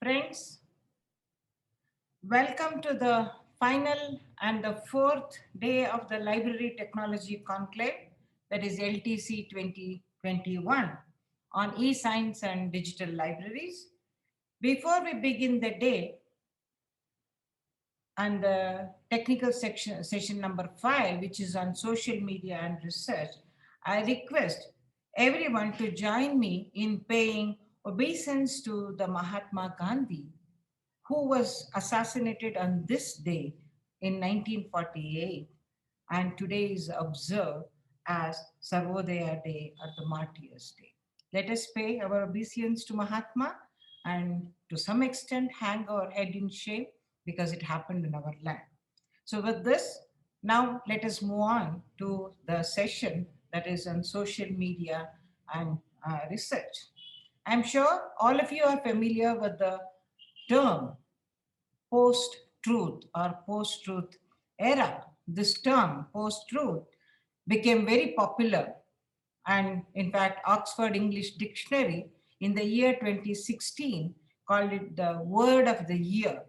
Friends, welcome to the final and the fourth day of the Library Technology Conclave, that is LTC 2021, on e-science and digital libraries. Before we begin the day and the technical session number 5, which is on social media and research, I request everyone to join me in paying obeisance to the Mahatma Gandhi, who was assassinated on this day in 1948 and today is observed as Sarvodaya Day or the Martyrs Day. Let us pay our obeisance to Mahatma and to some extent hang our head in shame because it happened in our land. So with this, now let us move on to the session that is on social media and research. I'm sure all of you are familiar with the term post-truth or post-truth era. This term, post-truth, became very popular. And in fact, Oxford English Dictionary in the year 2016 called it the word of the year.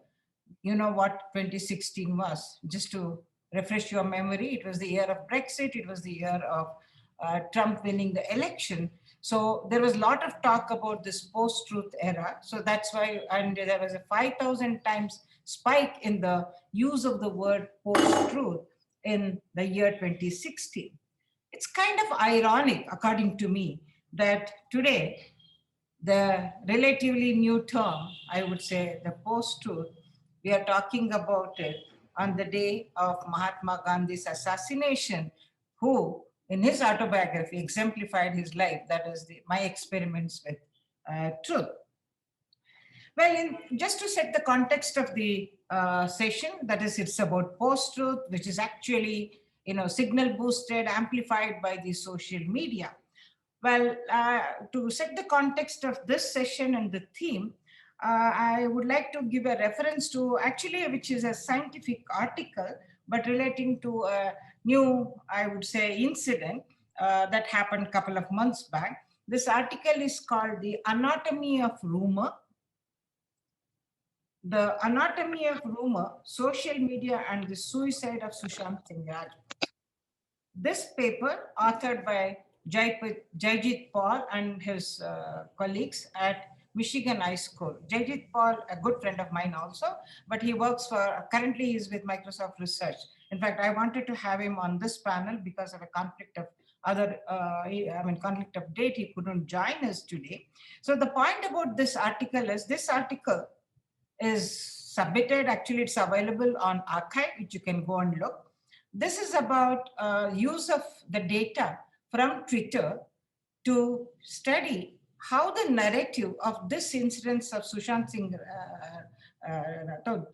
You know what 2016 was? Just to refresh your memory, it was the year of Brexit, it was the year of Trump winning the election. So there was a lot of talk about this post-truth era. So that's why, and there was a 5,000 times spike in the use of the word post-truth in the year 2016. It's kind of ironic, according to me, that today the relatively new term, I would say the post-truth, we are talking about it on the day of Mahatma Gandhi's assassination, who in his autobiography exemplified his life, that is my experiments with truth. Well, just to set the context of the session, that is, it's about post-truth, which is actually, signal boosted, amplified by the social media. Well, to set the context of this session and the theme, I would like to give a reference to actually, which is a scientific article, but relating to a new, I would say, incident that happened a couple of months back. This article is called The Anatomy of Rumor. The Anatomy of Rumor, Social Media and the Suicide of Sushant Singh. This paper, authored by Jaijit Paul and his colleagues at Michigan High School. Jaijit Paul, a good friend of mine also, but he works for, currently he's with Microsoft Research. In fact, I wanted to have him on this panel because of a conflict of conflict of date, he couldn't join us today. So the point about this article is, this article is submitted, actually it's available on archive, which you can go and look. This is about use of the data from Twitter to study how the narrative of this incidence of Sushant Singh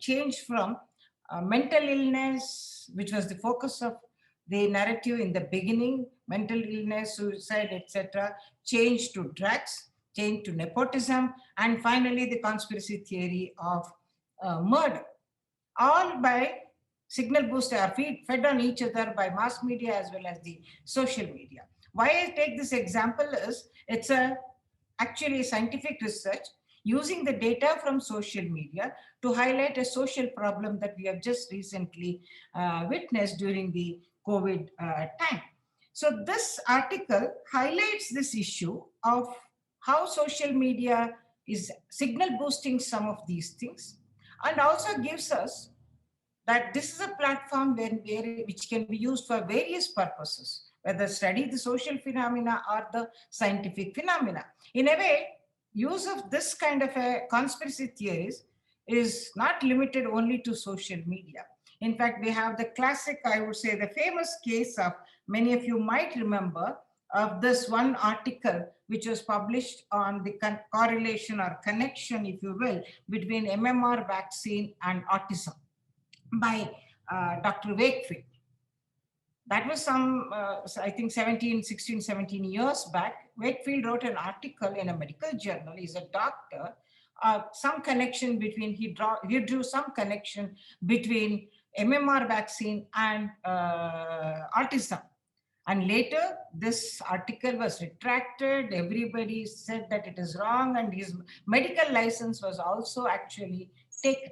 changed from mental illness, which was the focus of the narrative in the beginning, mental illness, suicide, etc., changed to drugs, changed to nepotism, and finally the conspiracy theory of murder, all by signal booster are fed on each other by mass media as well as the social media. Why I take this example is it's actually scientific research using the data from social media to highlight a social problem that we have just recently witnessed during the COVID time. So this article highlights this issue of how social media is signal boosting some of these things, and also gives us that this is a platform which can be used for various purposes, whether study the social phenomena or the scientific phenomena. In a way, use of this kind of a conspiracy theories is not limited only to social media. In fact, we have the classic, I would say, the famous case of, many of you might remember, of this one article which was published on the correlation or connection, if you will, between MMR vaccine and autism by Dr. Wakefield. That was some, I think 17 years back. Wakefield wrote an article in a medical journal. He's a doctor. Some connection between, he drew some connection between MMR vaccine and autism. And later, this article was retracted. Everybody said that it is wrong, and his medical license was also actually taken.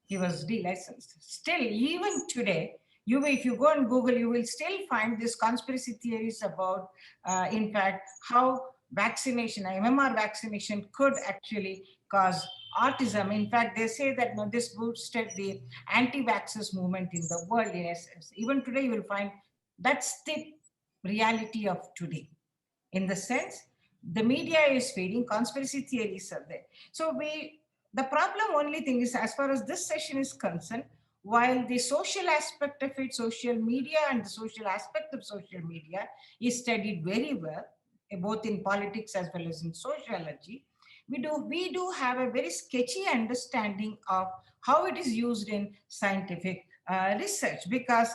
He was delicensed. Still, even today, if you go on Google, you will still find these conspiracy theories about, in fact, how vaccination, MMR vaccination, could actually cause autism. In fact, they say that no, this boosted the anti-vaxxers movement in the world. In essence, even today, you will find that's the reality of today. In the sense, the media is feeding conspiracy theories are there. So the problem only thing is, as far as this session is concerned, while the social aspect of it, social media and the social aspect of social media is studied very well, both in politics as well as in sociology, we do have a very sketchy understanding of how it is used in scientific research. Because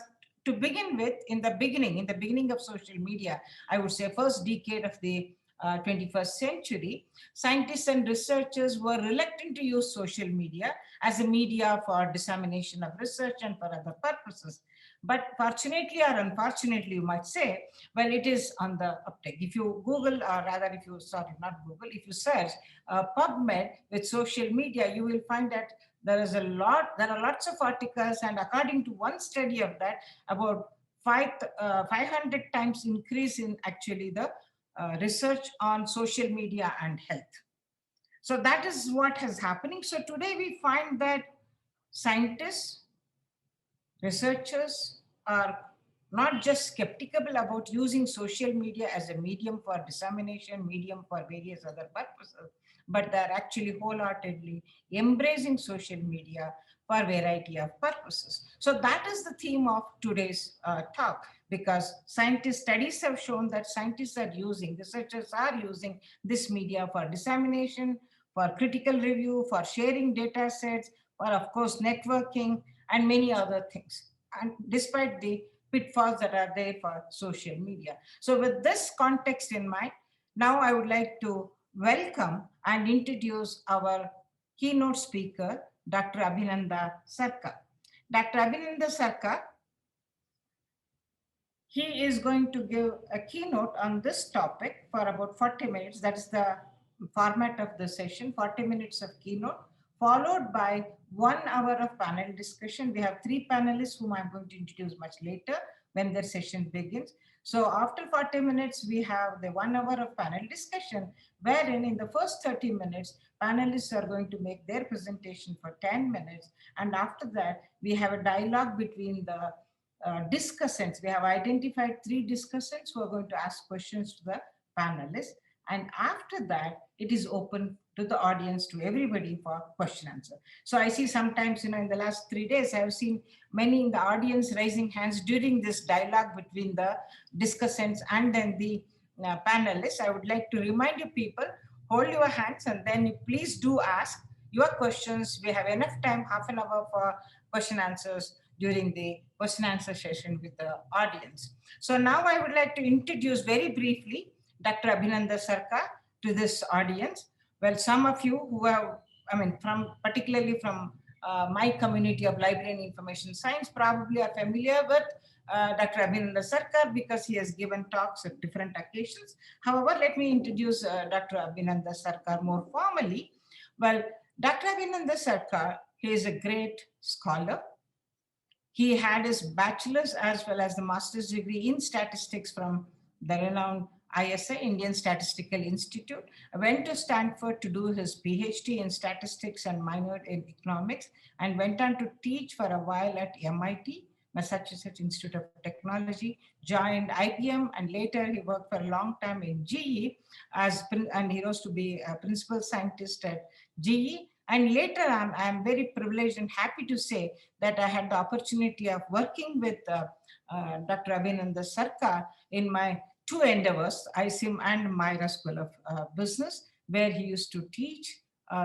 to begin with, in the beginning of social media, I would say first decade of the 21st century, scientists and researchers were reluctant to use social media as a media for dissemination of research and for other purposes. But fortunately or unfortunately, you might say, well, it is on the uptake. If you Google, or rather, if you, sorry, not Google, if you search PubMed with social media, you will find that there are lots of articles, and according to one study of that, about 500 times increase in actually the research on social media and health. So that is what is happening. So today we find that scientists, researchers are not just skeptical about using social media as a medium for dissemination, medium for various other purposes, but they're actually wholeheartedly embracing social media for a variety of purposes. So that is the theme of today's talk, because studies have shown that researchers are using this media for dissemination, for critical review, for sharing data sets, for, of course, networking, and many other things. And despite the pitfalls that are there for social media. So with this context in mind, now I would like to welcome and introduce our keynote speaker, Dr. Abhinanda Sarkar. Dr. Abhinanda Sarkar, he is going to give a keynote on this topic for about 40 minutes. That is the format of the session, 40 minutes of keynote, followed by 1 hour of panel discussion. We have 3 panelists whom I'm going to introduce much later when their session begins. So after 40 minutes, we have the 1 hour of panel discussion, wherein in the first 30 minutes, panelists are going to make their presentation for 10 minutes. And after that, we have a dialogue between the discussants. We have identified 3 discussants who are going to ask questions to the panelists. And after that, it is open to the audience, to everybody, for question answer. So I see sometimes, in the last 3 days, I have seen many in the audience raising hands during this dialogue between the discussants and then the panelists. I would like to remind you people, hold your hands, and then please do ask your questions. We have enough time, half an hour, for question answers during the question answer session with the audience. So now I would like to introduce very briefly Dr. Abhinanda Sarkar to this audience. Well, some of you who have, particularly from my community of library and information science, probably are familiar with Dr. Abhinanda Sarkar because he has given talks at different occasions. However, let me introduce Dr. Abhinanda Sarkar more formally. Well, Dr. Abhinanda Sarkar, he is a great scholar. He had his bachelor's as well as the master's degree in statistics from the renowned ISI, Indian Statistical Institute. Went to Stanford to do his PhD in statistics and minored in economics, and went on to teach for a while at MIT, Massachusetts Institute of Technology, joined IBM, and later he worked for a long time in GE and he rose to be a principal scientist at GE. And later, I'm very privileged and happy to say that I had the opportunity of working with Dr. Abhinanda Sarkar in my 2 endeavors, ISIM and MYRA School of Business, where he used to teach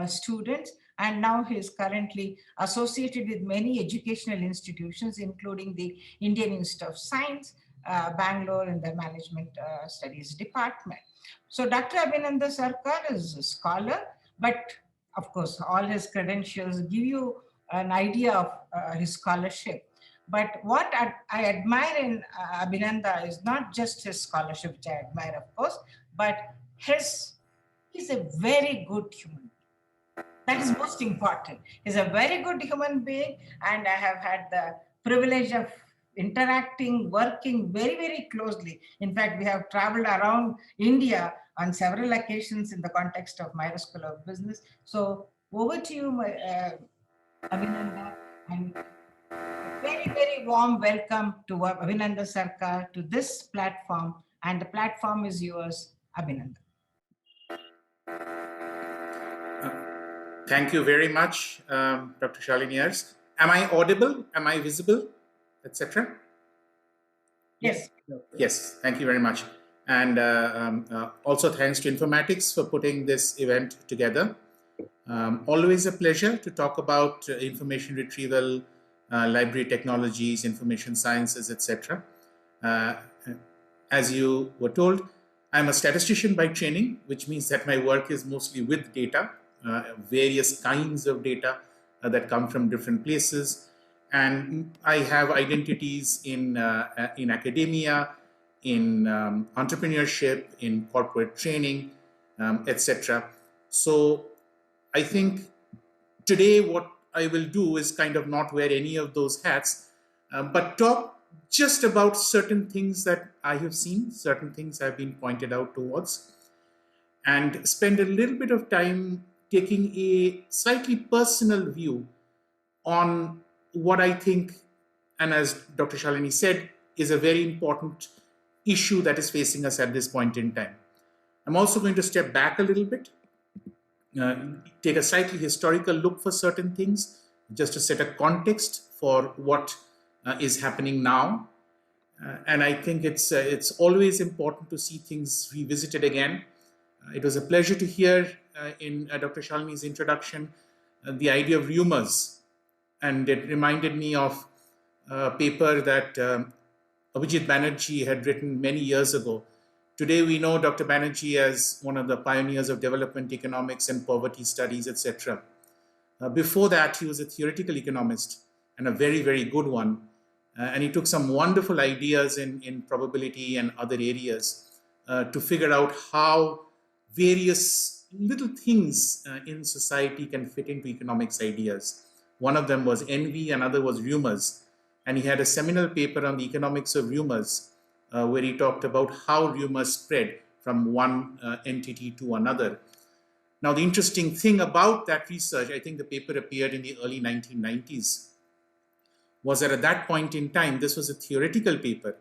students. And now he is currently associated with many educational institutions, including the Indian Institute of Science, Bangalore, in the Management Studies Department. So Dr. Abhinanda Sarkar is a scholar, but of course, all his credentials give you an idea of his scholarship. But what I admire in Abhinanda is not just his scholarship, which I admire, of course, but he's a very good human. That is most important. He's a very good human being, and I have had the privilege of interacting, working very, very closely. In fact, we have traveled around India on several occasions in the context of MYRA School of Business. So over to you, Abhinanda, and very, very warm welcome to Abhinanda Sarkar to this platform, and the platform is yours, Abhinanda. Thank you very much, Dr. Shalini. Am I audible? Am I visible, etc.? Yes. Yes, thank you very much. And also thanks to Informatics for putting this event together. Always a pleasure to talk about information retrieval, library technologies, information sciences, etc. As you were told, I'm a statistician by training, which means that my work is mostly with data, various kinds of data that come from different places. And I have identities in academia, in entrepreneurship, in corporate training, etc. So I think today what I will do is kind of not wear any of those hats, but talk just about certain things that I have seen, certain things have been pointed out towards, and spend a little bit of time taking a slightly personal view on what I think, and as Dr. Shalini said, is a very important issue that is facing us at this point in time. I'm also going to step back a little bit, take a slightly historical look for certain things, just to set a context for what is happening now. And I think it's always important to see things revisited again. It was a pleasure to hear in Dr. Shalini's introduction the idea of rumors. And it reminded me of a paper that Abhijit Banerjee had written many years ago. Today we know Dr. Banerjee as one of the pioneers of development economics and poverty studies, etc. Before that, he was a theoretical economist and a very, very good one. And he took some wonderful ideas in probability and other areas to figure out how various little things in society can fit into economics ideas. One of them was envy, another was rumors. And he had a seminal paper on the economics of rumors, where he talked about how rumors spread from one entity to another. Now, the interesting thing about that research, I think the paper appeared in the early 1990s, was that at that point in time, this was a theoretical paper.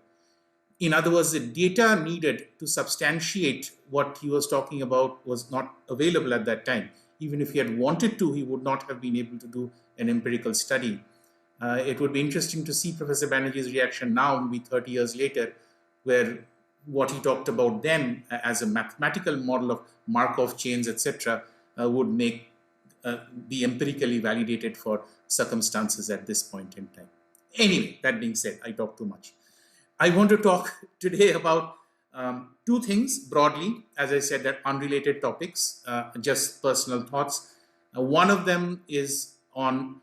In other words, the data needed to substantiate what he was talking about was not available at that time. Even if he had wanted to, he would not have been able to do an empirical study. It would be interesting to see Professor Banerjee's reaction now, maybe 30 years later, where what he talked about then as a mathematical model of Markov chains, etc., would be empirically validated for circumstances at this point in time. Anyway, that being said, I talked too much. I want to talk today about two things broadly. As I said, they're unrelated topics, just personal thoughts. One of them is on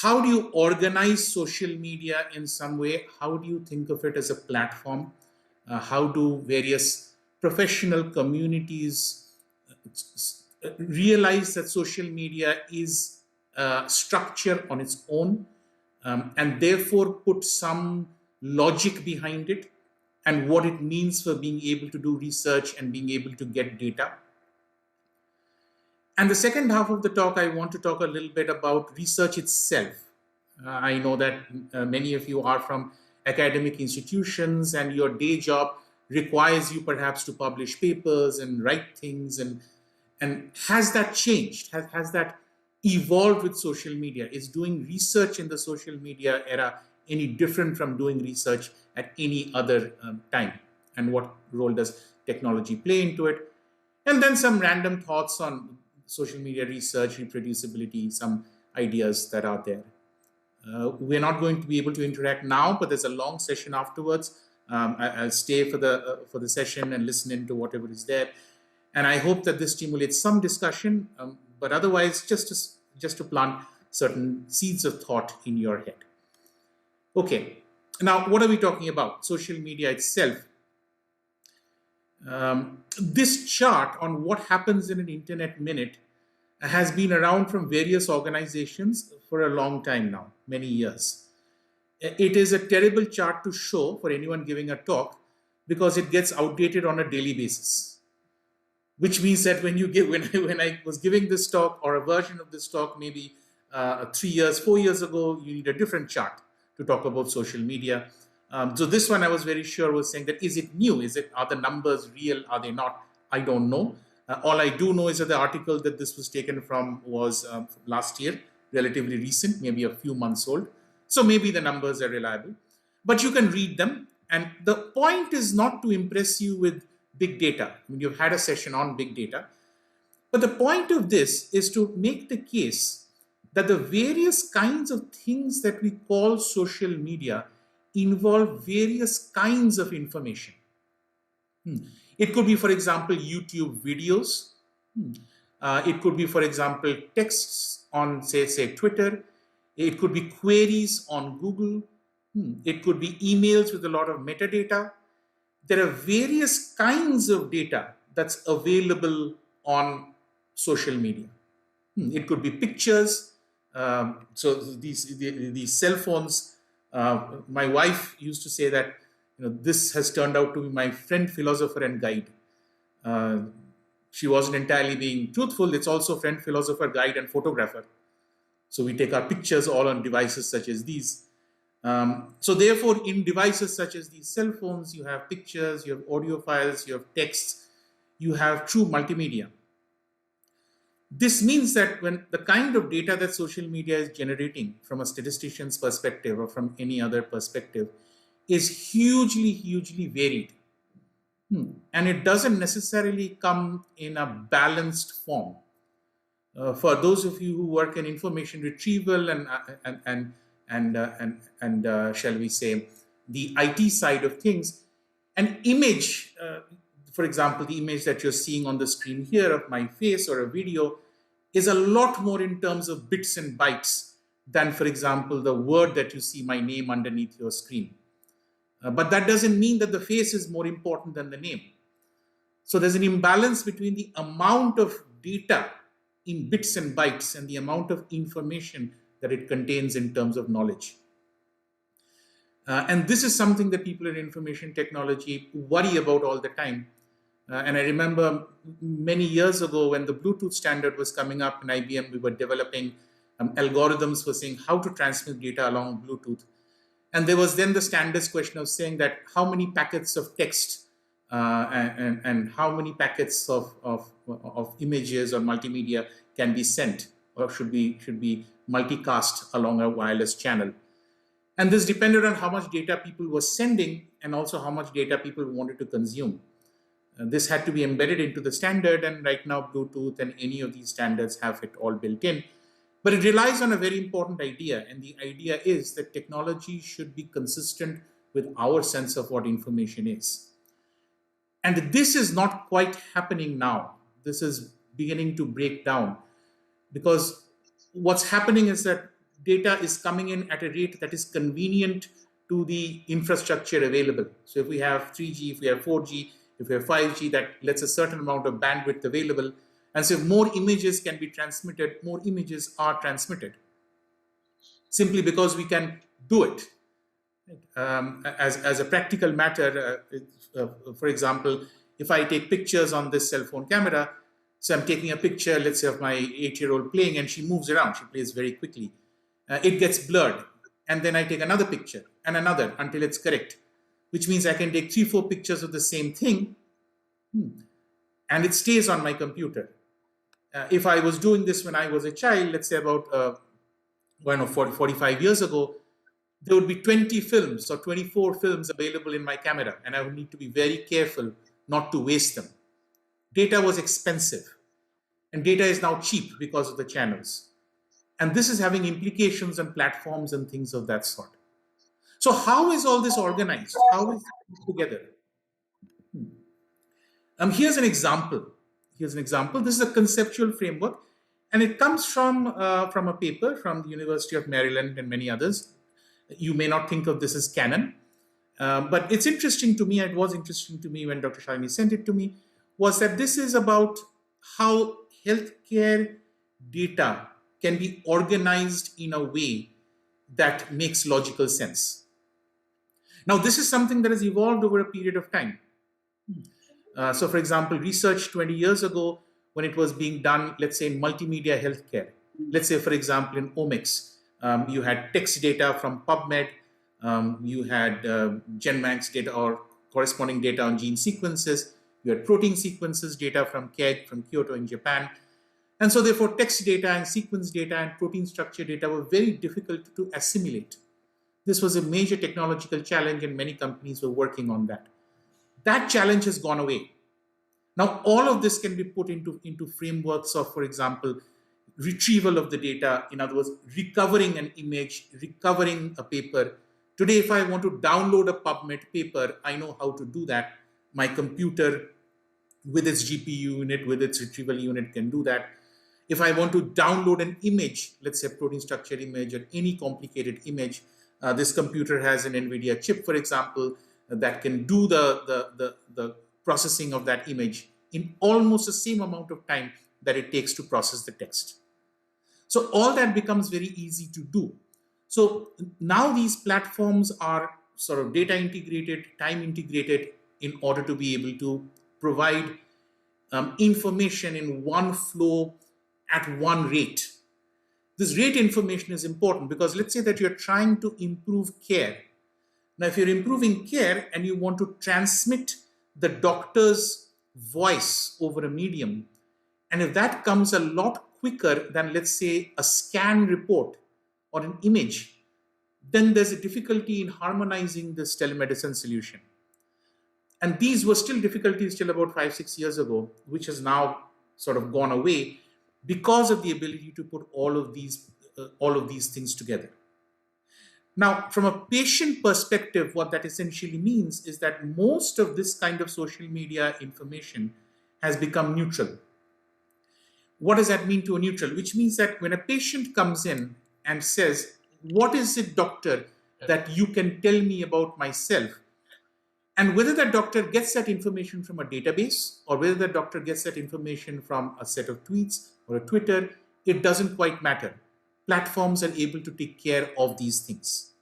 how do you organize social media in some way? How do you think of it as a platform? How do various professional communities realize that social media is a structure on its own, and therefore put some logic behind it and what it means for being able to do research and being able to get data? And the second half of the talk, I want to talk a little bit about research itself. I know that many of you are from academic institutions and your day job requires you perhaps to publish papers and write things. And has that changed? Has that evolved with social media? Is doing research in the social media era any different from doing research at any other time? And what role does technology play into it? And then some random thoughts on social media research, reproducibility, some ideas that are there. We're not going to be able to interact now, but there's a long session afterwards. I'll stay for the session and listen into whatever is there. And I hope that this stimulates some discussion, but otherwise just to plant certain seeds of thought in your head. Okay, now what are we talking about? Social media itself. This chart on what happens in an internet minute has been around from various organizations for a long time now, many years. It is a terrible chart to show for anyone giving a talk because it gets outdated on a daily basis. Which means that when you give, when I was giving this talk or a version of this talk, maybe 3 years, 4 years ago, you need a different chart to talk about social media. So this one I was very sure was saying that, is it new? Are the numbers real? Are they not? I don't know. All I do know is that the article that this was taken from was last year, relatively recent, maybe a few months old. So maybe the numbers are reliable, but you can read them. And the point is not to impress you with big data. I mean, you've had a session on big data, but the point of this is to make the case that the various kinds of things that we call social media involve various kinds of information. It could be, for example, YouTube videos. It could be, for example, texts on, say, Twitter. It could be queries on Google. It could be emails with a lot of metadata. There are various kinds of data that's available on social media. It could be pictures. So these cell phones, my wife used to say that, this has turned out to be my friend, philosopher, and guide. She wasn't entirely being truthful. It's also friend, philosopher, guide, and photographer. So we take our pictures all on devices such as these. So therefore, in devices such as these cell phones, you have pictures, you have audio files, you have texts, you have true multimedia. This means that when the kind of data that social media is generating from a statistician's perspective or from any other perspective is hugely, hugely varied. And it doesn't necessarily come in a balanced form. For those of you who work in information retrieval and shall we say, the IT side of things, an image, for example, the image that you're seeing on the screen here of my face or a video is a lot more in terms of bits and bytes than, for example, the word that you see my name underneath your screen. But that doesn't mean that the face is more important than the name. So there's an imbalance between the amount of data in bits and bytes and the amount of information that it contains in terms of knowledge. And this is something that people in information technology worry about all the time. And I remember many years ago when the Bluetooth standard was coming up in IBM, we were developing algorithms for saying how to transmit data along Bluetooth. And there was then the standards question of saying that how many packets of text and how many packets of images or multimedia can be sent or should be multicast along a wireless channel. And this depended on how much data people were sending and also how much data people wanted to consume. This had to be embedded into the standard, and right now Bluetooth and any of these standards have it all built in. But it relies on a very important idea, and the idea is that technology should be consistent with our sense of what information is. And this is not quite happening now. This is beginning to break down because what's happening is that data is coming in at a rate that is convenient to the infrastructure available. So if we have 3G, if we have 4G, if we have 5G, that lets a certain amount of bandwidth available. And so if more images can be transmitted, more images are transmitted. Simply because we can do it. As a practical matter, for example, if I take pictures on this cell phone camera, so I'm taking a picture, let's say, of my 8-year-old playing, and she moves around, she plays very quickly. It gets blurred. And then I take another picture and another until it's correct, which means I can take 3-4 pictures of the same thing, and it stays on my computer. If I was doing this when I was a child, let's say about 45 years ago, there would be 20 films or 24 films available in my camera, and I would need to be very careful not to waste them. Data was expensive, and data is now cheap because of the channels. And this is having implications on platforms and things of that sort. So how is all this organized? How is it put together? Here's an example. This is a conceptual framework, and it comes from a paper from the University of Maryland and many others. You may not think of this as canon, but it's interesting to me. It was interesting to me when Dr. Shalini sent it to me, was that this is about how healthcare data can be organized in a way that makes logical sense. Now, this is something that has evolved over a period of time. So, for example, research 20 years ago, when it was being done, let's say in multimedia healthcare, let's say, for example, in omics, you had text data from PubMed, you had GenMax data or corresponding data on gene sequences, you had protein sequences data from KEGG, from Kyoto in Japan. And so therefore, text data and sequence data and protein structure data were very difficult to assimilate. This was a major technological challenge, and many companies were working on that. That challenge has gone away. Now, all of this can be put into frameworks of, for example, retrieval of the data. In other words, recovering an image, recovering a paper. Today, if I want to download a PubMed paper, I know how to do that. My computer with its GPU unit, with its retrieval unit can do that. If I want to download an image, let's say protein structure image or any complicated image, this computer has an NVIDIA chip, for example, that can do the processing of that image in almost the same amount of time that it takes to process the text. So all that becomes very easy to do. So now these platforms are sort of data integrated, time integrated, in order to be able to provide information in one flow at one rate. This rate information is important because let's say that you're trying to improve care. Now, if you're improving care and you want to transmit the doctor's voice over a medium, and if that comes a lot quicker than, let's say, a scan report or an image, then there's a difficulty in harmonizing this telemedicine solution. And these were still difficulties till about 5-6 years ago, which has now sort of gone away because of the ability to put all of these things together. Now, from a patient perspective, what that essentially means is that most of this kind of social media information has become neutral. What does that mean to a neutral? Which means that when a patient comes in and says, "What is it, doctor, that you can tell me about myself?" And whether that doctor gets that information from a database or whether that doctor gets that information from a set of tweets or a Twitter, it doesn't quite matter. Platforms are able to take care of these things.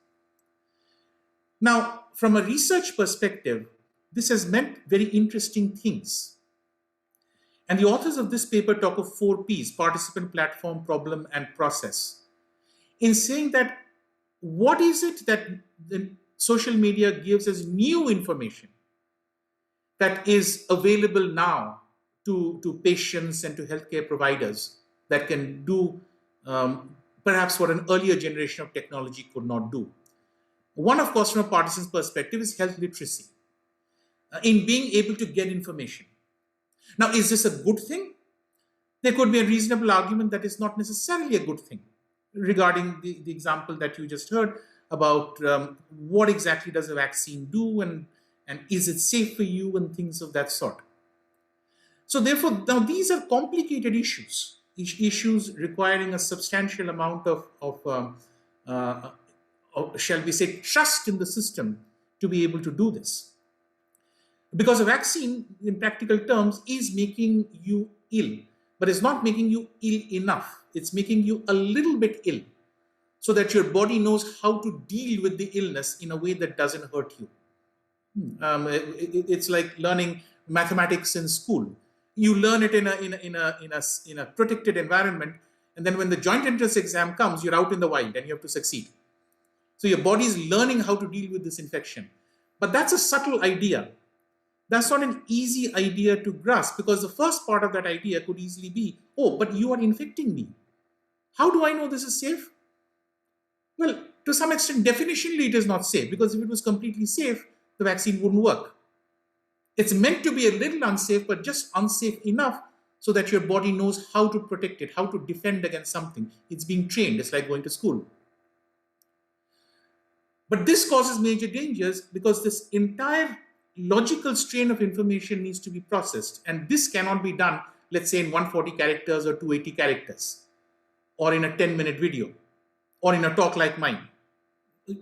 Now, from a research perspective, this has meant very interesting things. And the authors of this paper talk of 4 Ps: participant, platform, problem, and process. In saying that, what is it that the social media gives us new information that is available now to patients and to healthcare providers that can do perhaps what an earlier generation of technology could not do? One, of course, from a participant's perspective is health literacy, in being able to get information. Now, is this a good thing? There could be a reasonable argument that it's not necessarily a good thing, regarding the example that you just heard about what exactly does a vaccine do and is it safe for you and things of that sort. So therefore, now these are complicated issues requiring a substantial amount of shall we say, trust in the system to be able to do this. Because a vaccine, in practical terms, is making you ill, but it's not making you ill enough. It's making you a little bit ill so that your body knows how to deal with the illness in a way that doesn't hurt you. It's like learning mathematics in school. You learn it in a protected environment, and then when the joint entrance exam comes, you're out in the wild and you have to succeed. So your body is learning how to deal with this infection. But that's a subtle idea. That's not an easy idea to grasp, because the first part of that idea could easily be, oh, but you are infecting me. How do I know this is safe? Well, to some extent, definitionally, it is not safe, because if it was completely safe, the vaccine wouldn't work. It's meant to be a little unsafe, but just unsafe enough so that your body knows how to protect it, how to defend against something. It's being trained. It's like going to school. But this causes major dangers because this entire logical strain of information needs to be processed. And this cannot be done, let's say, in 140 characters or 280 characters, or in a 10-minute video, or in a talk like mine.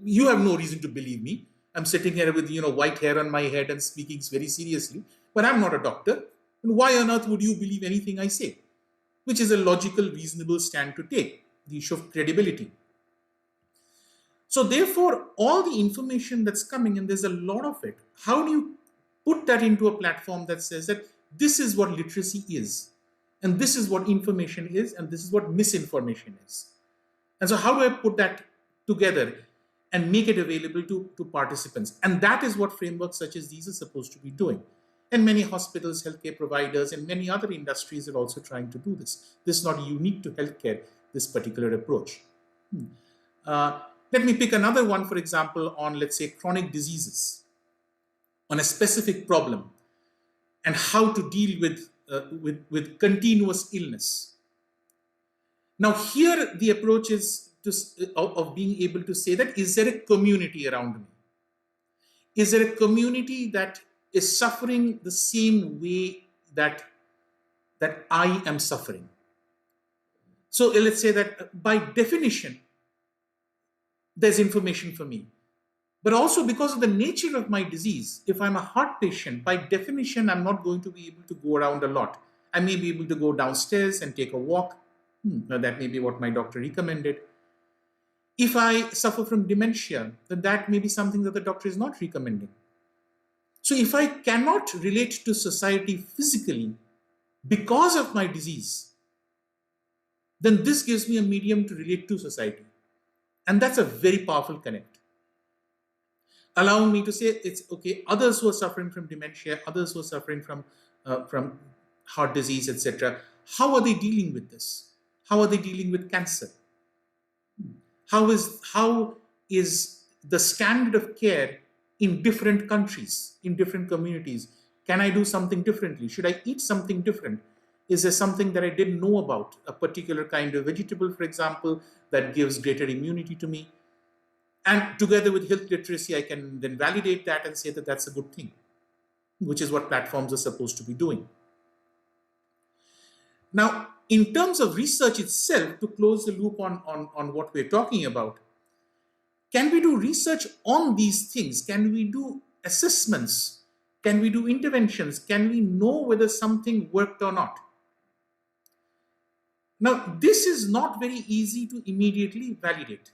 you have no reason to believe me. I'm sitting here with, white hair on my head and speaking very seriously, but I'm not a doctor. And why on earth would you believe anything I say? Which is a logical, reasonable stand to take, the issue of credibility. So therefore, all the information that's coming, and there's a lot of it, how do you put that into a platform that says that this is what literacy is, and this is what information is, and this is what misinformation is? And so how do I put that together and make it available to participants? And that is what frameworks such as these are supposed to be doing. And many hospitals, healthcare providers, and many other industries are also trying to do this. This is not unique to healthcare, this particular approach. Let me pick another one, for example, on, let's say, chronic diseases, on a specific problem, and how to deal with continuous illness. Now, here the approach is of being able to say that, is there a community around me? Is there a community that is suffering the same way that I am suffering? So let's say that by definition, there's information for me. But also because of the nature of my disease, if I'm a heart patient, by definition, I'm not going to be able to go around a lot. I may be able to go downstairs and take a walk. That may be what my doctor recommended. If I suffer from dementia, then that may be something that the doctor is not recommending. So if I cannot relate to society physically because of my disease, then this gives me a medium to relate to society. And that's a very powerful connect. Allowing me to say, it's okay, others who are suffering from dementia, others who are suffering from heart disease, etc., how are they dealing with this? How are they dealing with cancer? How is the standard of care in different countries, in different communities? Can I do something differently? Should I eat something different? Is there something that I didn't know about? A particular kind of vegetable, for example, that gives greater immunity to me. And together with health literacy, I can then validate that and say that that's a good thing, which is what platforms are supposed to be doing. Now, in terms of research itself, to close the loop on what we're talking about, can we do research on these things? Can we do assessments? Can we do interventions? Can we know whether something worked or not? Now, this is not very easy to immediately validate.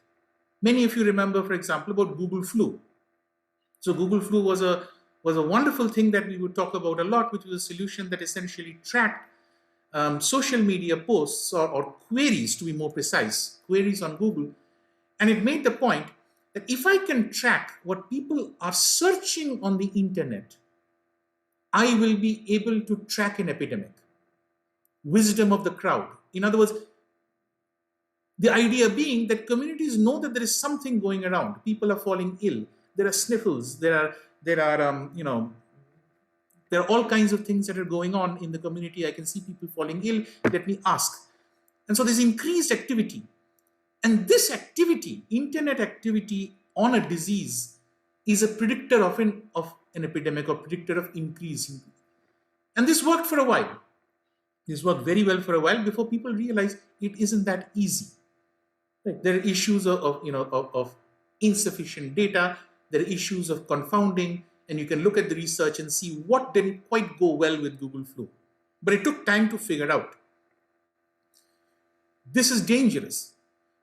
Many of you remember, for example, about Google Flu. So Google Flu was a wonderful thing that we would talk about a lot, which was a solution that essentially tracked social media posts or queries, to be more precise, queries on Google. And it made the point that if I can track what people are searching on the internet, I will be able to track an epidemic. Wisdom of the crowd. In other words, the idea being that communities know that there is something going around. People are falling ill. There are sniffles. There are all kinds of things that are going on in the community. I can see people falling ill. Let me ask. And so there's increased activity. And this activity, internet activity on a disease, is a predictor of an epidemic or predictor of increase. And this worked for a while. This worked very well for a while before people realized it isn't that easy. Right? There are issues of insufficient data. There are issues of confounding, and you can look at the research and see what didn't quite go well with Google Flu. But it took time to figure out. This is dangerous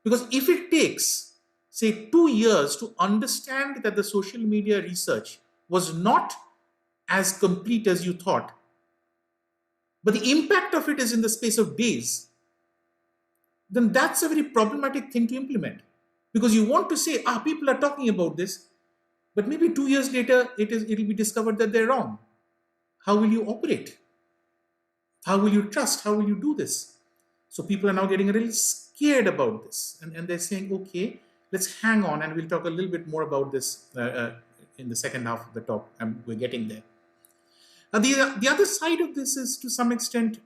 because if it takes, say, 2 years to understand that the social media research was not as complete as you thought, but the impact of it is in the space of days, then that's a very problematic thing to implement. Because you want to say, people are talking about this, but maybe 2 years later, it'll be discovered that they're wrong. How will you operate? How will you trust? How will you do this? So people are now getting a little scared about this. And they're saying, okay, let's hang on, and we'll talk a little bit more about this in the second half of the talk, and we're getting there. Now, the other side of this is, to some extent,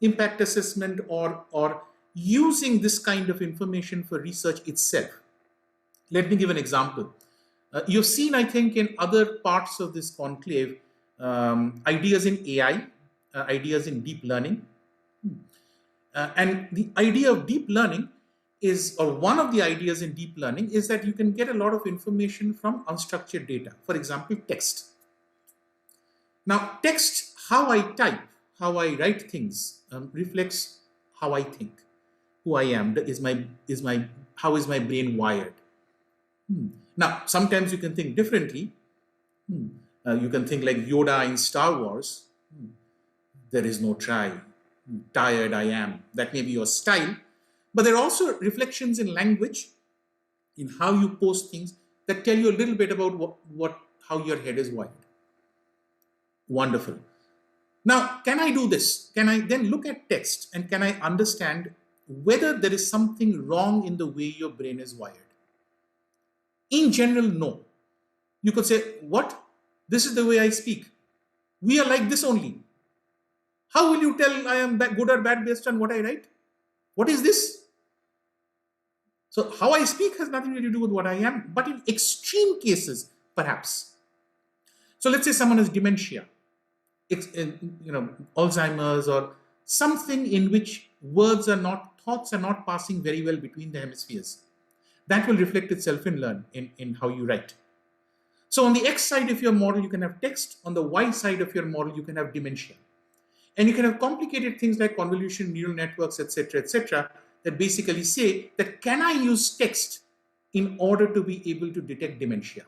impact assessment or using this kind of information for research itself. Let me give an example. You've seen, I think, in other parts of this conclave, ideas in AI, ideas in deep learning. And the idea of deep learning is, or one of the ideas in deep learning is that you can get a lot of information from unstructured data. For example, text. Now, text, how I type, how I write things, reflects how I think, who I am, how is my brain wired. Now, sometimes you can think differently. You can think like Yoda in Star Wars. There is no try. Tired I am. That may be your style. But there are also reflections in language, in how you post things, that tell you a little bit about how your head is wired. Wonderful. Now, can I do this? Can I then look at text and can I understand whether there is something wrong in the way your brain is wired? In general, no. You could say, what? This is the way I speak. We are like this only. How will you tell I am good or bad based on what I write? What is this? So how I speak has nothing to do with what I am, but in extreme cases, perhaps. So let's say someone has dementia, Alzheimer's, or something in which thoughts are not passing very well between the hemispheres. That will reflect itself in how you write. So on the X side of your model, you can have text. On the Y side of your model, you can have dementia. And you can have complicated things like convolution, neural networks, etc., that basically say that can I use text in order to be able to detect dementia?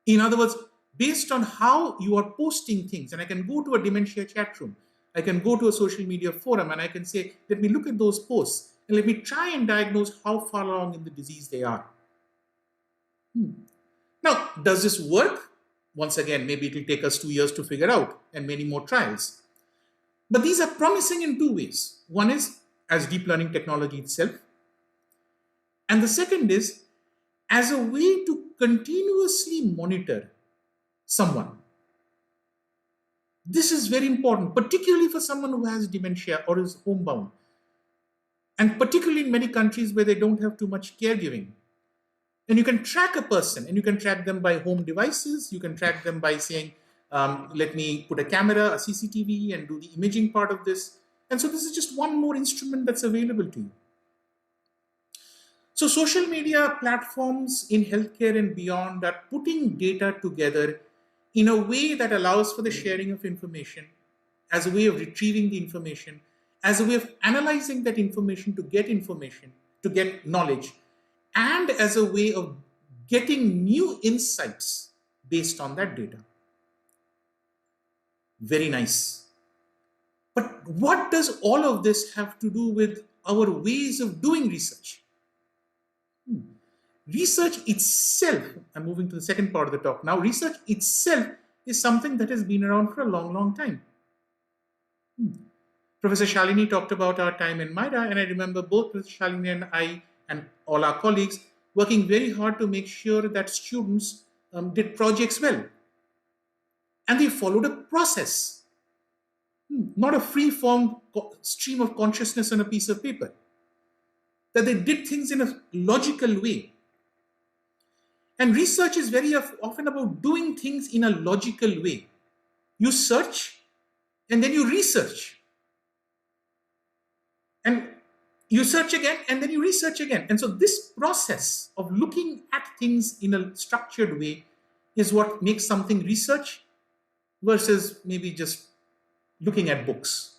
In other words, based on how you are posting things, and I can go to a dementia chat room, I can go to a social media forum, and I can say, let me look at those posts and let me try and diagnose how far along in the disease they are. Now, does this work? Once again, maybe it will take us 2 years to figure out and many more trials. But these are promising in two ways. One is as deep learning technology itself. And the second is as a way to continuously monitor someone. This is very important, particularly for someone who has dementia or is homebound. And particularly in many countries where they don't have too much caregiving. And you can track a person, and you can track them by home devices. You can track them by saying, let me put a camera, a CCTV, and do the imaging part of this. And so this is just one more instrument that's available to you. So social media platforms in healthcare and beyond are putting data together in a way that allows for the sharing of information, as a way of retrieving the information, as a way of analyzing that information, to get knowledge, and as a way of getting new insights based on that data. Very nice. But what does all of this have to do with our ways of doing research? Research itself, I'm moving to the second part of the talk now, research itself is something that has been around for a long, long time. Professor Shalini talked about our time in MYRA, and I remember both Professor Shalini and I and all our colleagues working very hard to make sure that students did projects well. And they followed a process, not a free-form stream of consciousness on a piece of paper. That they did things in a logical way. And research is very often about doing things in a logical way. You search, and then you research. And you search again, and then you research again. And so this process of looking at things in a structured way is what makes something research versus maybe just looking at books,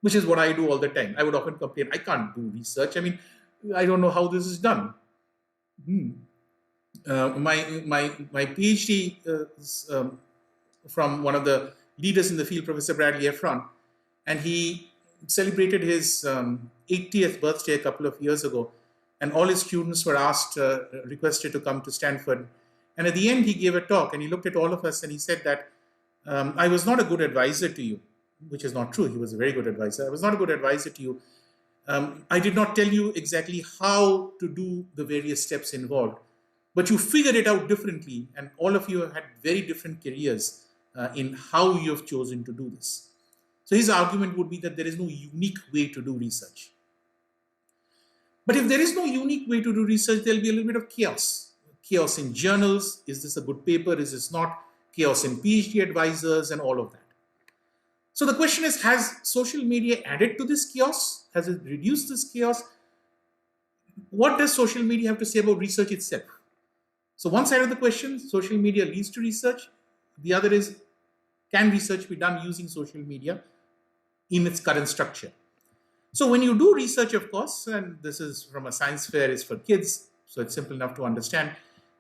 which is what I do all the time. I would often complain, I can't do research. I mean, I don't know how this is done. My PhD from one of the leaders in the field, Professor Bradley Efron, and he celebrated his 80th birthday a couple of years ago, and all his students were requested to come to Stanford. And at the end, he gave a talk, and he looked at all of us, and he said that I was not a good advisor to you, which is not true. He was a very good advisor. I was not a good advisor to you. I did not tell you exactly how to do the various steps involved, but you figured it out differently, and all of you had very different careers in how you have chosen to do this. So his argument would be that there is no unique way to do research. But if there is no unique way to do research, there'll be a little bit of chaos. Chaos in journals. Is this a good paper? Is this not? Chaos in PhD advisors and all of that. So the question is, has social media added to this chaos? Has it reduced this chaos? what does social media have to say about research itself? So one side of the question, social media leads to research. The other is, can research be done using social media in its current structure? So when you do research, of course, and this is from a science fair, is for kids, so it's simple enough to understand,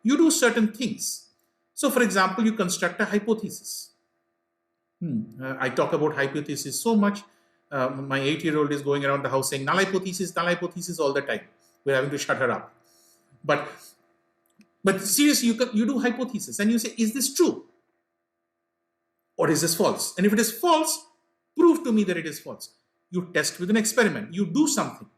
you do certain things. So for example, you construct a hypothesis. I talk about hypothesis so much. My 8-year-old is going around the house saying null hypothesis all the time. We're having to shut her up. But seriously, you do hypothesis and you say, is this true? Or is this false? And if it is false, prove to me that it is false. You test with an experiment. You do something.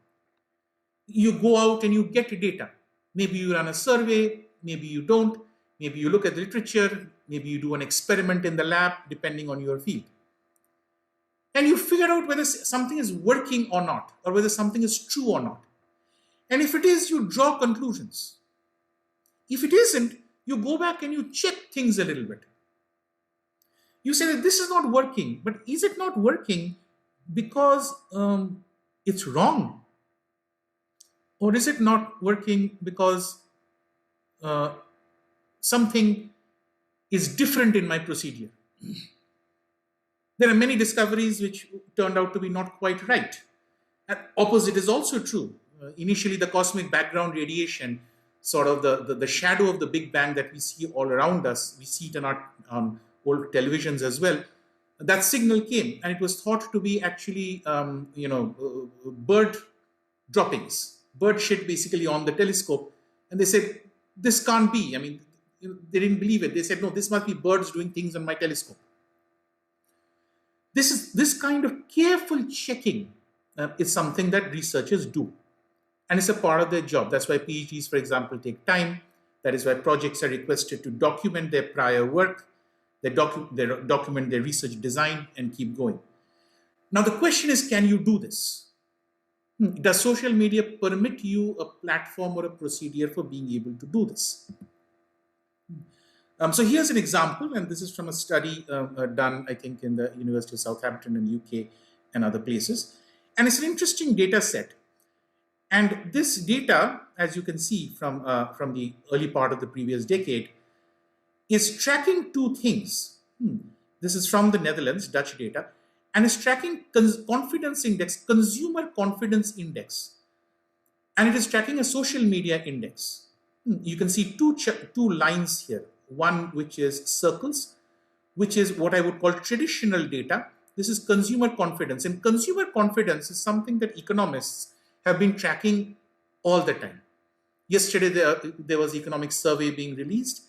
You go out and you get data. Maybe you run a survey, maybe you don't. Maybe you look at the literature, maybe you do an experiment in the lab, depending on your field. And you figure out whether something is working or not, or whether something is true or not. And if it is, you draw conclusions. If it isn't, you go back and you check things a little bit. You say that this is not working, but is it not working because it's wrong? Or is it not working because something is different in my procedure? There are many discoveries which turned out to be not quite right. And opposite is also true. Initially, the cosmic background radiation, sort of the shadow of the Big Bang that we see all around us, we see it on old televisions as well. That signal came, and it was thought to be actually, bird droppings, bird shit basically on the telescope. And they said, this can't be. I mean, they didn't believe it. They said, no, this must be birds doing things on my telescope. This kind of careful checking is something that researchers do. And it's a part of their job. That's why PhDs, for example, take time. That is why projects are requested to document their prior work. They document their research design and keep going. Now, the question is, can you do this? Does social media permit you a platform or a procedure for being able to do this? So here's an example, and this is from a study done, I think, in the University of Southampton in UK and other places. And it's an interesting data set. And this data, as you can see from the early part of the previous decade, is tracking two things. This is from the Netherlands, Dutch data, and is tracking confidence index, consumer confidence index. And it is tracking a social media index. You can see two lines here. One which is circles, which is what I would call traditional data. This is consumer confidence. And consumer confidence is something that economists have been tracking all the time. Yesterday, there was economic survey being released,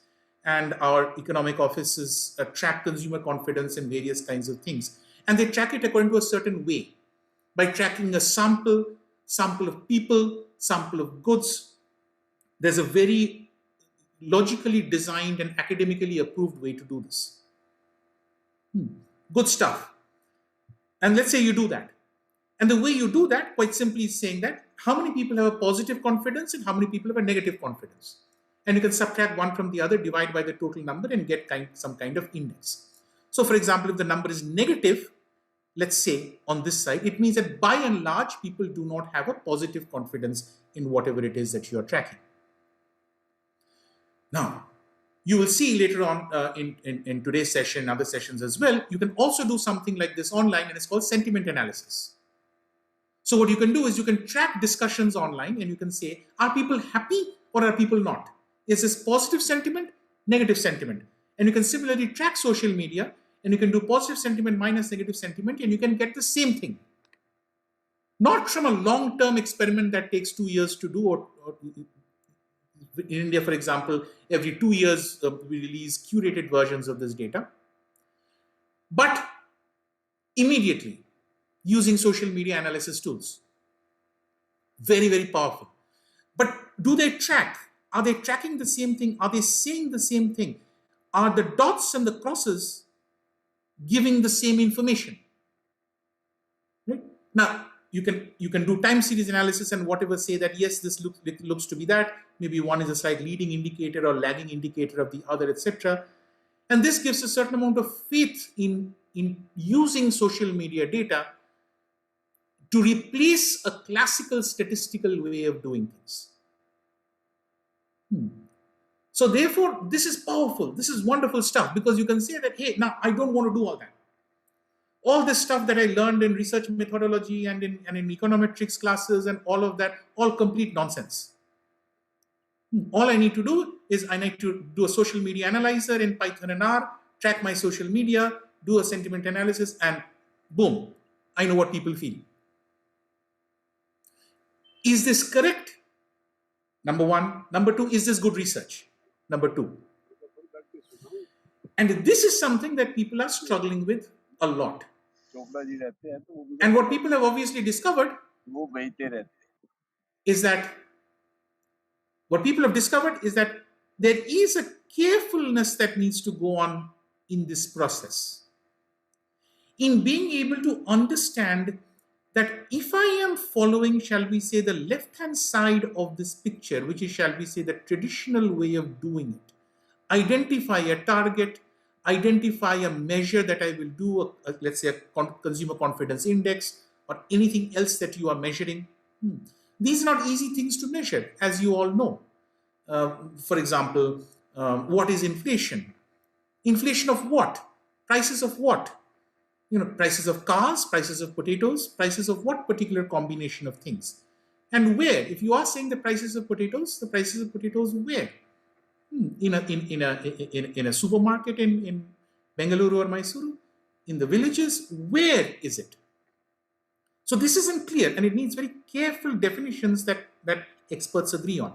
and our economic offices track consumer confidence in various kinds of things. And they track it according to a certain way, by tracking a sample of people, sample of goods. There's a very logically designed and academically approved way to do this. Good stuff. And let's say you do that. And the way you do that, quite simply, is saying that how many people have a positive confidence and how many people have a negative confidence. And you can subtract one from the other, divide by the total number, and get some kind of index. So for example, if the number is negative, let's say on this side, it means that by and large, people do not have a positive confidence in whatever it is that you are tracking. Now, you will see later on in today's session and other sessions as well, you can also do something like this online, and it's called sentiment analysis. So what you can do is you can track discussions online, and you can say, are people happy or are people not? Is this positive sentiment, negative sentiment? And you can similarly track social media, and you can do positive sentiment minus negative sentiment, and you can get the same thing. Not from a long-term experiment that takes 2 years to do, or in India, for example, every 2 years we release curated versions of this data, but immediately using social media analysis tools. Very, very powerful. But do they track? Are they tracking the same thing? Are they saying the same thing? Are the dots and the crosses giving the same information? Right? Now, you can do time series analysis and whatever, say that, yes, this looks to be that. Maybe one is a slight leading indicator or lagging indicator of the other, etc. And this gives a certain amount of faith in using social media data to replace a classical statistical way of doing things. So therefore, this is powerful. This is wonderful stuff, because you can say that, hey, now I don't want to do all that. All this stuff that I learned in research methodology and in econometrics classes and all of that, all complete nonsense. All I need to do is I need to do a social media analyzer in Python and R, track my social media, do a sentiment analysis, and boom, I know what people feel. Is this correct? Number one. Number two, is this good research? Number two. And this is something that people are struggling with a lot. And what people have obviously discovered is that there is a carefulness that needs to go on in this process, in being able to understand that if I am following, shall we say, the left-hand side of this picture, which is, shall we say, the traditional way of doing it, identify a target, identify a measure that I will do, let's say a consumer confidence index or anything else that you are measuring. These are not easy things to measure, as you all know. For example, what is inflation? Inflation of what? Prices of what? Prices of cars, prices of potatoes, prices of what particular combination of things? And where? If you are saying the prices of potatoes where? In a supermarket in Bengaluru or Mysore? In the villages? Where is it? So this isn't clear, and it needs very careful definitions that experts agree on.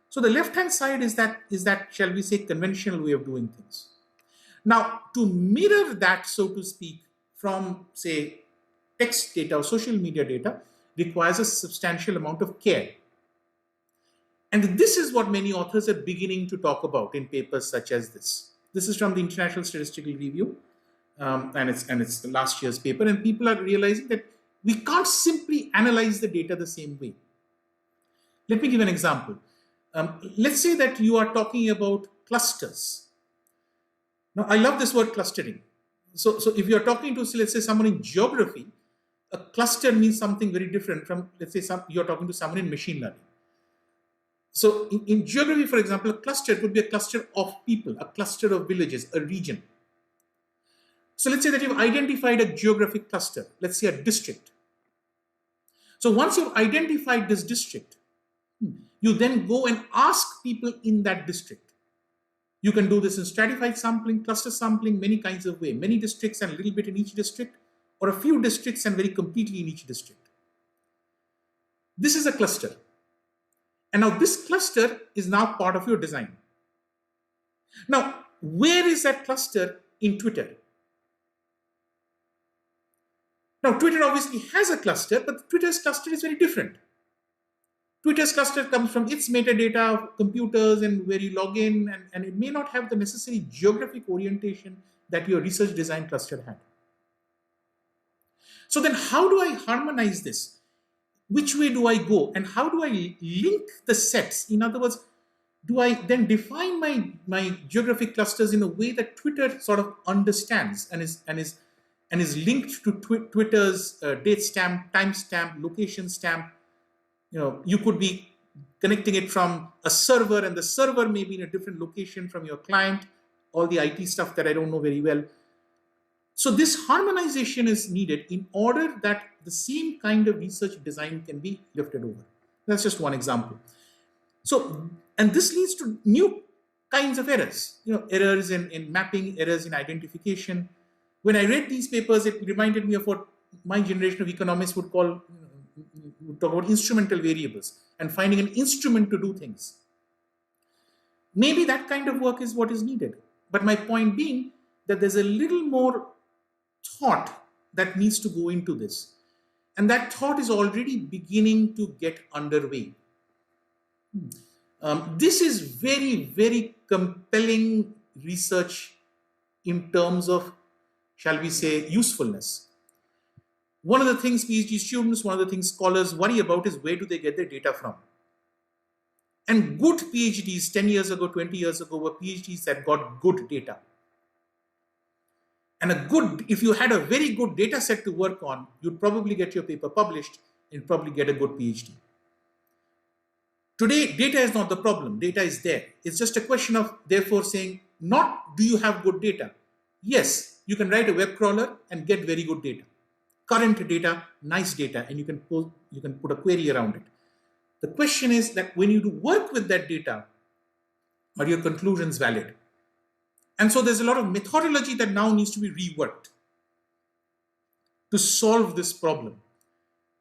So the left-hand side is that, shall we say, conventional way of doing things. Now, to mirror that, so to speak, from, say, text data or social media data requires a substantial amount of care. And this is what many authors are beginning to talk about in papers such as this. This is from the International Statistical Review, and it's last year's paper, and people are realizing that we can't simply analyze the data the same way. Let me give an example. Let's say that you are talking about clusters. Now, I love this word clustering. So if you're talking to, let's say, someone in geography, a cluster means something very different from, let's say, you're talking to someone in machine learning. So in geography, for example, a cluster could be a cluster of people, a cluster of villages, a region. So let's say that you've identified a geographic cluster, let's say a district. So once you've identified this district, you then go and ask people in that district. You can do this in stratified sampling, cluster sampling, many kinds of ways, many districts and a little bit in each district, or a few districts and very completely in each district. This is a cluster. And now this cluster is now part of your design. Now, where is that cluster in Twitter? Now, Twitter obviously has a cluster, but Twitter's cluster is very different. Twitter's cluster comes from its metadata of computers and where you log in, and it may not have the necessary geographic orientation that your research design cluster had. So then how do I harmonize this? Which way do I go? And how do I link the sets? In other words, do I then define my geographic clusters in a way that Twitter sort of understands and is linked to Twitter's date stamp, time stamp, location stamp? You could be connecting it from a server, and the server may be in a different location from your client, all the IT stuff that I don't know very well. So this harmonization is needed in order that the same kind of research design can be lifted over. That's just one example. So, and this leads to new kinds of errors, errors in mapping, errors in identification. When I read these papers, it reminded me of what my generation of economists would talk about instrumental variables and finding an instrument to do things. Maybe that kind of work is what is needed. But my point being that there's a little more thought that needs to go into this. And that thought is already beginning to get underway. This is very, very compelling research in terms of, shall we say, usefulness. One of the things PhD students, one of the things scholars worry about is where do they get their data from? And good PhDs 10 years ago, 20 years ago were PhDs that got good data. And if you had a very good data set to work on, you'd probably get your paper published and probably get a good PhD. Today, data is not the problem. Data is there. It's just a question of, therefore, saying, not do you have good data? Yes, you can write a web crawler and get very good data. Current data, nice data, and you can put a query around it. The question is that when you do work with that data, are your conclusions valid? And so there's a lot of methodology that now needs to be reworked to solve this problem.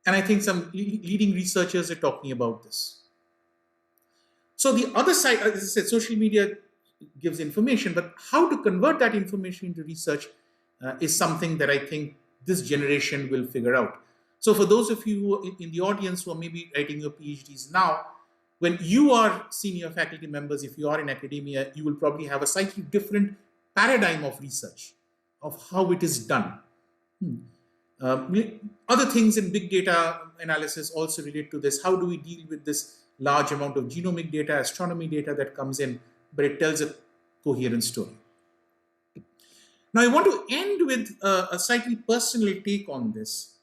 And I think some leading researchers are talking about this. So the other side, as I said, social media gives information, but how to convert that information into research is something that I think this generation will figure out. So for those of you who in the audience who are maybe writing your PhDs now, when you are senior faculty members, if you are in academia, you will probably have a slightly different paradigm of research, of how it is done. Other things in big data analysis also relate to this. How do we deal with this large amount of genomic data, astronomy data that comes in, but it tells a coherent story. Now, I want to end with a slightly personal take on this,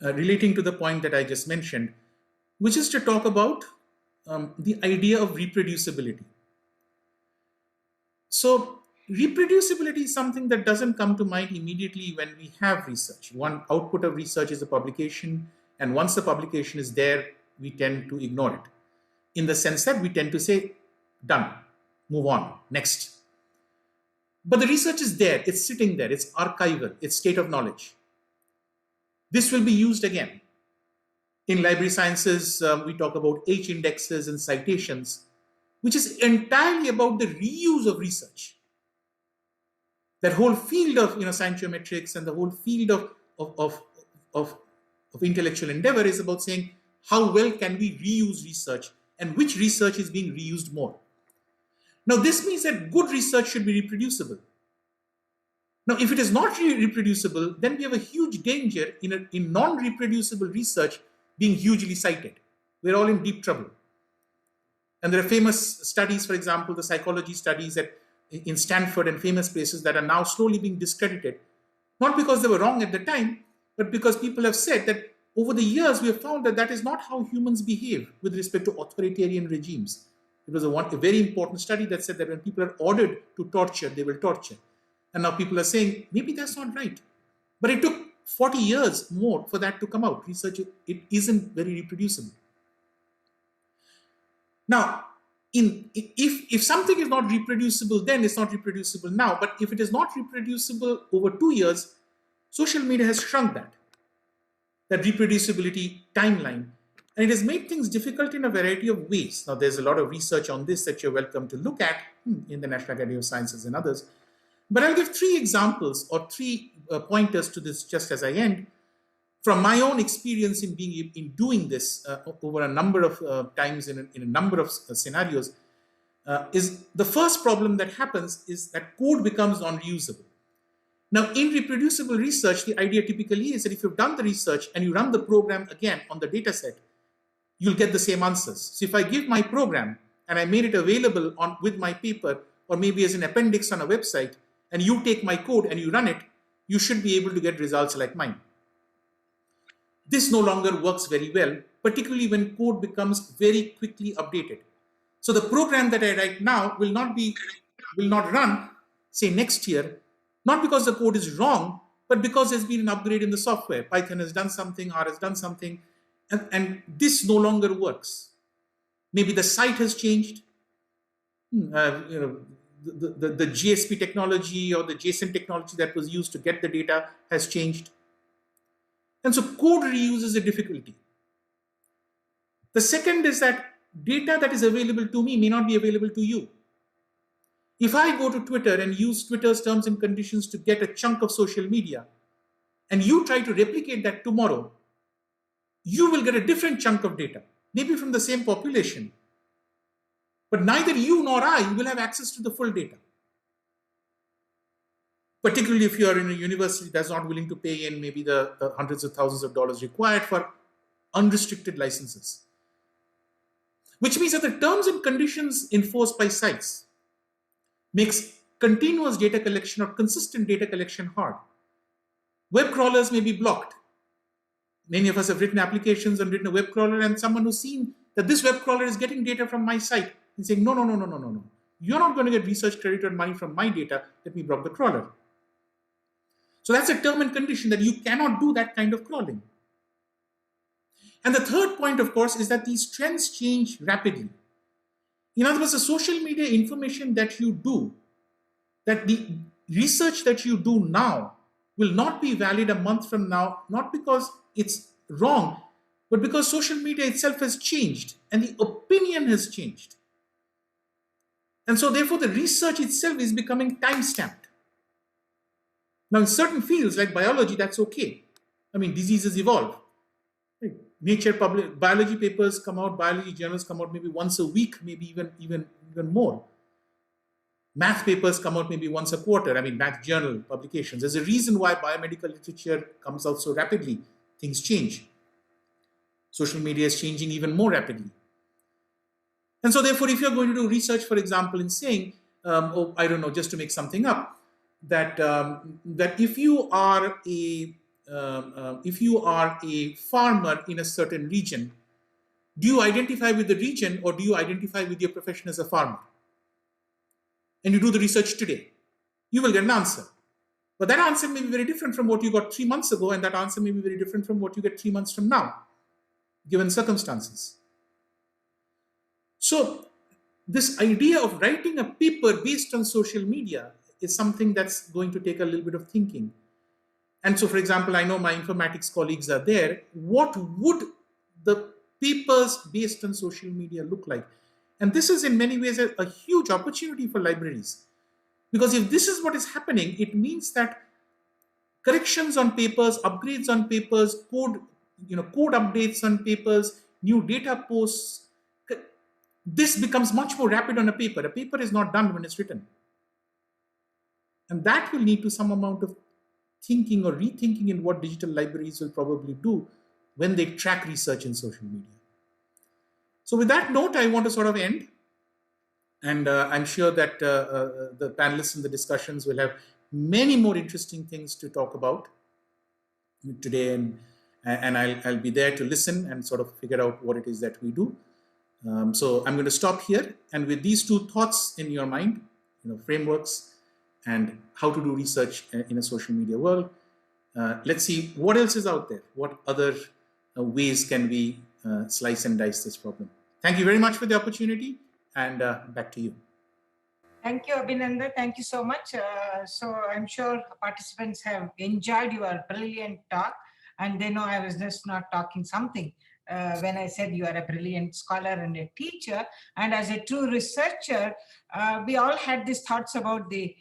relating to the point that I just mentioned, which is to talk about the idea of reproducibility. So, reproducibility is something that doesn't come to mind immediately when we have research. One output of research is a publication, and once the publication is there, we tend to ignore it, in the sense that we tend to say, done, move on, next. But the research is there, it's sitting there, it's archival, it's state of knowledge. This will be used again. In library sciences, we talk about H indexes and citations, which is entirely about the reuse of research. That whole field of scientiometrics and the whole field of intellectual endeavor is about saying, how well can we reuse research and which research is being reused more? Now, this means that good research should be reproducible. Now, if it is not reproducible, then we have a huge danger in non-reproducible research being hugely cited. We're all in deep trouble. And there are famous studies, for example, the psychology studies in Stanford and famous places that are now slowly being discredited, not because they were wrong at the time, but because people have said that over the years, we have found that that is not how humans behave with respect to authoritarian regimes. It was a very important study that said that when people are ordered to torture, they will torture. And now people are saying, maybe that's not right. But it took 40 years more for that to come out. Research, it isn't very reproducible. Now, if something is not reproducible, then it's not reproducible now. But if it is not reproducible over 2 years, social media has shrunk that reproducibility timeline. And it has made things difficult in a variety of ways. Now, there's a lot of research on this that you're welcome to look at in the National Academy of Sciences and others. But I'll give 3 examples or 3 pointers to this just as I end. From my own experience in doing this over a number of times in a number of scenarios, is the first problem that happens is that code becomes non-reusable. Now, in reproducible research, the idea typically is that if you've done the research and you run the program again on the data set, you'll get the same answers. So if I give my program and I made it available with my paper or maybe as an appendix on a website, and you take my code and you run it, you should be able to get results like mine. This no longer works very well, particularly when code becomes very quickly updated. So the program that I write now will not run, say next year, not because the code is wrong, but because there's been an upgrade in the software. Python has done something, R has done something, and this no longer works. Maybe the site has changed. The GSP technology or the JSON technology that was used to get the data has changed. And so code reuse is a difficulty. The second is that data that is available to me may not be available to you. If I go to Twitter and use Twitter's terms and conditions to get a chunk of social media, and you try to replicate that tomorrow, you will get a different chunk of data, maybe from the same population. But neither you nor I will have access to the full data. Particularly if you are in a university that's not willing to pay in maybe the hundreds of thousands of dollars required for unrestricted licenses. Which means that the terms and conditions enforced by sites makes continuous data collection or consistent data collection hard. Web crawlers may be blocked. Many of us have written applications and written a web crawler, and someone who's seen that this web crawler is getting data from my site and saying, no, no, no, no, no, no, no. You're not going to get research credit or money from my data. Let me block the crawler. So that's a term and condition that you cannot do that kind of crawling. And the third point, of course, is that these trends change rapidly. In other words, the social media information that you do, that the research that you do now will not be valid a month from now, not because it's wrong, but because social media itself has changed and the opinion has changed. And so therefore the research itself is becoming time-stamped. Now in certain fields like biology, that's okay. I mean, diseases evolve. Right? Nature biology papers come out, biology journals come out maybe once a week, maybe even more. Math papers come out maybe once a quarter. I mean, math journal publications. There's a reason why biomedical literature comes out so rapidly. Things change. Social media is changing even more rapidly. And so therefore, if you're going to do research, for example, in saying, I don't know, just to make something up, that if you are a farmer in a certain region, do you identify with the region or do you identify with your profession as a farmer? And you do the research today, you will get an answer. But that answer may be very different from what you got 3 months ago, and that answer may be very different from what you get 3 months from now, given circumstances. So this idea of writing a paper based on social media is something that's going to take a little bit of thinking. And so, for example, I know my informatics colleagues are there. What would the papers based on social media look like? And this is in many ways a huge opportunity for libraries. Because if this is what is happening, it means that corrections on papers, upgrades on papers, code updates on papers, new data posts, this becomes much more rapid on a paper. A paper is not done when it's written. And that will lead to some amount of thinking or rethinking in what digital libraries will probably do when they track research in social media. So with that note, I want to sort of end. And I'm sure that the panelists in the discussions will have many more interesting things to talk about today. And I'll be there to listen and sort of figure out what it is that we do. So I'm going to stop here. And with these two thoughts in your mind, frameworks and how to do research in a social media world, let's see what else is out there. What other ways can we slice and dice this problem? Thank you very much for the opportunity, and back to you. Thank you, Abhinanda. Thank you so much. So I'm sure participants have enjoyed your brilliant talk, and they know I was just not talking something when I said you are a brilliant scholar and a teacher. And as a true researcher, we all had these thoughts about the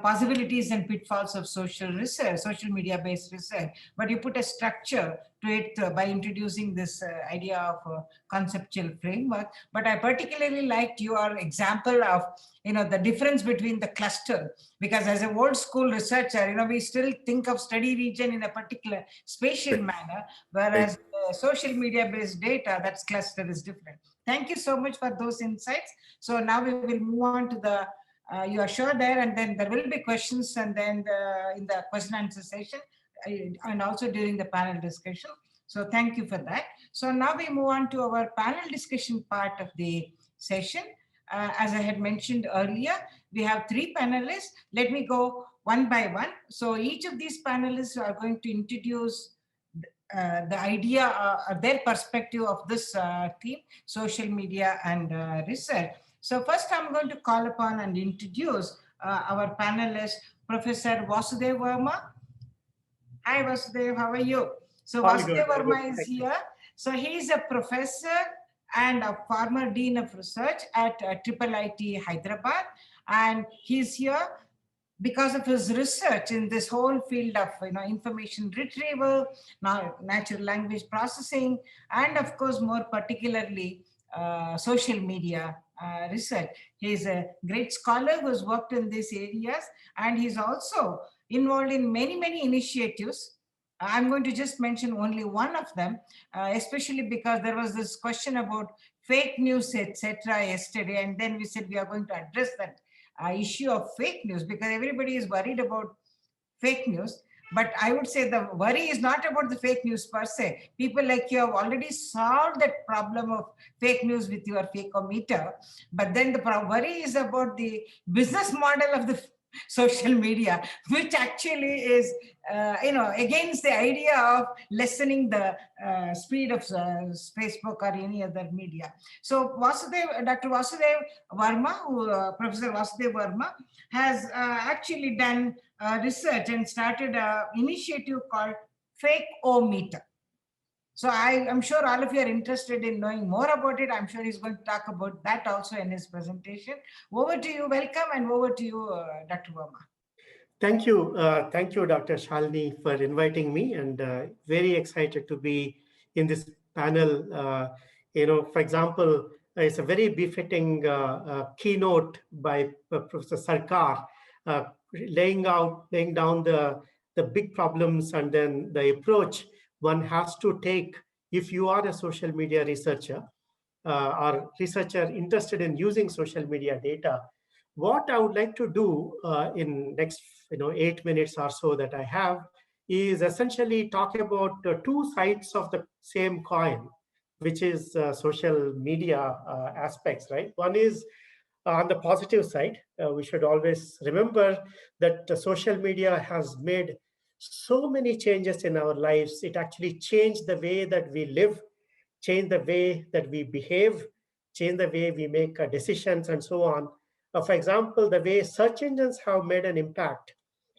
possibilities and pitfalls of social research, social media-based research. But you put a structure to it by introducing this idea of a conceptual framework. But I particularly liked your example of, the difference between the cluster, because as a old school researcher, we still think of study region in a particular spatial manner, whereas social media-based data, that's cluster is different. Thank you so much for those insights. So now we will move on to the you are sure there, and then there will be questions, and then in the question and answer session, and also during the panel discussion. So thank you for that. So now we move on to our panel discussion part of the session. As I had mentioned earlier, we have 3 panelists. Let me go one by one. So each of these panelists are going to introduce the idea, their perspective of this theme, social media and research. So first I'm going to call upon and introduce our panelist, Professor Vasudev Varma. Hi Vasudev, how are you? So Vasudev Varma is here. So he is a professor and a former dean of research at IIIT Hyderabad. And he's here because of his research in this whole field of information retrieval, natural language processing, and of course more particularly social media research. He's a great scholar who's worked in these areas, and he's also involved in many initiatives. I'm going to just mention only one of them, especially because there was this question about fake news, etc. yesterday, and then we said we are going to address that issue of fake news, because everybody is worried about fake news. But I would say the worry is not about the fake news per se. People like you have already solved that problem of fake news with your fakeometer. But then the worry is about the business model of the social media, which actually is, against the idea of lessening the speed of Facebook or any other media. So Dr. Vasudev Varma, Professor Vasudev Varma, has actually done research and started an initiative called Fake-O-Meter. So I am sure all of you are interested in knowing more about it. I'm sure he's going to talk about that also in his presentation. Over to you. Welcome, and over to you, Dr. Verma. Thank you, Dr. Shalini, for inviting me, and very excited to be in this panel. For example, it's a very befitting keynote by Professor Sarkar, laying down the big problems and then the approach one has to take if you are a social media researcher or researcher interested in using social media data. What I would like to do in next 8 minutes or so that I have is essentially talk about two sides of the same coin, which is social media aspects, right? One is on the positive side. We should always remember that social media has made so many changes in our lives. It actually changed the way that we live, changed the way that we behave, changed the way we make decisions, and so on. For example, the way search engines have made an impact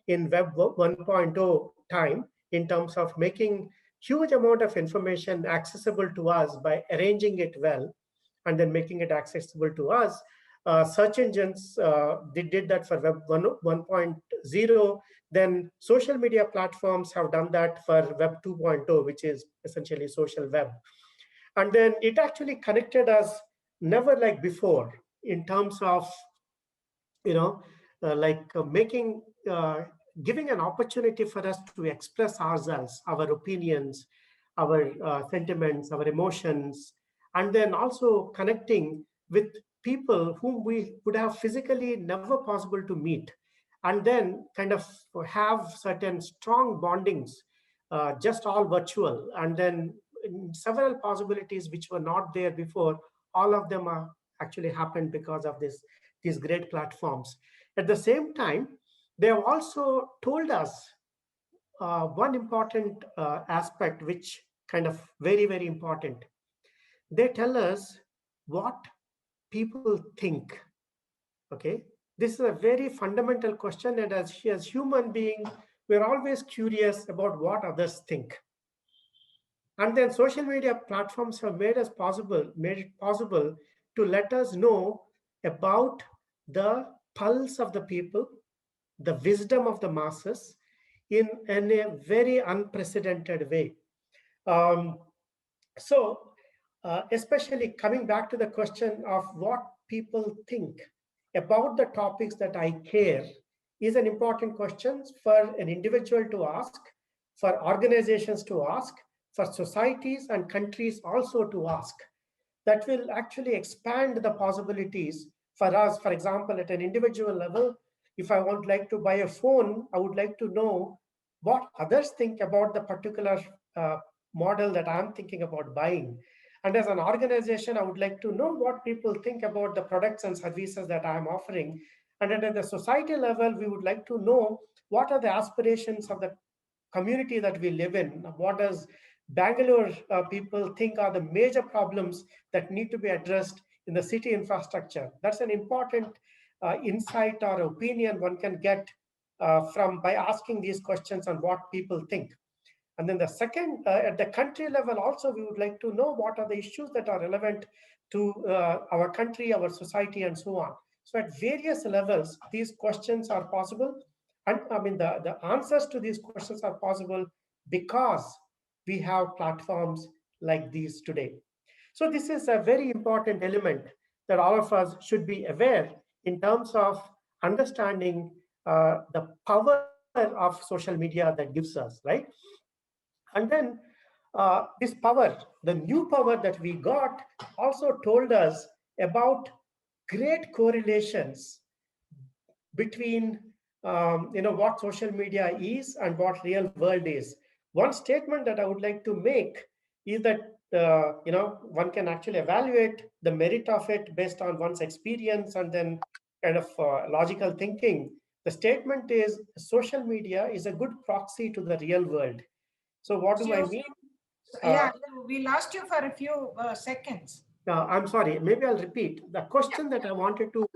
in Web 1.0 time in terms of making huge amount of information accessible to us by arranging it well and then making it accessible to us. Search engines did that for Web 1.0. Then social media platforms have done that for Web 2.0, which is essentially social web. And then it actually connected us never like before in terms of, making, giving an opportunity for us to express ourselves, our opinions, our sentiments, our emotions, and then also connecting with people whom we would have physically never possible to meet, and then kind of have certain strong bondings, just all virtual, and then several possibilities which were not there before. All of them are actually happened because of these great platforms. At the same time, they have also told us one important aspect, which kind of very, very important. They tell us what people think. Okay, this is a very fundamental question, and as human beings, we're always curious about what others think. And then social media platforms have made it possible to let us know about the pulse of the people, the wisdom of the masses in a very unprecedented way. Especially coming back to the question of what people think about the topics that I care is an important question for an individual to ask, for organizations to ask, for societies and countries also to ask. That will actually expand the possibilities for us. For example, at an individual level, if I would like to buy a phone, I would like to know what others think about the particular model that I'm thinking about buying. And as an organization, I would like to know what people think about the products and services that I'm offering. And at the society level, we would like to know what are the aspirations of the community that we live in. What does Bangalore people think are the major problems that need to be addressed in the city infrastructure? That's an important insight or opinion one can get from by asking these questions on what people think. And then the second, at the country level also, we would like to know what are the issues that are relevant to our country, our society, and so on. So at various levels, these questions are possible. And I mean, the answers to these questions are possible because we have platforms like these today. So this is a very important element that all of us should be aware in terms of understanding the power of social media that gives us, right? And then this power, the new power that we got, also told us about great correlations between what social media is and what real world is. One statement that I would like to make is that one can actually evaluate the merit of it based on one's experience and then kind of logical thinking. The statement is social media is a good proxy to the real world. So what do I mean? Yeah, we lost you for a few seconds. I'm sorry, maybe I'll repeat. The question that I wanted to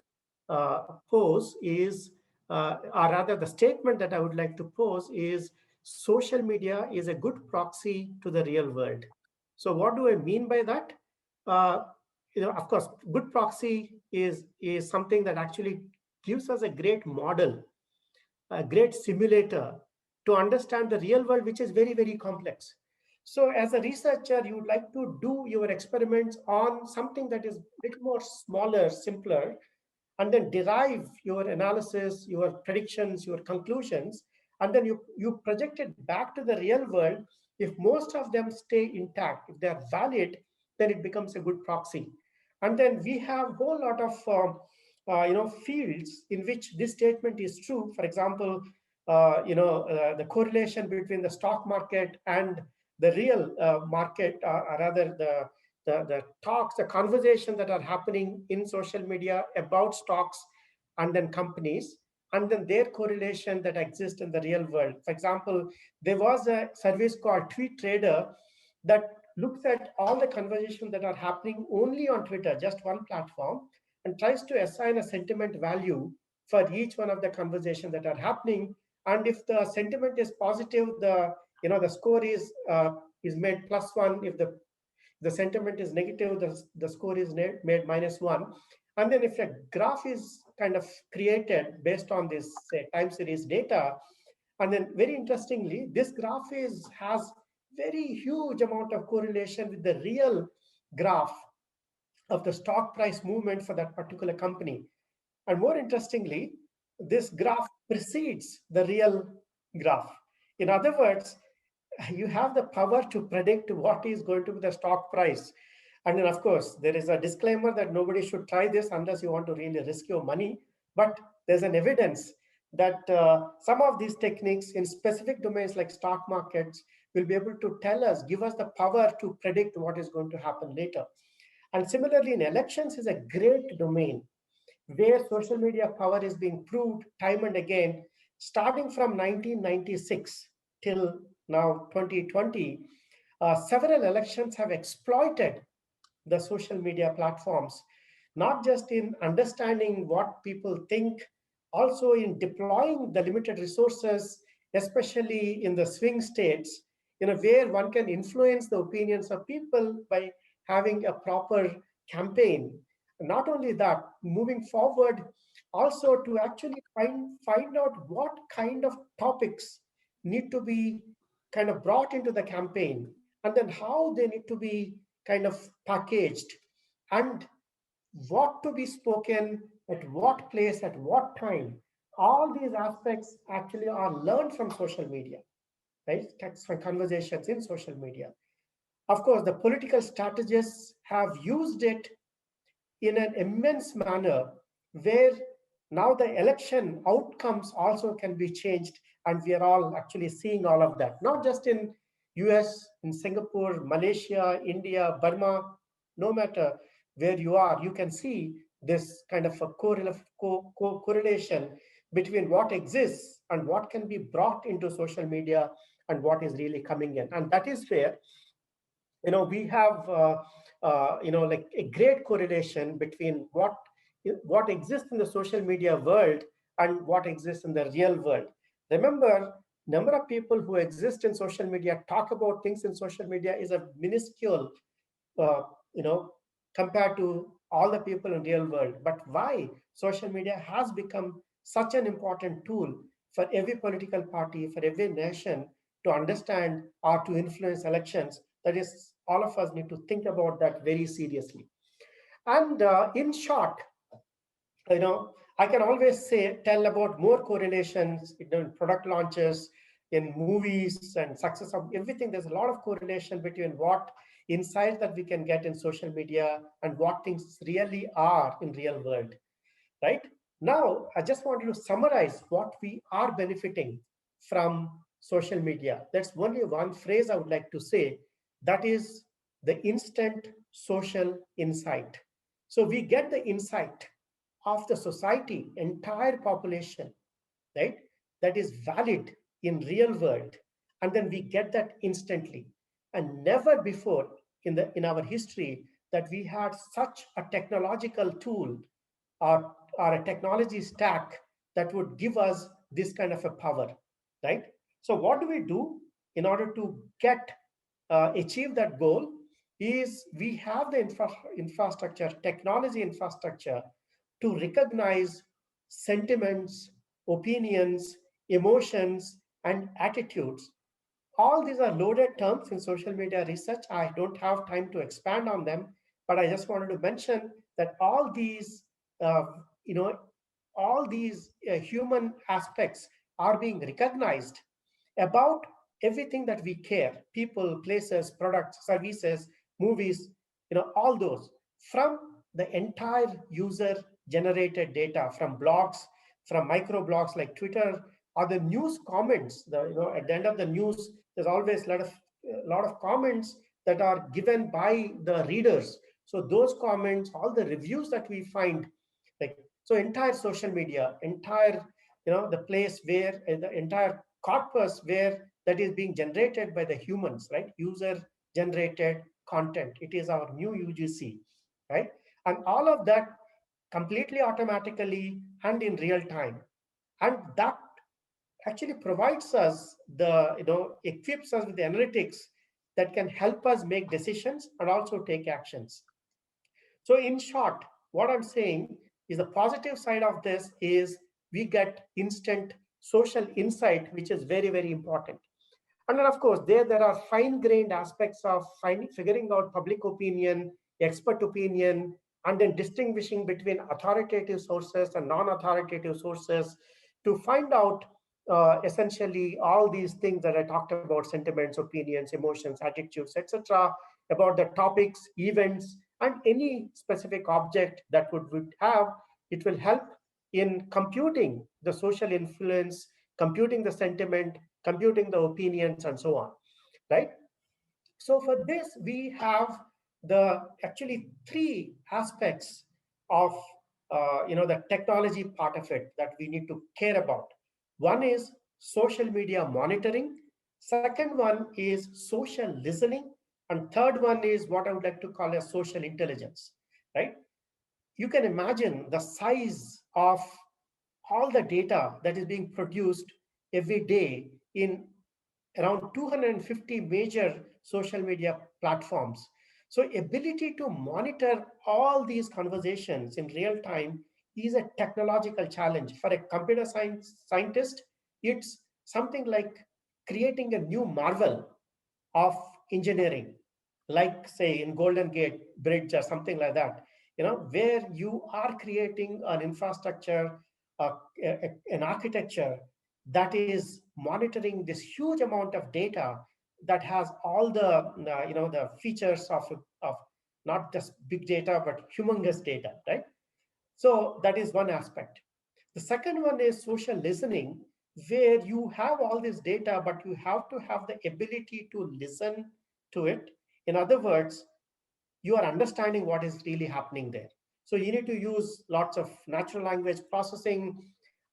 pose is, or rather the statement that I would like to pose is, social media is a good proxy to the real world. So what do I mean by that? Of course, good proxy is something that actually gives us a great model, a great simulator to understand the real world, which is very, very complex. So as a researcher, you would like to do your experiments on something that is a bit more smaller, simpler, and then derive your analysis, your predictions, your conclusions, and then you project it back to the real world. If most of them stay intact, if they're valid, then it becomes a good proxy. And then we have a whole lot of fields in which this statement is true. For example, the correlation between the stock market and the real market, or rather the talks, the conversation that are happening in social media about stocks and then companies, and then their correlation that exists in the real world. For example, there was a service called Tweet Trader that looks at all the conversations that are happening only on Twitter, just one platform, and tries to assign a sentiment value for each one of the conversations that are happening. And if the sentiment is positive, the score is made +1. If the sentiment is negative, the score is made -1. And then if a graph is kind of created based on this, say, time series data, and then very interestingly, this graph has very huge amount of correlation with the real graph of the stock price movement for that particular company. And more interestingly, this graph precedes the real graph. In other words, you have the power to predict what is going to be the stock price. And then, of course, there is a disclaimer that nobody should try this unless you want to really risk your money. But there's an evidence that some of these techniques in specific domains like stock markets will be able to tell us, give us the power to predict what is going to happen later. And similarly, in elections is a great domain where social media power is being proved time and again, starting from 1996 till now 2020. Several elections have exploited the social media platforms, not just in understanding what people think, also in deploying the limited resources, especially in the swing states, where one can influence the opinions of people by having a proper campaign. Not only that, moving forward, also to actually find out what kind of topics need to be kind of brought into the campaign, and then how they need to be kind of packaged, and what to be spoken at what place, at what time. All these aspects actually are learned from social media, right? Text from conversations in social media. Of course, the political strategists have used it in an immense manner where now the election outcomes also can be changed, and we are all actually seeing all of that, not just in US, in Singapore, Malaysia, India, Burma. No matter where you are, you can see this kind of a correlation between what exists and what can be brought into social media and what is really coming in. And that is where we have like a great correlation between what exists in the social media world and what exists in the real world. Remember, number of people who exist in social media, talk about things in social media, is a minuscule uh, compared to all the people in real world. But why social media has become such an important tool for every political party, for every nation to understand or to influence elections, that is, all of us need to think about that very seriously. And in short, I can always tell about more correlations in product launches, in movies and success of everything. There's a lot of correlation between what insights that we can get in social media and what things really are in real world, right? Now, I just wanted to summarize what we are benefiting from social media. That's only one phrase I would like to say. That is the instant social insight. So we get the insight of the society, entire population, right? That is valid in real world. And then we get that instantly. And never before in our history that we had such a technological tool or a technology stack that would give us this kind of a power, right? So what do we do in order to achieve that goal? Is we have the infrastructure, technology infrastructure to recognize sentiments, opinions, emotions, and attitudes. All these are loaded terms in social media research. I don't have time to expand on them, but I just wanted to mention that uh, you know, all these human aspects are being recognized about everything that we care: people, places, products, services, movies, all those, from the entire user generated data, from blogs, from micro blogs like Twitter, or the news comments. At the end of the news, there's always a lot of comments that are given by the readers. So those comments, all the reviews that we find, like, so entire social media, entire, the place where the entire corpus where that is being generated by the humans, right? User generated content. It is our new UGC, right? And all of that completely automatically and in real time. And that actually provides us equips us with the analytics that can help us make decisions and also take actions. So in short, what I'm saying is the positive side of this is we get instant social insight, which is very, very important. And then, of course, there are fine-grained aspects of figuring out public opinion, expert opinion, and then distinguishing between authoritative sources and non-authoritative sources to find out essentially all these things that I talked about: sentiments, opinions, emotions, attitudes, etc., about the topics, events, and any specific object that would have. It will help in computing the social influence, computing the sentiment, computing the opinions, and so on, right? So for this, we have the actually three aspects of the technology part of it that we need to care about. One is social media monitoring. Second one is social listening. And third one is what I would like to call as social intelligence, right? You can imagine the size of all the data that is being produced every day in around 250 major social media platforms. So ability to monitor all these conversations in real time is a technological challenge. For a computer science scientist, it's something like creating a new marvel of engineering, like say in Golden Gate Bridge or something like that, where you are creating an infrastructure, an architecture that is monitoring this huge amount of data that has all the features of not just big data but humongous data, right? So that is one aspect. The second one is social listening, where you have all this data, but you have to have the ability to listen to it. In other words, you are understanding what is really happening there. So you need to use lots of natural language processing,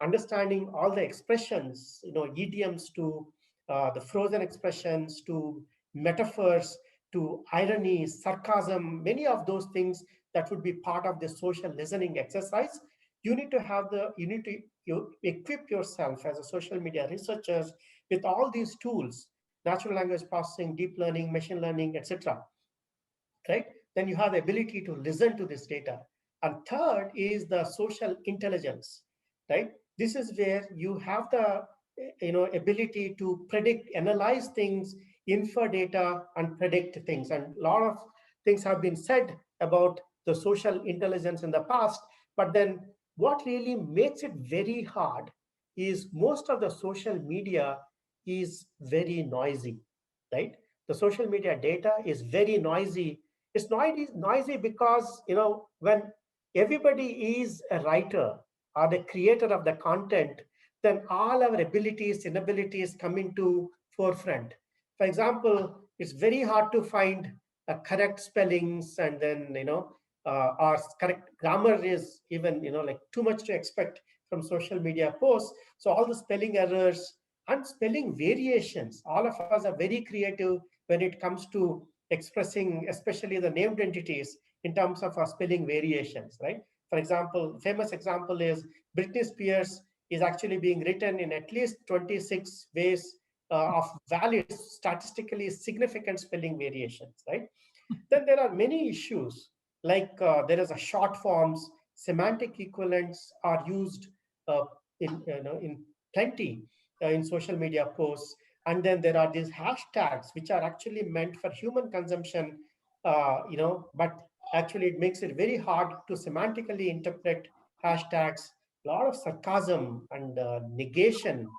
understanding all the expressions, idioms to the frozen expressions, to metaphors, to irony, sarcasm, many of those things that would be part of the social listening exercise. You equip yourself as a social media researchers with all these tools: natural language processing, deep learning, machine learning, etc., right? Then you have the ability to listen to this data. And third is the social intelligence, right? This is where you have the ability to predict, analyze things, infer data, and predict things. And a lot of things have been said about the social intelligence in the past, but then what really makes it very hard is most of the social media is very noisy, right? The social media data is very noisy. It's noisy because when everybody is a writer or the creator of the content, then all our abilities, inabilities come into forefront. For example, it's very hard to find correct spellings, and then, or correct grammar is even, like too much to expect from social media posts. So all the spelling errors and spelling variations, all of us are very creative when it comes to expressing, especially the named entities, in terms of our spelling variations, right? For example, famous example is Britney Spears is actually being written in at least 26 ways of valid, statistically significant spelling variations, right? Then there are many issues, like there is a short forms, semantic equivalents are used uh, in plenty in social media posts. And then there are these hashtags, which are actually meant for human consumption, but actually it makes it very hard to semantically interpret hashtags. A lot of sarcasm and negations,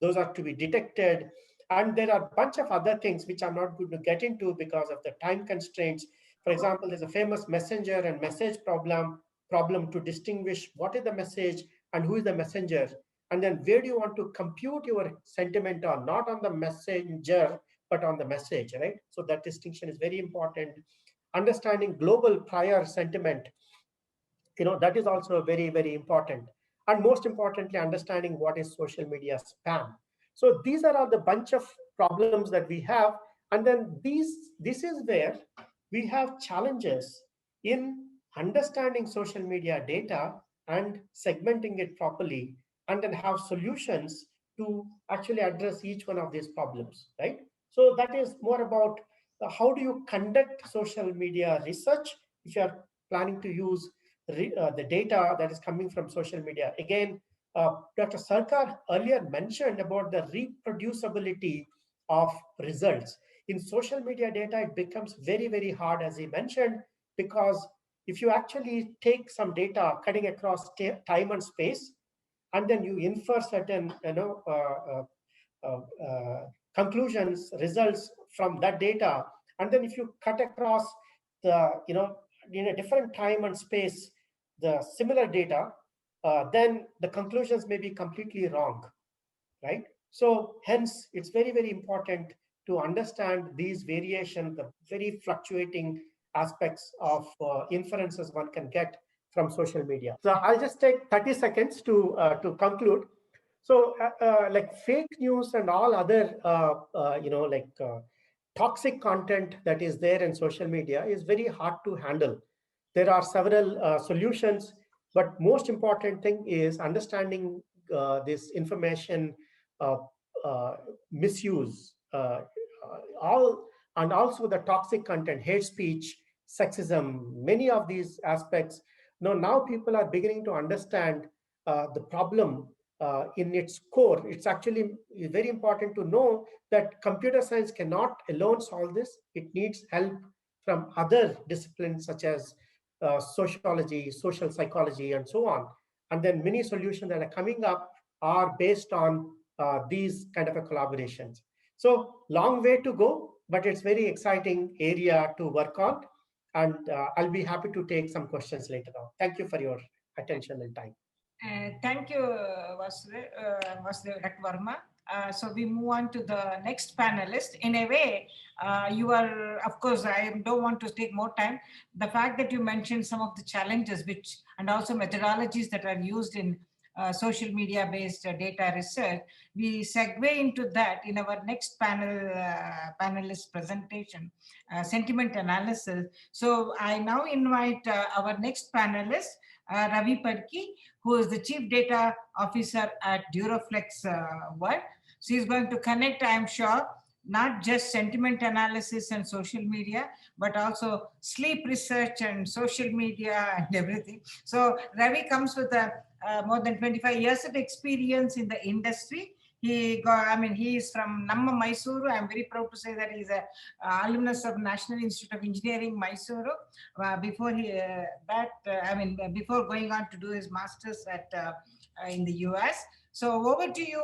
those are to be detected. And there are a bunch of other things which I'm not going to get into because of the time constraints. For example, there's a famous messenger and message problem to distinguish what is the message and who is the messenger. And then where do you want to compute your sentiment on, not on the messenger, but on the message, right? So that distinction is very important. Understanding global prior sentiment, that is also very, very important. And most importantly, understanding what is social media spam. So these are all the bunch of problems that we have. And then this is where we have challenges in understanding social media data and segmenting it properly, and then have solutions to actually address each one of these problems, right? So that is more about how do you conduct social media research if you are planning to use the data that is coming from social media. Again, Dr. Sarkar earlier mentioned about the reproducibility of results. In social media data, it becomes very, very hard, as he mentioned, because if you actually take some data cutting across time and space, and then you infer certain conclusions, results from that data, and then if you cut across the, in a different time and space, the similar data, then the conclusions may be completely wrong, right? So hence, it's very, very important to understand these variations, the very fluctuating aspects of inferences one can get from social media. So I'll just take 30 seconds to conclude. So like fake news and all other, toxic content that is there in social media is very hard to handle. There are several solutions, but most important thing is understanding this information uh, misuse, and also the toxic content, hate speech, sexism, many of these aspects. Now people are beginning to understand the problem in its core. It's actually very important to know that computer science cannot alone solve this. It needs help from other disciplines such as sociology, social psychology, and so on. And then many solutions that are coming up are based on these kind of a collaborations. So long way to go, but it's very exciting area to work on. And I'll be happy to take some questions later on. Thank you for your attention and time. Thank you, Vasudev, Dr. Varma. So we move on to the next panelist. In a way, you are, of course, I don't want to take more time. The fact that you mentioned some of the challenges and also methodologies that are used in social media-based data research, we segue into that in our next panelist presentation, sentiment analysis. So I now invite our next panelist, Ravi Padaki, who is the Chief Data Officer at Duroflex World. She is going to connect, I am sure, not just sentiment analysis and social media, but also sleep research and social media and everything. So Ravi comes with more than 25 years of experience in the industry. He is from Namma, Mysore. I'm very proud to say that he's a alumnus of National Institute of Engineering, Mysore. Before going on to do his master's in the US. So over to you,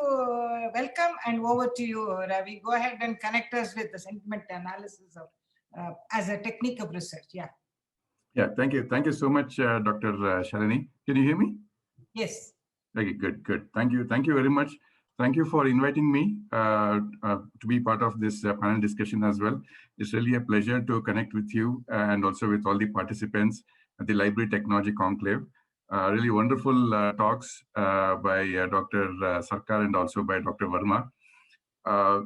welcome, and over to you, Ravi. Go ahead and connect us with the sentiment analysis of, as a technique of research. Yeah. Yeah, thank you. Thank you so much, Dr. Shalini. Can you hear me? Yes. Okay, good. Thank you very much. Thank you for inviting me to be part of this panel discussion as well. It's really a pleasure to connect with you and also with all the participants at the Library Technology Conclave. Really wonderful talks by Dr. Sarkar and also by Dr. Varma. I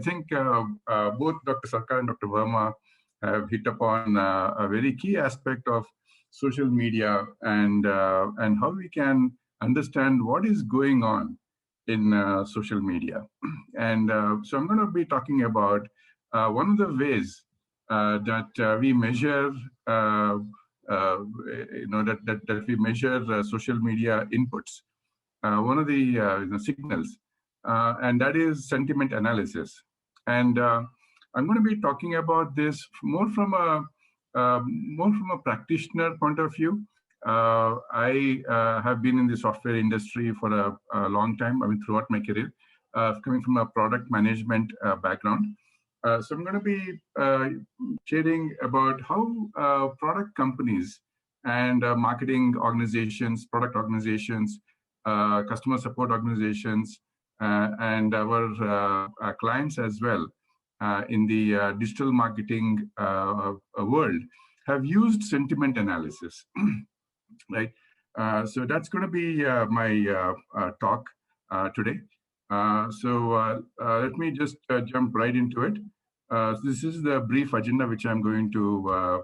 think both Dr. Sarkar and Dr. Varma have hit upon a very key aspect of social media and how we can understand what is going on in social media. And so I'm going to be talking about one of the ways that we measure, that we measure social media inputs. One of the signals, and that is sentiment analysis. And I'm going to be talking about this more from a practitioner point of view. I have been in the software industry for a long time. I mean, throughout my career, coming from a product management background. So I'm going to be sharing about how product companies and marketing organizations, product organizations, customer support organizations, and our clients as well in the digital marketing world have used sentiment analysis, right? So that's going to be my talk today. Let me just jump right into it. This is the brief agenda which I'm going to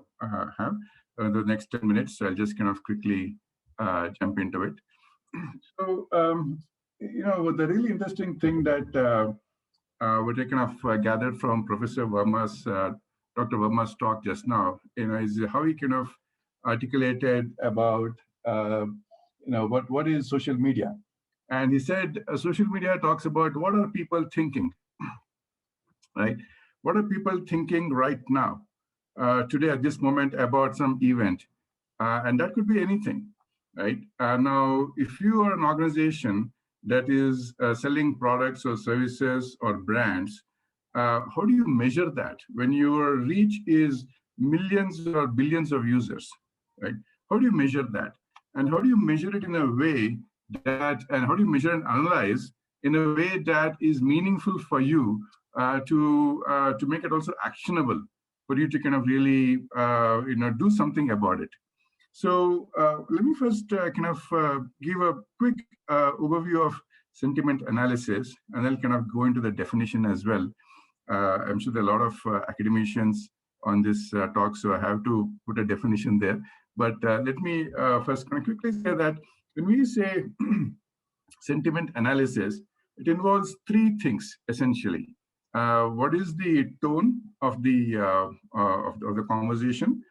have the next 10 minutes. So I'll just kind of quickly jump into it. So, the really interesting thing that what I kind of gathered from Professor Varma's, Dr. Varma's talk just now, is how he kind of articulated about, what is social media. And he said, social media talks about what are people thinking, right? What are people thinking right now, today at this moment about some event? And that could be anything, right? Now, if you are an organization that is selling products or services or brands, how do you measure that when your reach is millions or billions of users, right? How do you measure that? And how do you measure it in a way that, and how do you measure and analyze in a way that is meaningful for you to make it also actionable for you to kind of really, do something about it? So let me first give a quick overview of sentiment analysis, and I'll kind of go into the definition as well. I'm sure there are a lot of academicians on this talk, so I have to put a definition there. But let me first kind of quickly say that when we say sentiment analysis, it involves three things essentially. What is the tone of the conversation?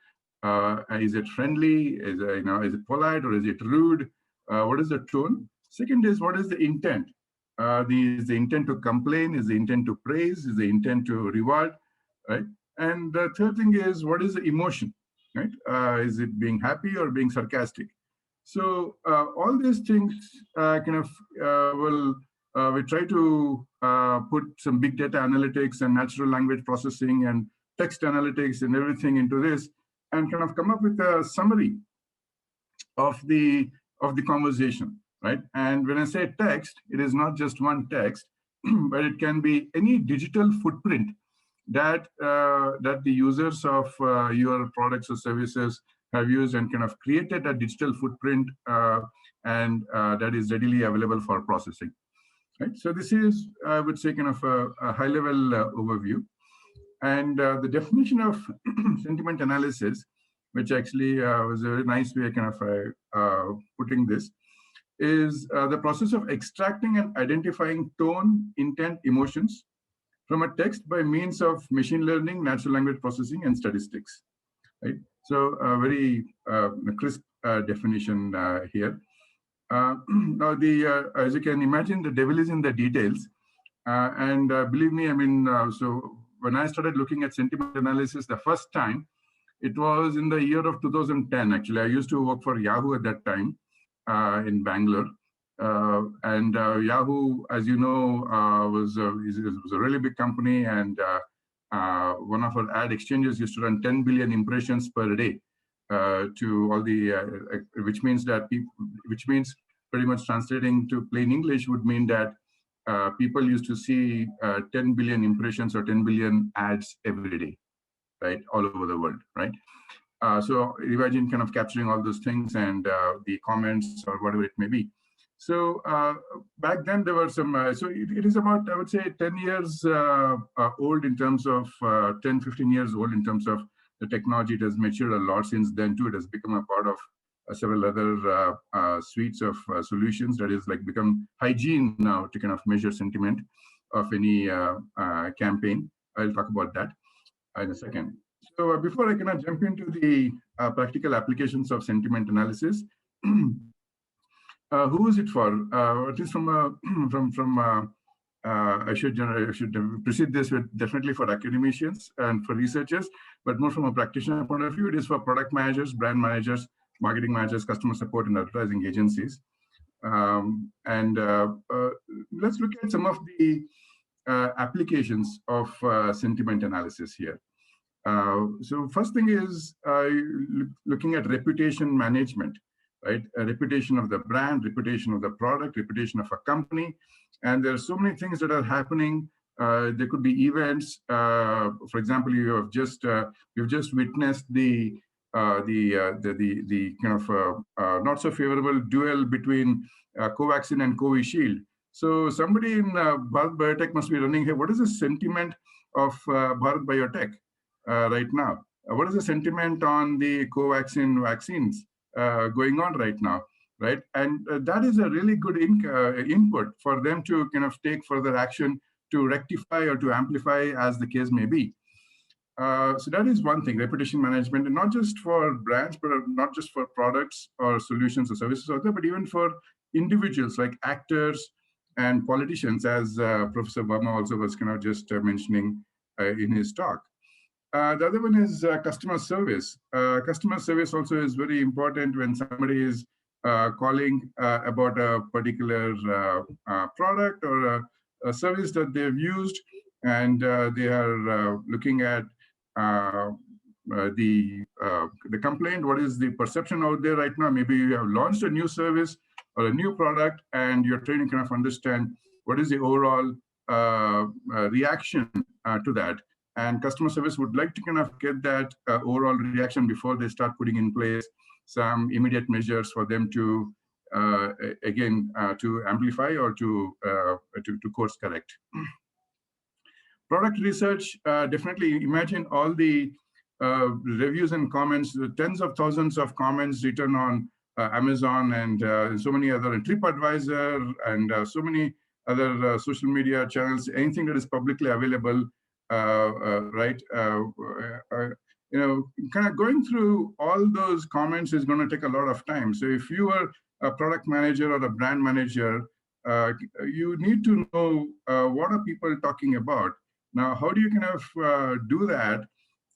Is it friendly? Is it polite, or is it rude? What is the tone? Second is, what is the intent? Is the intent to complain? Is the intent to praise? Is the intent to reward? Right? And the third thing is, what is the emotion? Right? Is it being happy or being sarcastic? So all these things we try to put some big data analytics and natural language processing and text analytics and everything into this, and kind of come up with a summary of the conversation, right? And when I say text, it is not just one text, but it can be any digital footprint that the users of your products or services have used and kind of created a digital footprint, and that is readily available for processing, right? So this is, I would say, kind of a high-level overview. And the definition of sentiment analysis, which actually was a very nice way kind of putting this, is the process of extracting and identifying tone, intent, emotions from a text by means of machine learning, natural language processing, and statistics, right? So a very crisp definition here. Now, as you can imagine, the devil is in the details. And believe me, I mean, so when I started looking at sentiment analysis the first time, it was in the year of 2010. Actually, I used to work for Yahoo at that time in Bangalore. And Yahoo, as you know, was a really big company, and one of our ad exchanges used to run 10 billion impressions per day. to all the, which means that which means pretty much translating to plain English would mean that people used to see 10 billion impressions or 10 billion ads every day, right, all over the world, right? So imagine kind of capturing all those things and the comments or whatever it may be. So back then there were some, so it is about, I would say, 10 years old in terms of, 10, 15 years old in terms of the technology. It has matured a lot since then too. It has become a part of several other suites of solutions that is like become hygiene now to kind of measure sentiment of any campaign. I'll talk about that in a second. So before I can jump into the practical applications of sentiment analysis, who is it for? It is from I should precede this with definitely for academicians and for researchers, but more from a practitioner point of view, it is for product managers, brand managers, marketing managers, customer support, and advertising agencies. Let's look at some of the applications of sentiment analysis here. So first thing is looking at reputation management, right? A reputation of the brand, reputation of the product, reputation of a company. And there are so many things that are happening. There could be events. For example, you've just witnessed the kind of not so favorable duel between Covaxin and Covishield. So somebody in Bharat Biotech must be running, hey, what is the sentiment of Bharat Biotech right now? What is the sentiment on the Covaxin vaccines going on right now, right? And that is a really good input for them to kind of take further action to rectify or to amplify as the case may be. So that is one thing, reputation management, and not just for brands, but not just for products or solutions or services out there, but even for individuals like actors and politicians, as Professor Varma also was kind of just mentioning in his talk. The other one is customer service. Customer service also is very important when somebody is calling about a particular product or a service that they've used, and they are looking at the complaint. What is the perception out there right now? Maybe you have launched a new service or a new product, and you're trying to kind of understand what is the overall reaction to that. And customer service would like to kind of get that overall reaction before they start putting in place some immediate measures for them to, again, to amplify or to course correct. Product research, definitely imagine all the reviews and comments, the tens of thousands of comments written on Amazon and so many other, and TripAdvisor and so many other social media channels, anything that is publicly available. Right, you know, kind of going through all those comments is going to take a lot of time. So if you are a product manager or a brand manager, you need to know what are people talking about. Now, how do you kind of do that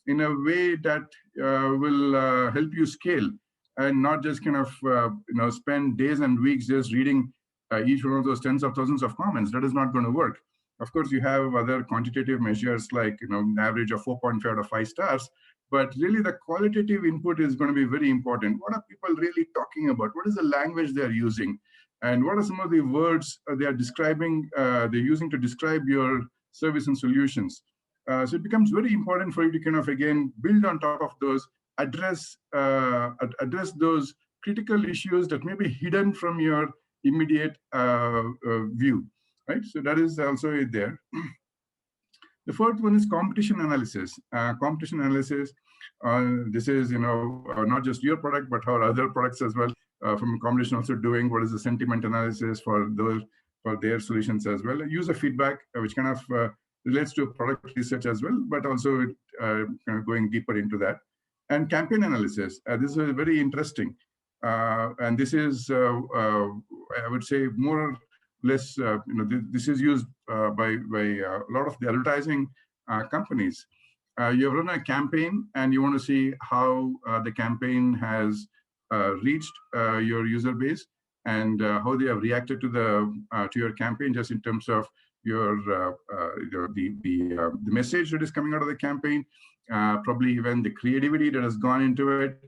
in a way that will help you scale and not just kind of you know, spend days and weeks just reading each one of those tens of thousands of comments? That is not going to work. Of course, you have other quantitative measures like, you know, an average of 4.5 out of 5 stars, but really the qualitative input is going to be very important. What are people really talking about? What is the language they're using? And what are some of the words they are describing, they're using to describe your service and solutions? So it becomes very important for you to kind of, again, build on top of those, address those critical issues that may be hidden from your immediate view. Right, so that is also there. The fourth one is competition analysis. Competition analysis. This is, you know, not just your product, but our other products as well. From competition, also doing what is the sentiment analysis for those, for their solutions as well. User feedback, which kind of relates to product research as well, but also kind of going deeper into that. And campaign analysis. This is very interesting, and this is, I would say, more less, you know, this is used by a lot of the advertising companies. You run a campaign and you want to see how the campaign has reached your user base and how they have reacted to your campaign, just in terms of your the message that is coming out of the campaign, probably even the creativity that has gone into it,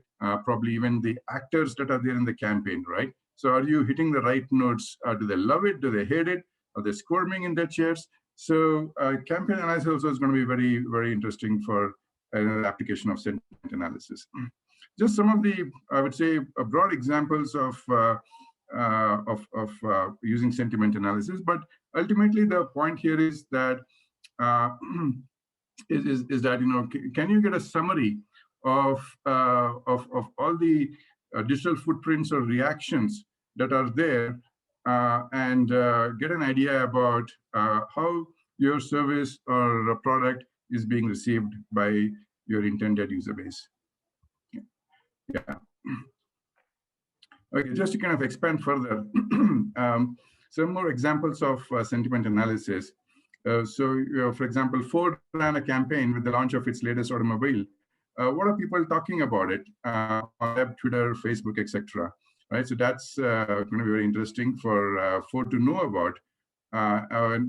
probably even the actors that are there in the campaign, right? So are you hitting the right notes? Do they love it? Do they hate it? Are they squirming in their chairs? So campaign analysis also is going to be very, very interesting for another application of sentiment analysis. Just some of the, I would say, broad examples of using sentiment analysis. But ultimately, the point here is that is that, you know, can you get a summary of all the digital footprints or reactions that are there, and get an idea about how your service or a product is being received by your intended user base. Yeah. Okay, just to kind of expand further, some more examples of sentiment analysis. For example, Ford ran a campaign with the launch of its latest automobile. What are people talking about it on web, Twitter, Facebook, etc.? Right, so that's going to be very interesting for Ford to know about.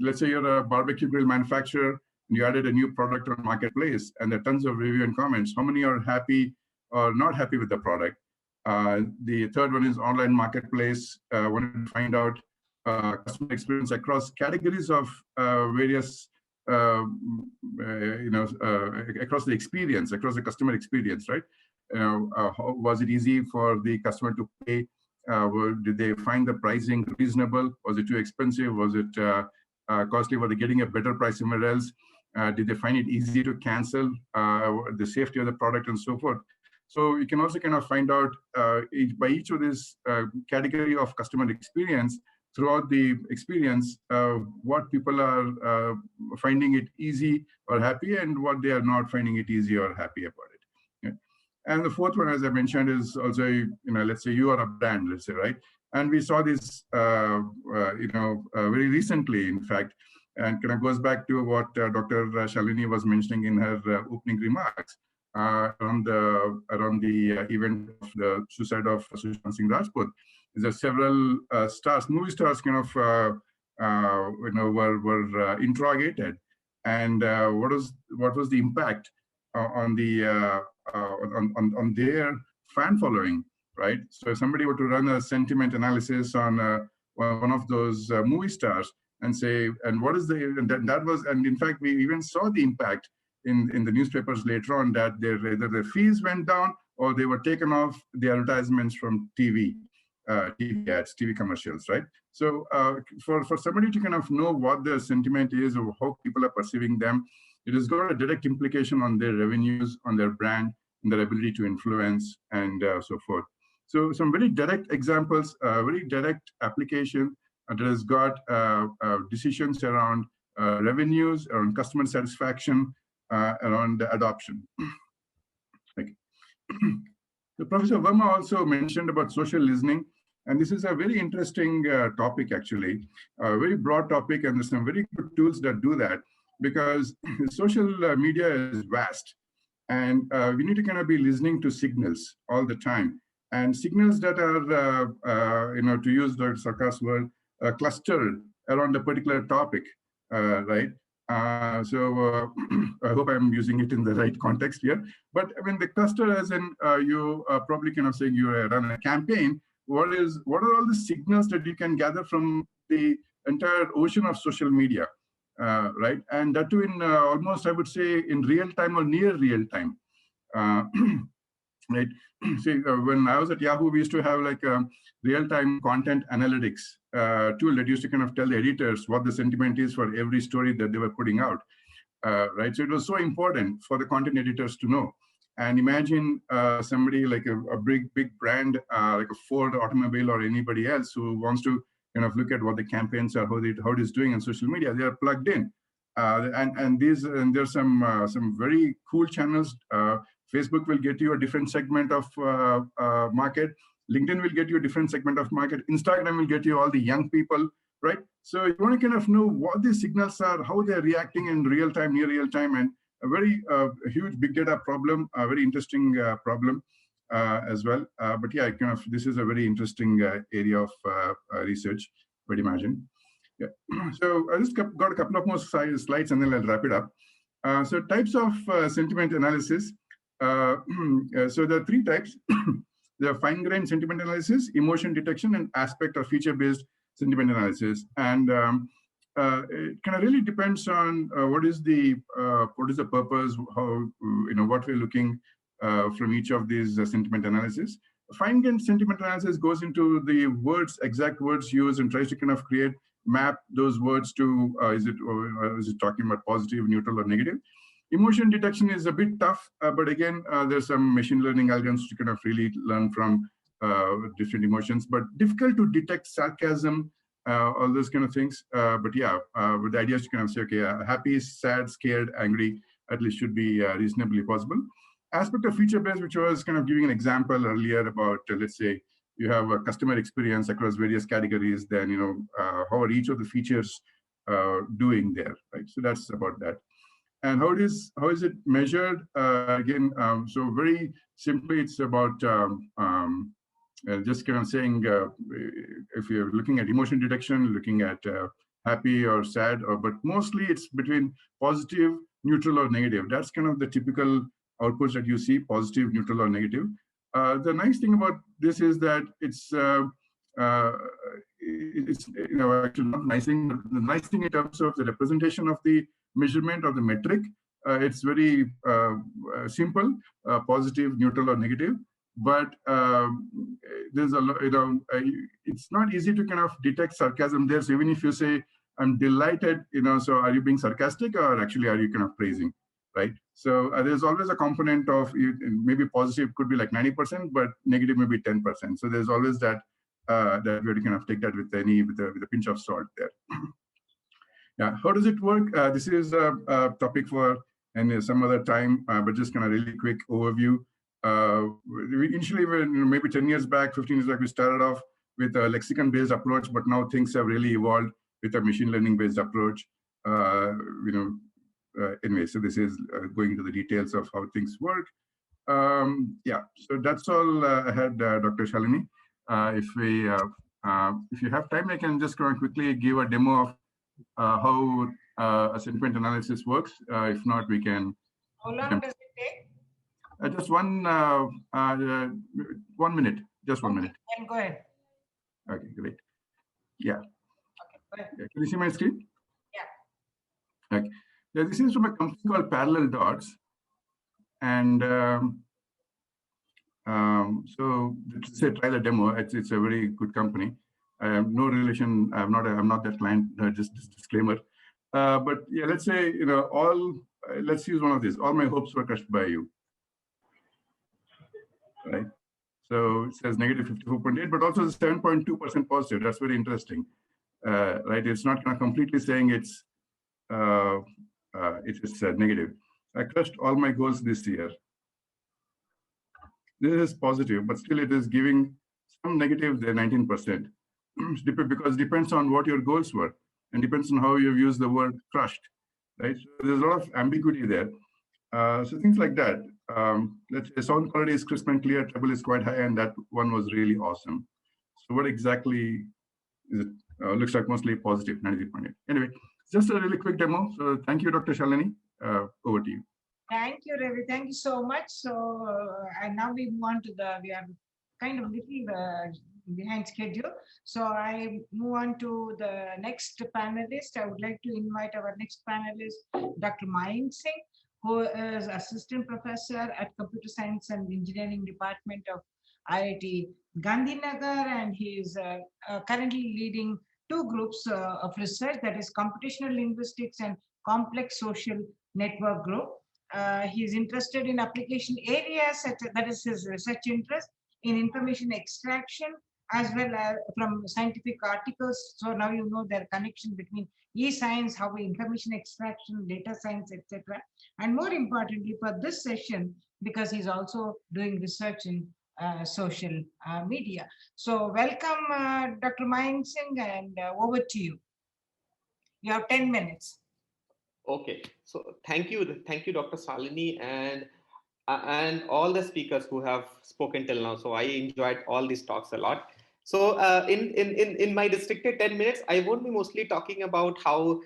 Let's say you're a barbecue grill manufacturer and you added a new product on marketplace, and there are tons of review and comments. How many are happy or not happy with the product? The third one is online marketplace. Wanted to find out customer experience across categories of various, across the experience, across the customer experience, right? Was it easy for the customer to pay? Did they find the pricing reasonable? Was it too expensive? Was it costly? Were they getting a better price somewhere else? Did they find it easy to cancel? The safety of the product and so forth. So you can also kind of find out by each of this category of customer experience throughout the experience, what people are finding it easy or happy, and what they are not finding it easy or happy about it. Okay. And the fourth one, as I mentioned, is also, let's say you are a brand, let's say, right? And we saw this, very recently, in fact, and kind of goes back to what Dr. Shalini was mentioning in her opening remarks. Around the event of the suicide of Sushant Singh Rajput, there are several stars, movie stars, kind of were interrogated, and what was the impact on their fan following, right? So if somebody were to run a sentiment analysis on one of those movie stars and say, and what is and in fact we even saw the impact in the newspapers later on, that either their fees went down or they were taken off the advertisements from TV ads, TV commercials, right? So for somebody to kind of know what their sentiment is or how people are perceiving them, it has got a direct implication on their revenues, on their brand, and their ability to influence, and so forth. So some very direct examples, very direct application that has got decisions around revenues, around customer satisfaction, around adoption. Okay. So Professor Varma also mentioned about social listening, and this is a very interesting topic, actually, a very broad topic, and there's some very good tools that do that, because social media is vast, and we need to kind of be listening to signals all the time, and signals that are, to use Dr. Sarkar's word, clustered around a particular topic, right? I hope I'm using it in the right context here. But I mean, the cluster, as in you probably kind of saying you run a campaign. What are all the signals that you can gather from the entire ocean of social media, right? And that too in almost, I would say, in real time or near real time. Right. See, when I was at Yahoo, we used to have like a real-time content analytics tool that used to kind of tell the editors what the sentiment is for every story that they were putting out. Right. So it was so important for the content editors to know. And imagine somebody like a big brand, like a Ford automobile or anybody else who wants to kind of look at what the campaigns are, how it is doing on social media. They are plugged in. And there's some very cool channels. Facebook will get you a different segment of market. LinkedIn will get you a different segment of market. Instagram will get you all the young people, right? So you want to kind of know what these signals are, how they're reacting in real time, near real time, and a very huge big data problem, a very interesting problem as well. But yeah, kind of this is a very interesting area of research, I would imagine. Yeah. So I just got a couple of more slides and then I'll wrap it up. So types of sentiment analysis. So there are three types. There are fine-grained sentiment analysis, emotion detection, and aspect or feature-based sentiment analysis. And it kind of really depends on what is the purpose, how what we're looking from each of these sentiment analysis. Fine-grained sentiment analysis goes into the words, exact words used, and tries to kind of map those words to is it talking about positive, neutral, or negative. Emotion detection is a bit tough, but again, there's some machine learning algorithms to kind of really learn from different emotions, but difficult to detect sarcasm, all those kind of things. But yeah, the idea is to kind of say, okay, happy, sad, scared, angry, at least should be reasonably possible. Aspect of feature-based, which was kind of giving an example earlier about, let's say, you have a customer experience across various categories, then, how are each of the features doing there, right? So that's about that. And how is it measured? Again, so very simply, it's about just kind of saying, if you're looking at emotion detection, looking at happy or sad, but mostly it's between positive, neutral, or negative. That's kind of the typical outputs that you see, positive, neutral, or negative. The nice thing about this is that it's actually not nice thing. The nice thing in terms of the representation of the measurement or the metric, it's very simple, positive, neutral, or negative. But there's a lot, it's not easy to kind of detect sarcasm there. So even if you say, I'm delighted, so are you being sarcastic or actually are you kind of praising, right? So there's always a component of maybe positive could be like 90%, but negative maybe 10%. So there's always that that we have to kind of take that with a pinch of salt there. Yeah, how does it work? This is a topic for and some other time, but just kind of really quick overview. Initially, maybe 10 years back, 15 years back, we started off with a lexicon-based approach, but now things have really evolved with a machine learning-based approach. Anyway, so this is going into the details of how things work. Yeah, so that's all I had, Dr. Shalini. If you have time, I can just quickly give a demo of how a sentiment analysis works. If not, we can. How long does it take? Just 1 minute. Just 1 minute. Then go ahead. Okay, great. Yeah. Okay, go ahead. Can you see my screen? Yeah. Okay. Yeah, this is from a company called Parallel Dots, and so let's say try the demo. It's a very good company. I have no relation. I'm not that client. Just disclaimer. But yeah, let's say let's use one of these. All my hopes were crushed by you. Right. So it says negative 54.8, but also 7.2% positive. That's very interesting. Right. It's not completely saying it's negative. I crushed all my goals this year. This is positive, but still it is giving some negative there, 19%. Because it depends on what your goals were and depends on how you've used the word crushed, right? So there's a lot of ambiguity there. So things like that. Let's say sound quality is crisp and clear, treble is quite high, and that one was really awesome. So what exactly is it? Looks like mostly positive, 93.8. Anyway, just a really quick demo. So thank you, Dr. Shalini. Over to you. Thank you, Ravi. Thank you so much. So, and now we move on to we are kind of little behind schedule. So I move on to the next panelist. I would like to invite our next panelist, Dr. Mayank Singh, who is Assistant Professor at Computer Science and Engineering Department of IIT Gandhinagar, and he is currently leading two groups of research, that is computational linguistics and complex social network group. He is interested in application areas, that is his research interest, in information extraction as well as from scientific articles. So now you know their connection between e-science, how information extraction, data science, etc. And more importantly for this session, because he's also doing research in social media. So welcome, Dr. Mayank Singh, and over to you. You have 10 minutes. Okay, so thank you, Dr. Shalini, and all the speakers who have spoken till now. So I enjoyed all these talks a lot. So in my restricted 10 minutes, I won't be mostly talking about how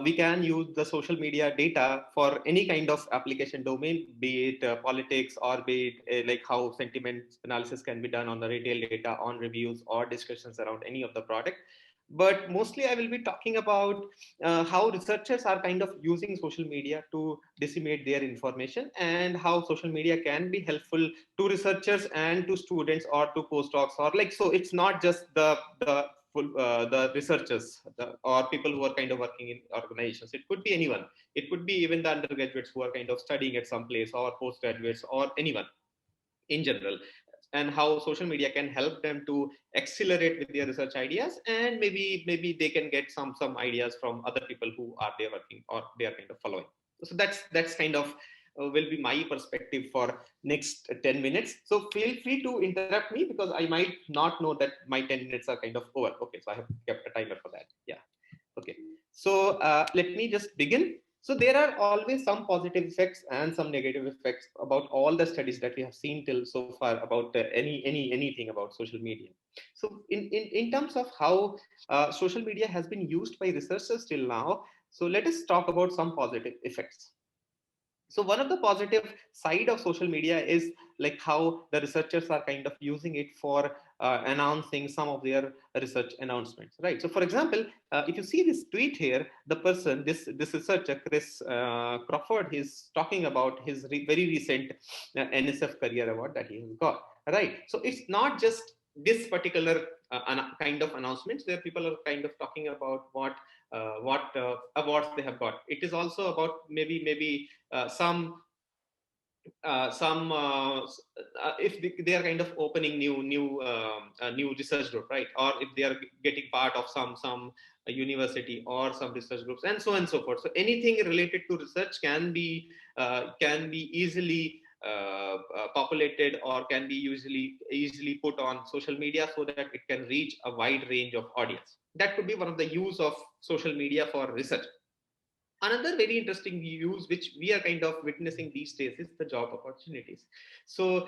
we can use the social media data for any kind of application domain, be it politics, or be it like how sentiment analysis can be done on the retail data, on reviews or discussions around any of the product. But mostly I will be talking about how researchers are kind of using social media to disseminate their information, and how social media can be helpful to researchers and to students or to postdocs, or like, so it's not just the researchers or people who are kind of working in organizations. It could be anyone. It could be even the undergraduates who are kind of studying at some place, or postgraduates, or anyone in general, and how social media can help them to accelerate with their research ideas, and maybe they can get some ideas from other people who are there working, or they are kind of following. So that's kind of will be my perspective for next 10 minutes. So feel free to interrupt me, because I might not know that my 10 minutes are kind of over. Okay, so I have kept a timer for that. Yeah. Okay, so let me just begin. So there are always some positive effects and some negative effects about all the studies that we have seen till so far about anything about social media. So in terms of how social media has been used by researchers till now, so let us talk about some positive effects. So one of the positive side of social media is like how the researchers are kind of using it for announcing some of their research announcements, right? So for example, if you see this tweet here, the person, this researcher, Chris Crawford, he's talking about his very recent NSF Career Award that he has got, right? So it's not just this particular kind of announcements where people are kind of talking about what awards they have got. It is also about maybe some if they are kind of opening new research group, right? Or if they are getting part of some university or some research groups, and so on and so forth. So anything related to research can be easily populated, or can be easily put on social media, so that it can reach a wide range of audience. That could be one of the use of social media for research. Another very interesting use which we are kind of witnessing these days is the job opportunities. So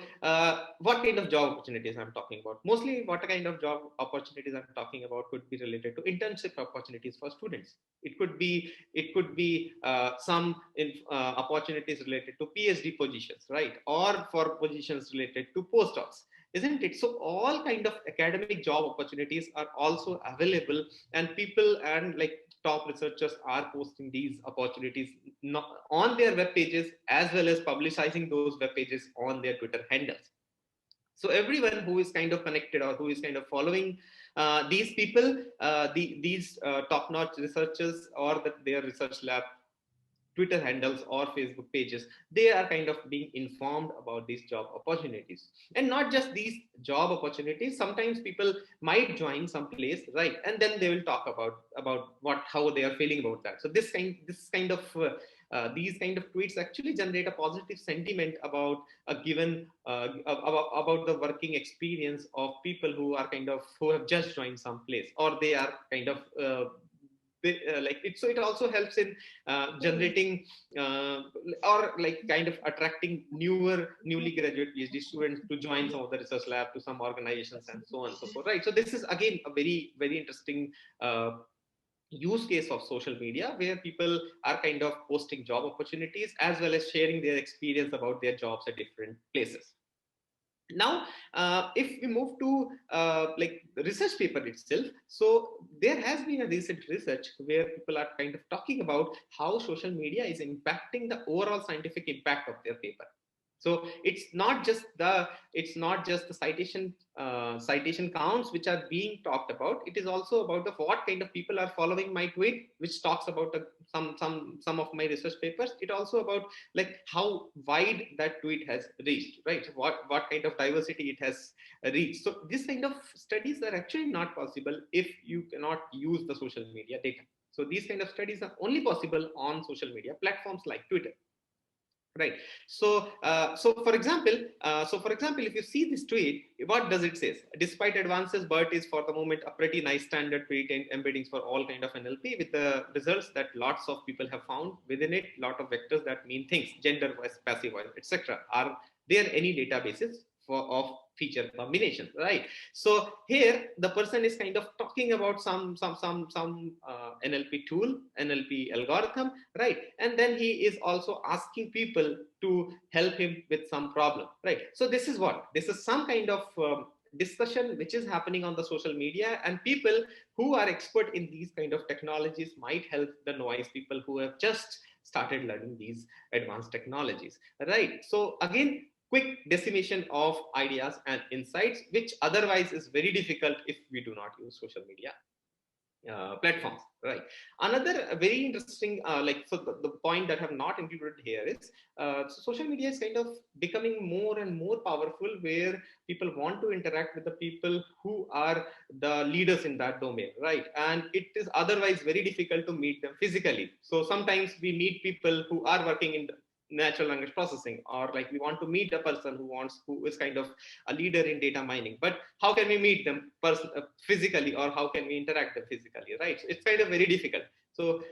what kind of job opportunities I'm talking about? Mostly what kind of job opportunities I'm talking about could be related to internship opportunities for students. It could be some opportunities related to PhD positions, right? Or for positions related to postdocs, isn't it? So all kind of academic job opportunities are also available, and people and like top researchers are posting these opportunities on their web pages, as well as publicizing those web pages on their Twitter handles. So everyone who is kind of connected, or who is kind of following these people, these top-notch researchers, or their research lab Twitter handles or Facebook pages, they are kind of being informed about these job opportunities. And not just these job opportunities, sometimes people might join some place, right? And then they will talk about how they are feeling about that. So these kind of tweets actually generate a positive sentiment about a given about the working experience of people who have just joined some place, or they are kind of like it. So it also helps in generating or like kind of attracting newly graduate PhD students to join some of the research lab, to some organizations, and so on and so forth, right? So this is again a very, very interesting use case of social media, where people are kind of posting job opportunities as well as sharing their experience about their jobs at different places. Now, if we move to like the research paper itself, so there has been a recent research where people are kind of talking about how social media is impacting the overall scientific impact of their paper. So it's not just the citation counts which are being talked about. It is also about what kind of people are following my tweet, which talks about some of my research papers. It also about like how wide that tweet has reached, right? What kind of diversity it has reached. So this kind of studies are actually not possible if you cannot use the social media data. So these kind of studies are only possible on social media platforms like Twitter. Right. So, for example, if you see this tweet, what does it say? Despite advances, BERT is for the moment a pretty nice standard tweet and embeddings for all kind of NLP, with the results that lots of people have found within it. Lot of vectors that mean things, gender voice, passive voice, etc. Are there any databases of feature combinations, right? So here the person is kind of talking about some NLP tool, NLP algorithm, right? And then he is also asking people to help him with some problem, right? So this is what, this is some kind of discussion which is happening on the social media, and people who are expert in these kind of technologies might help the novice people who have just started learning these advanced technologies, right? So again, quick decimation of ideas and insights, which otherwise is very difficult if we do not use social media platforms, right? Another very interesting, so the point that I have not included here is social media is kind of becoming more and more powerful, where people want to interact with the people who are the leaders in that domain, right? And it is otherwise very difficult to meet them physically. So sometimes we meet people who are working in natural language processing, or like we want to meet a person who is kind of a leader in data mining, but how can we meet them physically, or how can we interact them physically, right? So it's kind of very difficult. So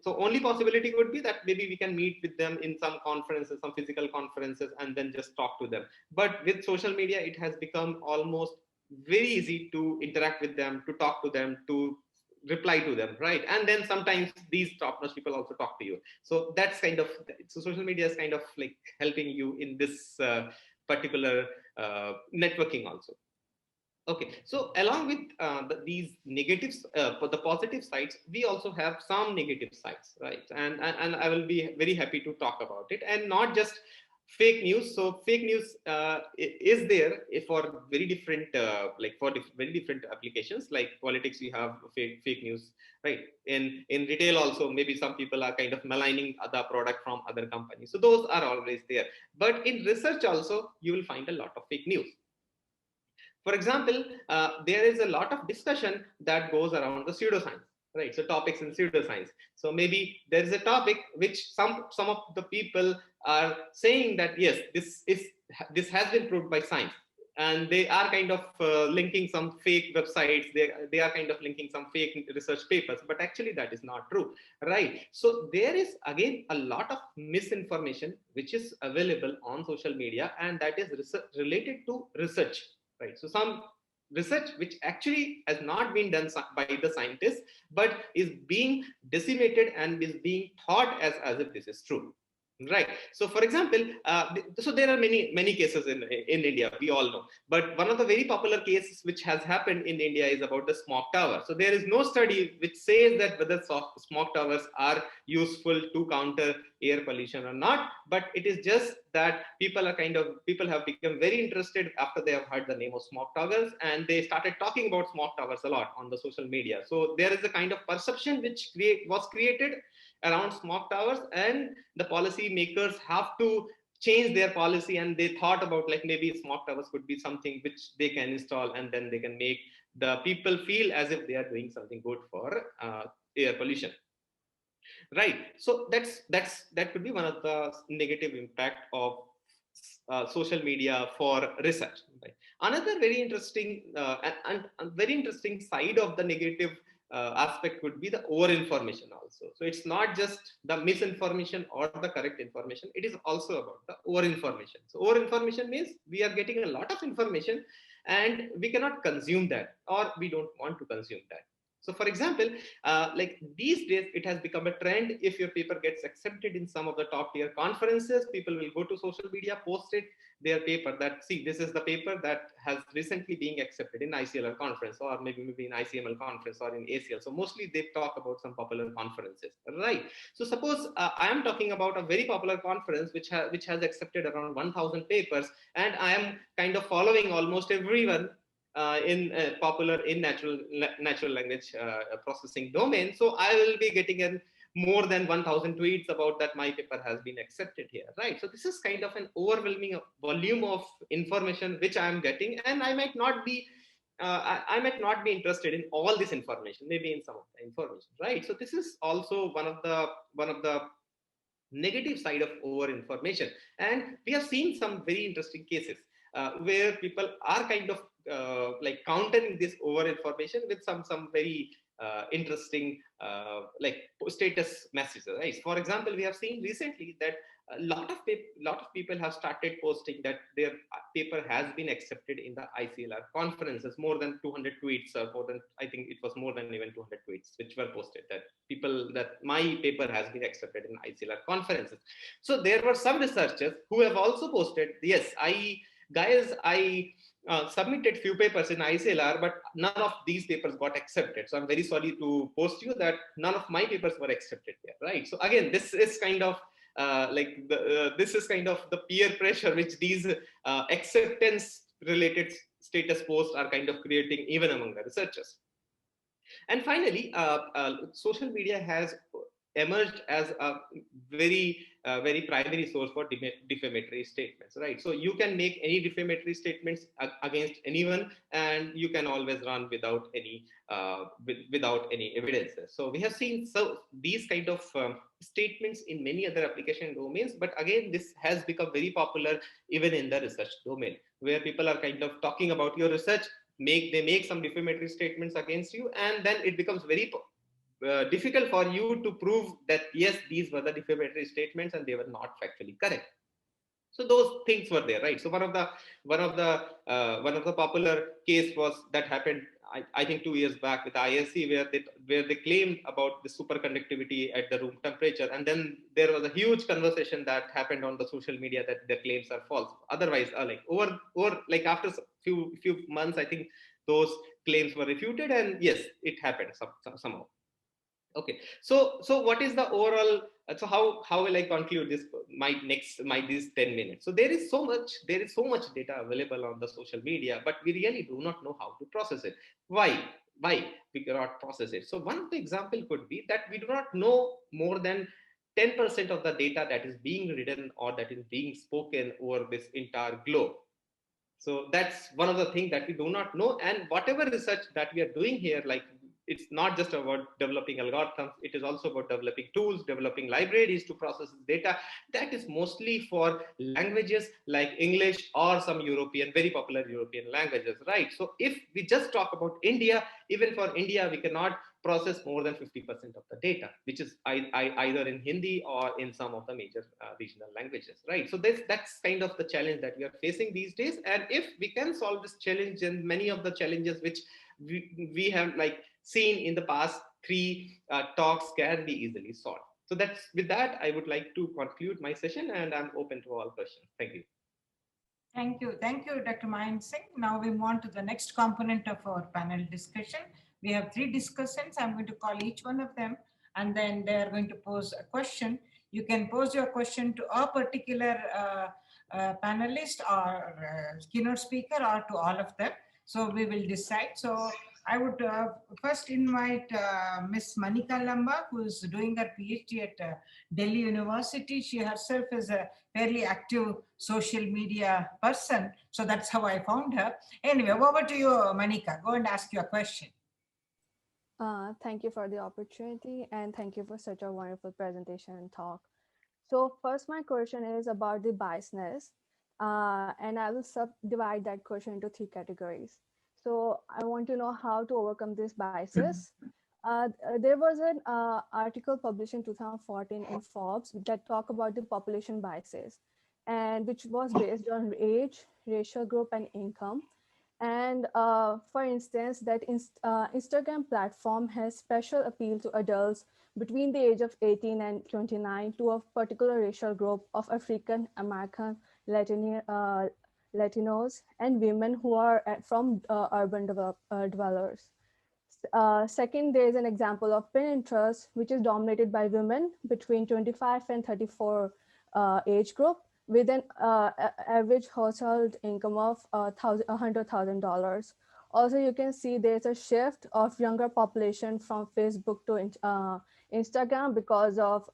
so only possibility would be that maybe we can meet with them in some conferences, some physical conferences, and then just talk to them. But with social media, it has become almost very easy to interact with them, to talk to them, to reply to them, right? And then sometimes these top-notch people also talk to you. So that's kind of, so social media is kind of like helping you in this particular networking also. Okay, so along with these negatives, for the positive sides, we also have some negative sides, right? And I will be very happy to talk about it, and not just fake news. So fake news is there for very different, very different applications. Like politics, we have fake news, right? In retail also, maybe some people are kind of maligning the product from other companies. So those are always there. But in research also, you will find a lot of fake news. For example, there is a lot of discussion that goes around the pseudoscience, right? So topics in pseudoscience. So maybe there is a topic which some of the people are saying that yes, this has been proved by science, and they are kind of linking some fake websites. They are kind of linking some fake research papers, but actually that is not true, right? So there is again a lot of misinformation which is available on social media, and that is related to research. Right. So some research which actually has not been done by the scientists, but is being disseminated and is being taught as if this is true. Right. So, for example, so there are many cases in India, we all know. But one of the very popular cases which has happened in India is about the smoke tower. So there is no study which says that whether smoke towers are useful to counter air pollution or not. But it is just that people have become very interested after they have heard the name of smoke towers, and they started talking about smoke towers a lot on the social media. So there is a kind of perception which was created around smoke towers, and the policy makers have to change their policy, and they thought about like maybe smoke towers could be something which they can install, and then they can make the people feel as if they are doing something good for air pollution, right? So that could be one of the negative impact of social media for research, right? Another very interesting and very interesting side of the negative aspect could be the over-information also. So it's not just the misinformation or the correct information, it is also about the over-information. So over-information means we are getting a lot of information and we cannot consume that, or we don't want to consume that. So for example, like these days, it has become a trend. If your paper gets accepted in some of the top tier conferences, people will go to social media, post their paper that, see, this is the paper that has recently being accepted in ICLR conference, or maybe in ICML conference, or in ACL. So mostly they talk about some popular conferences, right? So suppose I am talking about a very popular conference which has accepted around 1,000 papers, and I am kind of following almost everyone popular in natural language processing domain. So I will be getting more than 1,000 tweets about that my paper has been accepted here, right? So this is kind of an overwhelming volume of information which I am getting, and I might not be interested in all this information, maybe in some of the information, right? So this is also one of the negative side of over information, and we have seen some very interesting cases where people are kind of like countering this over information with some very interesting like status messages, right? For example, we have seen recently that a lot of people have started posting that their paper has been accepted in the ICLR conferences. More than 200 tweets, or more than, I think it was more than even 200 tweets which were posted that my paper has been accepted in ICLR conferences. So there were some researchers who have also posted, yes, I submitted few papers in ICLR, but none of these papers got accepted. So I'm very sorry to post you that none of my papers were accepted there, right? So again, this is kind of this is kind of the peer pressure which these acceptance related status posts are kind of creating even among the researchers. And finally, social media has emerged as a very primary source for defamatory statements, right? So you can make any defamatory statements against anyone, and you can always run without any evidences. So we have seen these kind of statements in many other application domains, but again, this has become very popular even in the research domain, where people are kind of talking about your research, they make some defamatory statements against you, and then it becomes very difficult for you to prove that yes, these were the defamatory statements and they were not factually correct. So those things were there, right? So one of the popular case was that happened, I think 2 years back with ISC, where they claimed about the superconductivity at the room temperature, and then there was a huge conversation that happened on the social media that their claims are false. Otherwise, like over like after few months, I think those claims were refuted, and yes, it happened somehow. Okay, so what is the overall? So how will I conclude this? These 10 minutes. So there is so much data available on the social media, but we really do not know how to process it. Why we cannot process it? So one example could be that we do not know more than 10% of the data that is being written or that is being spoken over this entire globe. So that's one of the things that we do not know. And whatever research that we are doing here, like, it's not just about developing algorithms, it is also about developing tools, developing libraries to process data. That is mostly for languages like English or some very popular European languages, right? So if we just talk about India, even for India, we cannot process more than 50% of the data, which is either in Hindi or in some of the major regional languages, right? So that's kind of the challenge that we are facing these days. And if we can solve this challenge, then many of the challenges which we have like seen in the past 3 talks can be easily solved. So with that, I would like to conclude my session, and I'm open to all questions. Thank you. Thank you, Dr. Mayank Singh. Now we move on to the next component of our panel discussion. We have 3 discussants. I'm going to call each one of them, and then they are going to pose a question. You can pose your question to a particular panelist or keynote speaker, or to all of them. So we will decide. So I would first invite Miss Manika Lamba, who is doing her PhD at Delhi University. She herself is a fairly active social media person. So that's how I found her. Anyway, over to you, Manika. Go and ask your question. Thank you for the opportunity, and thank you for such a wonderful presentation and talk. So first, my question is about the biasness, and I will subdivide that question into 3 categories. So I want to know how to overcome these biases. There was an article published in 2014 in Forbes that talked about the population biases, and which was based on age, racial group, and income. And for instance, that Instagram platform has special appeal to adults between the age of 18 and 29 to a particular racial group of African American, Latinos, and women who are from urban dwellers. Second, there is an example of Pinterest, which is dominated by women between 25 and 34 age group, with an average household income of $100,000. Also, you can see there's a shift of younger population from Facebook to Instagram because of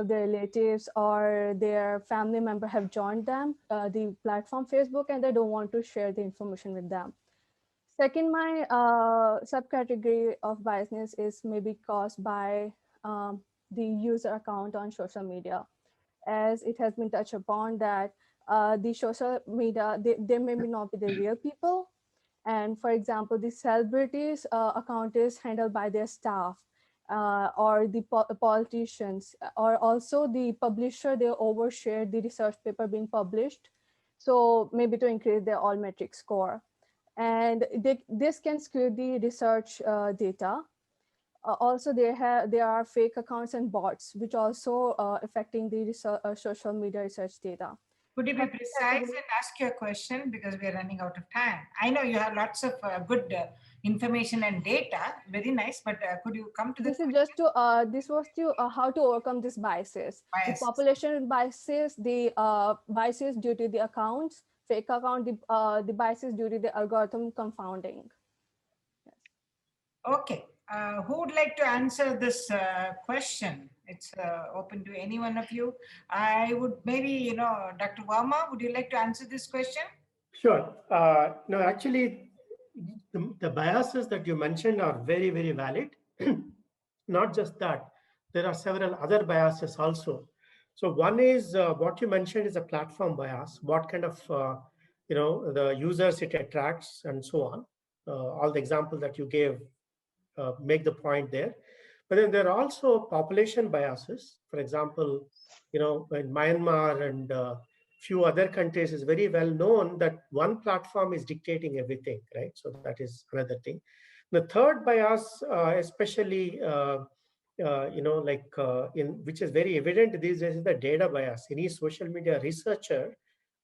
their relatives or their family member have joined them, the platform Facebook, and they don't want to share the information with them. Second, my subcategory of biasness is maybe caused by the user account on social media. As it has been touched upon that the social media, they may not be the real people, And for example, the celebrities account is handled by their staff, or the politicians, or also the publisher, they overshare the research paper being published. So maybe to increase their all metric score. And this can skew the research data. Also, there are fake accounts and bots, which also affecting the research, social media research data. Could you be precise and ask your question, because we are running out of time? I know you have lots of good information and data, very nice, but could you come to this is just to this was to how to overcome these biases. The population biases, the biases due to the accounts, fake account, the biases due to the algorithm confounding. Yes. Okay, who would like to answer this question? It's open to any one of you. I would maybe, Dr. Varma, would you like to answer this question? Sure. No, actually, the biases that you mentioned are very, very valid. Not just that, there are several other biases also. So one is what you mentioned is a platform bias. What kind of, the users it attracts and so on. All the examples that you gave make the point there. But then there are also population biases. For example, in Myanmar and few other countries, is very well known that one platform is dictating everything, right? So that is another thing. The third bias, especially which is very evident these days, is the data bias. Any social media researcher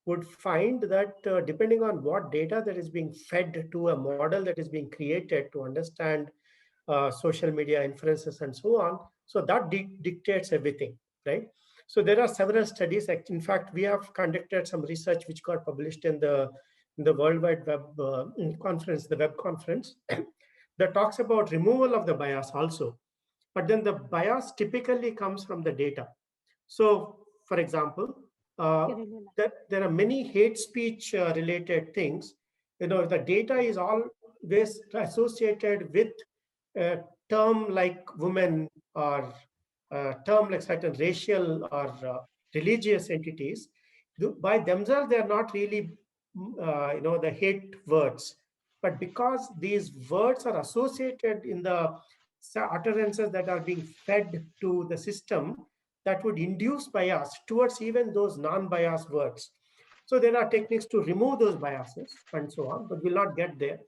would find that depending on what data that is being fed to a model that is being created to understand social media inferences and so on, so that dictates everything, right? So there are several studies. In fact, we have conducted some research which got published in the World Wide Web conference, the web conference, that talks about removal of the bias also. But then the bias typically comes from the data. So, for example, there are many hate speech related things. The data is always associated with a term like women, or a term like certain racial or religious entities. By themselves, they are not really, the hate words. But because these words are associated in the utterances that are being fed to the system, that would induce bias towards even those non-biased words. So there are techniques to remove those biases and so on, but we'll not get there.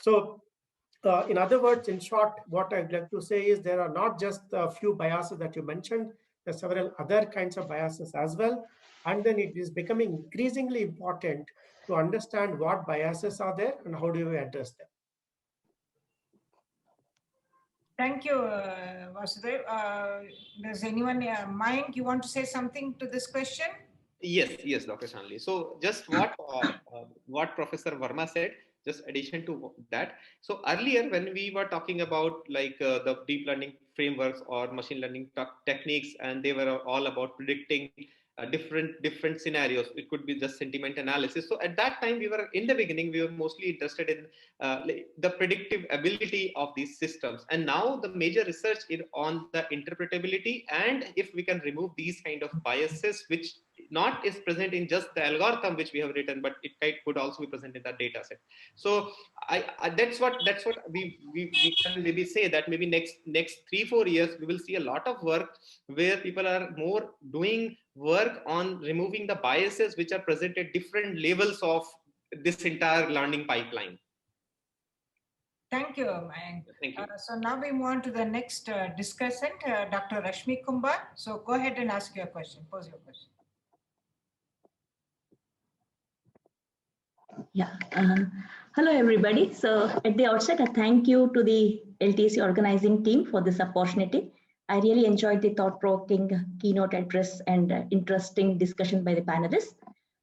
So in other words, in short, what I'd like to say is there are not just a few biases that you mentioned, there are several other kinds of biases as well. And then it is becoming increasingly important to understand what biases are there and how do we address them. Thank you, Vasudev. Does anyone, Mayank, you want to say something to this question? Yes, Dr. Shalini. So just what Professor Varma said, just addition to that. So earlier when we were talking about the deep learning frameworks or machine learning techniques, and they were all about predicting different scenarios. It could be just sentiment analysis. So at that time, we were mostly interested in the predictive ability of these systems. And now the major research is on the interpretability, and if we can remove these kind of biases, which not is present in just the algorithm which we have written, but it could also be present in the data set. So that's what we can maybe say that maybe next 3-4 years we will see a lot of work where people are more doing work on removing the biases which are present at different levels of this entire learning pipeline. Thank you, Mayank. Thank you. So now we move on to the next discussant, Dr. Rashmi Kumbha. So go ahead and ask your question, pose your question. Yeah. Hello, everybody. So at the outset, I thank you to the LTC organizing team for this opportunity. I really enjoyed the thought-provoking keynote address and interesting discussion by the panelists.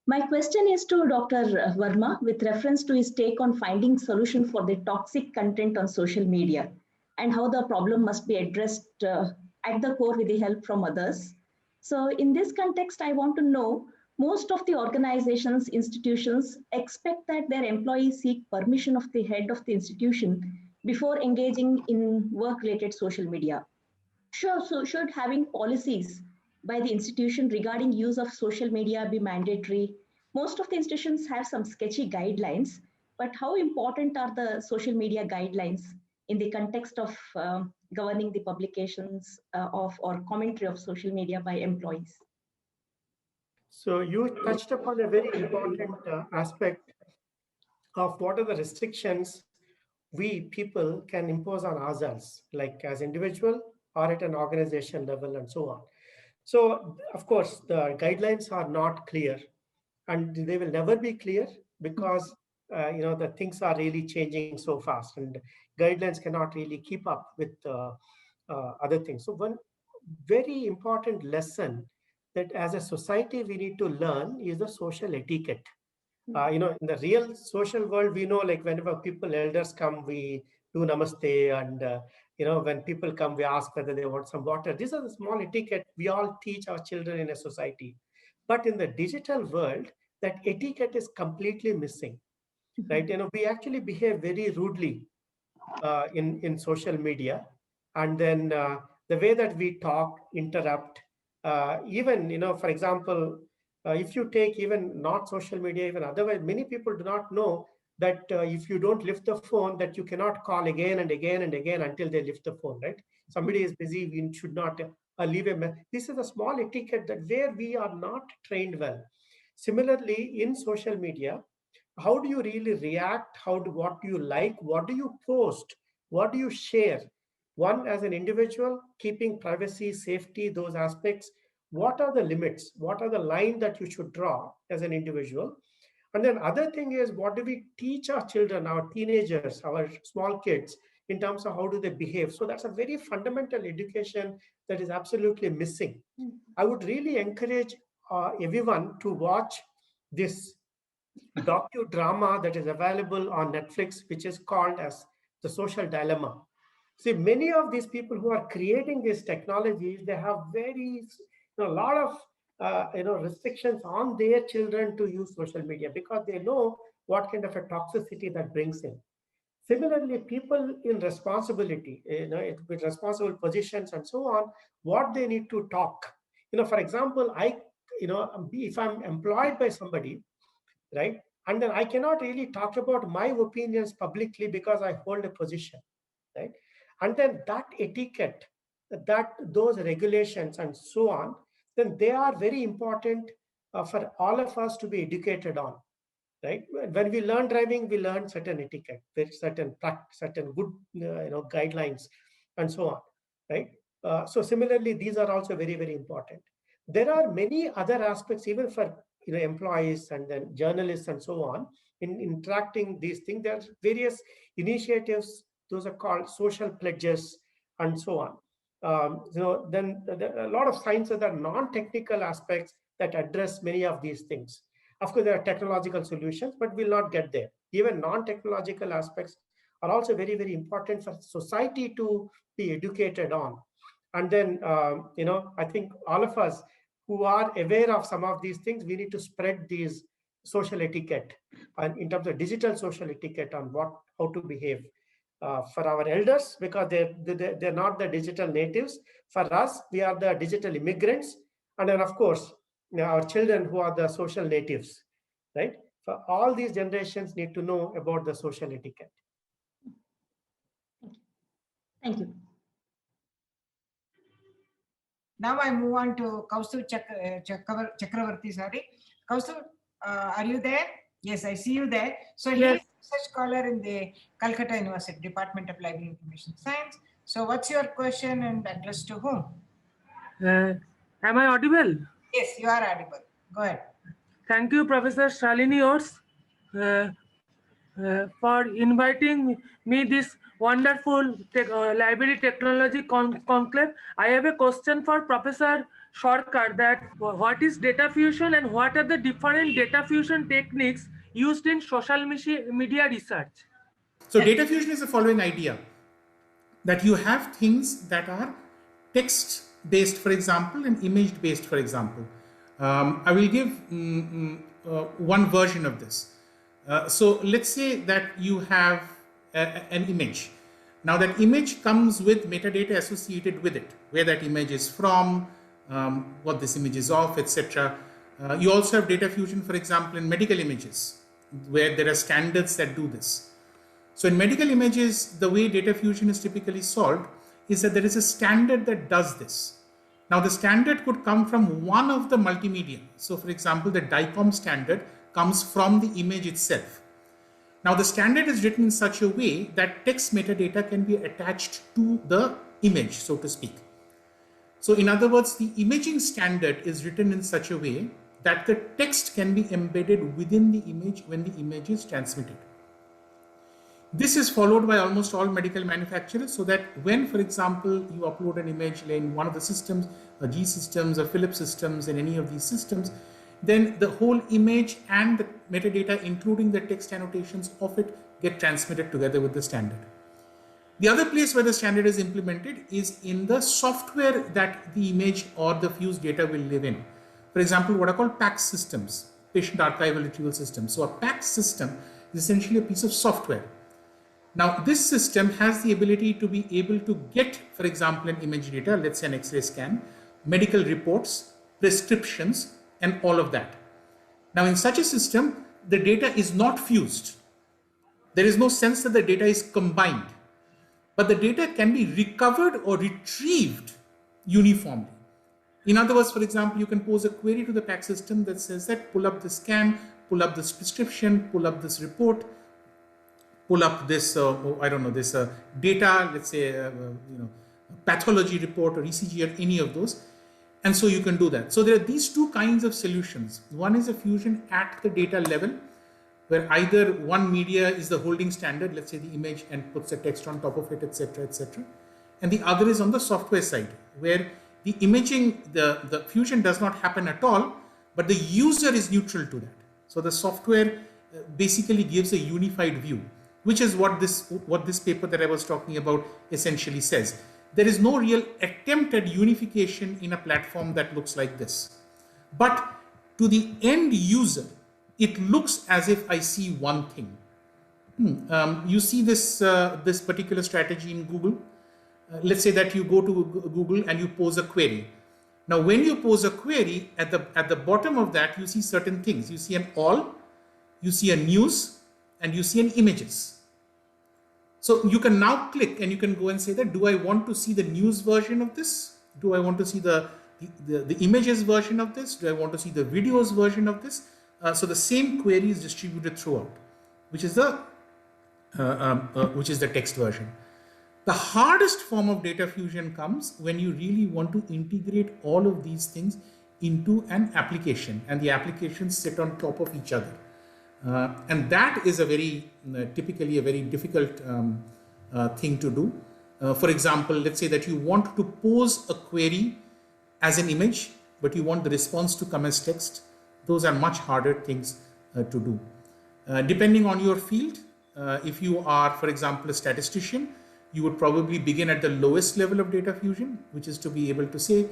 My question is to Dr. Varma with reference to his take on finding solution for the toxic content on social media and how the problem must be addressed at the core with the help from others. So in this context, I want to know, most of the organizations, institutions expect that their employees seek permission of the head of the institution before engaging in work-related social media. So should having policies by the institution regarding use of social media be mandatory? Most of the institutions have some sketchy guidelines, but how important are the social media guidelines in the context of governing the publications of or commentary of social media by employees? So you touched upon a very important aspect of what are the restrictions we people can impose on ourselves, like as individual or at an organization level and so on. So of course, the guidelines are not clear, and they will never be clear because the things are really changing so fast, and guidelines cannot really keep up with other things. So one very important lesson that as a society we need to learn is the social etiquette. In the real social world, we know, like whenever people, elders come, we do namaste, and when people come, we ask whether they want some water. These are the small etiquette we all teach our children in a society. But in the digital world, that etiquette is completely missing, right? We actually behave very rudely in social media, and then the way that we talk, interrupt, even for example, if you take even not social media, even otherwise, many people do not know that if you don't lift the phone, that you cannot call again and again and again until they lift the phone, right? Somebody is busy, we should not leave a message. This is a small etiquette that where we are not trained well. Similarly, in social media, how do you really react? What do you like? What do you post? What do you share? One, as an individual, keeping privacy, safety, those aspects. What are the limits? What are the line that you should draw as an individual? And then other thing is, what do we teach our children, our teenagers, our small kids, in terms of how do they behave? So that's a very fundamental education that is absolutely missing. I would really encourage everyone to watch this docudrama that is available on Netflix, which is called as The Social Dilemma. See, many of these people who are creating these technologies, they have a lot of restrictions on their children to use social media because they know what kind of a toxicity that brings in. Similarly, people in responsibility, with responsible positions and so on, what they need to talk. For example, if I'm employed by somebody, right? And then I cannot really talk about my opinions publicly because I hold a position, right? And then that etiquette, those regulations and so on, then they are very important for all of us to be educated on, right? When we learn driving, we learn certain etiquette, certain good guidelines and so on, right? So similarly, these are also very, very important. There are many other aspects, even for employees and then journalists and so on, in interacting these things. There are various initiatives, those are called social pledges and so on. Then there are a lot of sciences that are non-technical aspects that address many of these things. Of course, there are technological solutions, but we'll not get there. Even non-technological aspects are also very, very important for society to be educated on. And then, I think all of us who are aware of some of these things, we need to spread these social etiquette and in terms of digital social etiquette on how to behave for our elders, because they're not the digital natives. For us, we are the digital immigrants. And then, of course, our children who are the social natives, right? For all these generations need to know about the social etiquette. Thank you. Now I move on to Kaustav Chakravarti. Sorry, Kaustav, are you there? Yes, I see you there. So yes. He is a research scholar in the Calcutta University Department of Library Information Science. So what's your question and address to whom? Am I audible? Yes, you are audible. Go ahead. Thank you, Professor Shalini for inviting me this wonderful library technology conclave. I have a question for Professor Sarkar, that what is data fusion and what are the different data fusion techniques used in social media research? So data fusion is the following idea, that you have things that are text based, for example, and image based, for example. I will give one version of this. So let's say that you have an image. Now that image comes with metadata associated with it, where that image is from, what this image is of, etc. You also have data fusion, for example, in medical images, where there are standards that do this. So in medical images, the way data fusion is typically solved is that there is a standard that does this. Now the standard could come from one of the multimedia. So for example, the DICOM standard comes from the image itself. Now the standard is written in such a way that text metadata can be attached to the image, so to speak. So in other words, the imaging standard is written in such a way that the text can be embedded within the image when the image is transmitted. This is followed by almost all medical manufacturers, so that when, for example, you upload an image in one of the systems, G systems or Philips systems, in any of these systems, then the whole image and the metadata, including the text annotations of it, get transmitted together with the standard. The other place where the standard is implemented is in the software that the image or the fused data will live in. For example, what are called PACS systems, patient archival retrieval systems. So a PACS system is essentially a piece of software. Now, this system has the ability to be able to get, for example, an image data, let's say an X-ray scan, medical reports, prescriptions, and all of that. Now, in such a system, the data is not fused. There is no sense that the data is combined, but the data can be recovered or retrieved uniformly. In other words, for example, you can pose a query to the PACS system that says that pull up this scan, pull up this prescription, pull up this report, pull up this, this data, let's say, pathology report or ECG or any of those. And so you can do that. So there are these two kinds of solutions. One is a fusion at the data level, where either one media is the holding standard, let's say the image, and puts the text on top of it, etc., etc. And the other is on the software side, where the imaging, the fusion does not happen at all, but the user is neutral to that. So the software basically gives a unified view, which is what this paper that I was talking about essentially says. There is no real attempt at unification in a platform that looks like this. But to the end user, it looks as if I see one thing. You see this particular strategy in Google. Let's say that you go to Google and you pose a query. Now, when you pose a query, at the bottom of that, you see certain things. You see an all, you see a news, and you see an images. So you can now click and you can go and say that, do I want to see the news version of this? Do I want to see the images version of this? Do I want to see the videos version of this? So the same query is distributed throughout, which is the text version. The hardest form of data fusion comes when you really want to integrate all of these things into an application, and the applications sit on top of each other. And that is typically a very difficult thing to do. For example, let's say that you want to pose a query as an image, but you want the response to come as text. Those are much harder things to do. Depending on your field, if you are, for example, a statistician, you would probably begin at the lowest level of data fusion, which is to be able to say,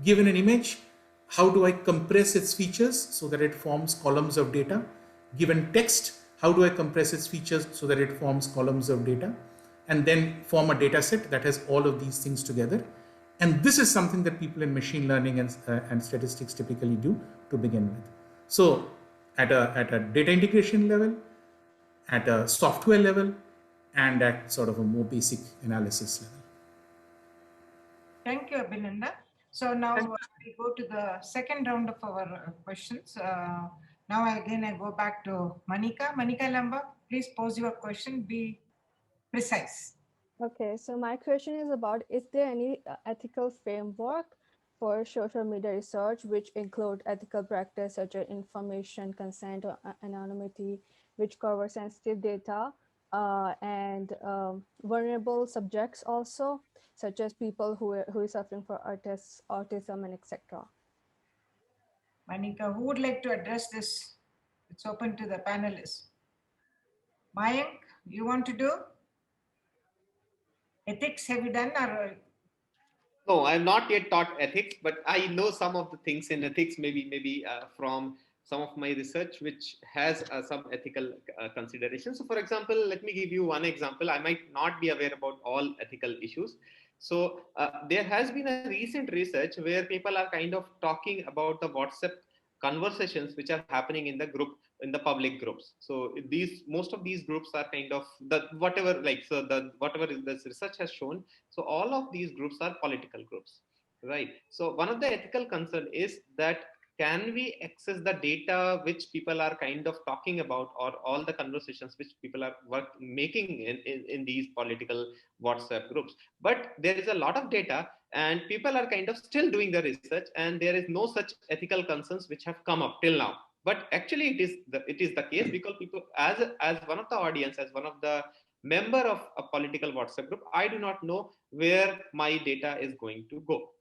given an image, how do I compress its features so that it forms columns of data? Given text, how do I compress its features so that it forms columns of data? And then form a data set that has all of these things together. And this is something that people in machine learning and statistics typically do to begin with. So at a data integration level, at a software level, and at sort of a more basic analysis level. Thank you, Abhinanda. So now we go to the second round of our questions. Now again, I go back to Manika. Manika Lamba, please pose your question, be precise. Okay, so my question is about, is there any ethical framework for social media research which include ethical practice such as information, consent, or anonymity, which cover sensitive data and vulnerable subjects also, such as people who are suffering from autism and etc. Manika, who would like to address this? It's open to the panelists. Mayank, you want to do? Ethics have you done, or? No, I'm not yet taught ethics, but I know some of the things in ethics, maybe from some of my research, which has some ethical considerations. So for example, let me give you one example. I might not be aware about all ethical issues. So there has been a recent research where people are kind of talking about the WhatsApp conversations which are happening in the group in the public groups. So most of these groups are kind of whatever this research has shown. So all of these groups are political groups, right? So one of the ethical concern is that can we access the data which people are kind of talking about, or all the conversations which people are making in these political WhatsApp groups? But there is a lot of data and people are kind of still doing the research, and there is no such ethical concerns which have come up till now. But actually it is the case, because people, as one of the audience, as one of the member of a political WhatsApp group, I do not know where my data is going to go.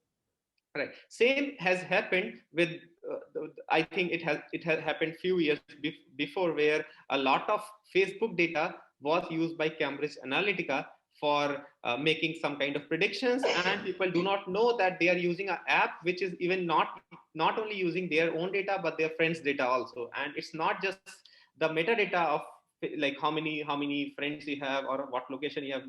Right. Same has happened with, I think it has happened few years before, where a lot of Facebook data was used by Cambridge Analytica for making some kind of predictions, and people do not know that they are using an app which is even not only using their own data but their friends' data also. And it's not just the metadata of like how many friends you have or what location you have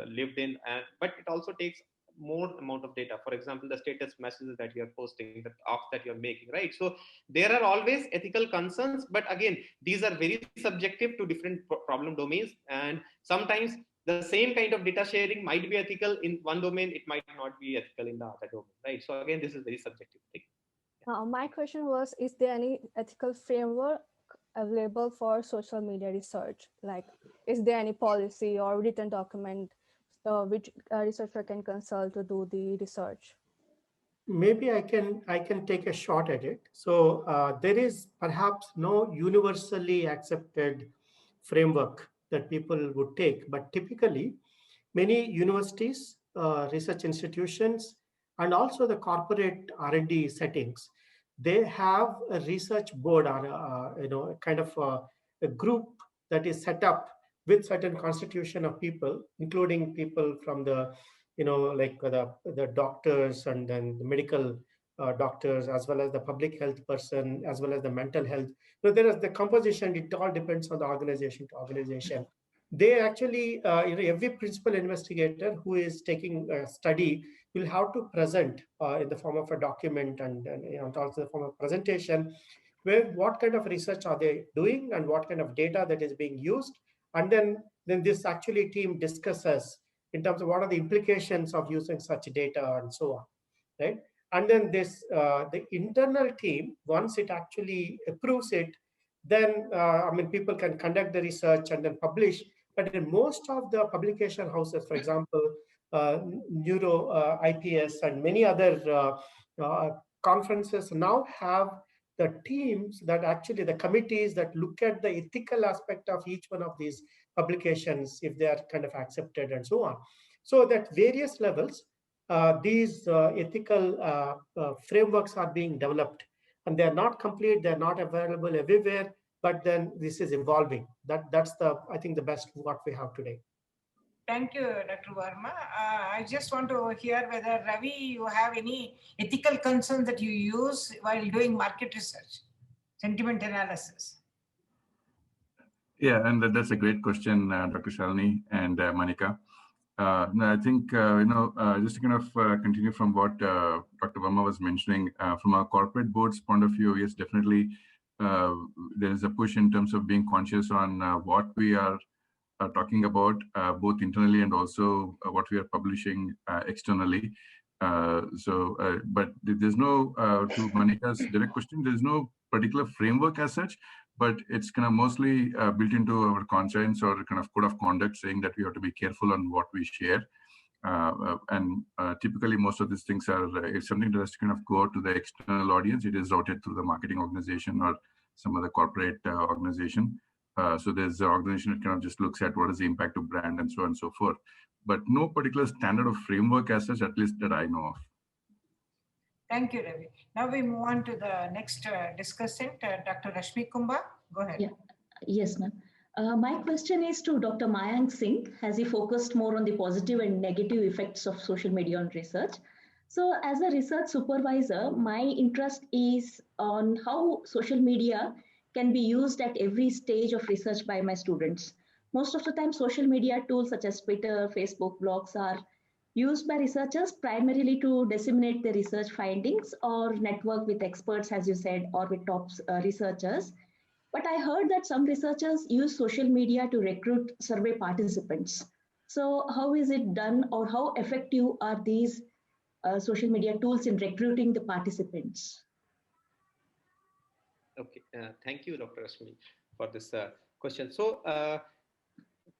lived in, but it also takes more amount of data. For example, the status messages that you're posting, the talks that you're making, right? So there are always ethical concerns, but again, these are very subjective to different problem domains, and sometimes the same kind of data sharing might be ethical in one domain, it might not be ethical in the other domain, right? So again, this is very subjective thing. My question was, is there any ethical framework available for social media research? Like, is there any policy or written document which a researcher can consult to do the research? Maybe I can take a shot at it. So there is perhaps no universally accepted framework that people would take, but typically many universities, research institutions, and also the corporate R&D settings, they have a research board or kind of a group that is set up with certain constitution of people, including people from the like the doctors and then the medical doctors, as well as the public health person, as well as the mental health. So there is the composition. It all depends on the organization to organization. They actually, every principal investigator who is taking a study will have to present in the form of a document and also the form of presentation, where what kind of research are they doing and what kind of data that is being used, and then this actually team discusses in terms of what are the implications of using such data and so on, right? And then this the internal team, once it actually approves it, then people can conduct the research and then publish. But in most of the publication houses, for example, Neuro, IPS, and many other conferences now have the teams that actually, the committees that look at the ethical aspect of each one of these publications, if they are kind of accepted and so on. So at various levels, these ethical frameworks are being developed, and they are not complete, they are not available everywhere, but then this is evolving. That's I think the best what we have today. Thank you, Dr. Varma. I just want to hear whether, Ravi, you have any ethical concerns that you use while doing market research, sentiment analysis? Yeah, and that's a great question, Dr. Shalini and Manika. I think, just to kind of continue from what Dr. Varma was mentioning, from a corporate board's point of view, yes, definitely there is a push in terms of being conscious on what we are talking about, both internally and also what we are publishing externally. But there's no, to Manika's direct question, there's no particular framework as such, but it's kind of mostly built into our conscience or kind of code of conduct, saying that we have to be careful on what we share. Typically, most of these things are, if something does kind of go to the external audience, it is routed through the marketing organization or some other corporate organization. So there's an organization that kind of just looks at what is the impact of brand and so on and so forth. But no particular standard of framework as such, at least that I know of. Thank you, Ravi. Now we move on to the next discussant, Dr. Rashmi Kumbha. Go ahead. Yeah. Yes, ma'am. My question is to Dr. Mayank Singh. Has he focused more on the positive and negative effects of social media on research? So as a research supervisor, my interest is on how social media can be used at every stage of research by my students. Most of the time, social media tools such as Twitter, Facebook, blogs are used by researchers primarily to disseminate their research findings or network with experts, as you said, or with top researchers. But I heard that some researchers use social media to recruit survey participants. So how is it done, or how effective are these social media tools in recruiting the participants? Okay, thank you, Dr. Rashmi, for this question. So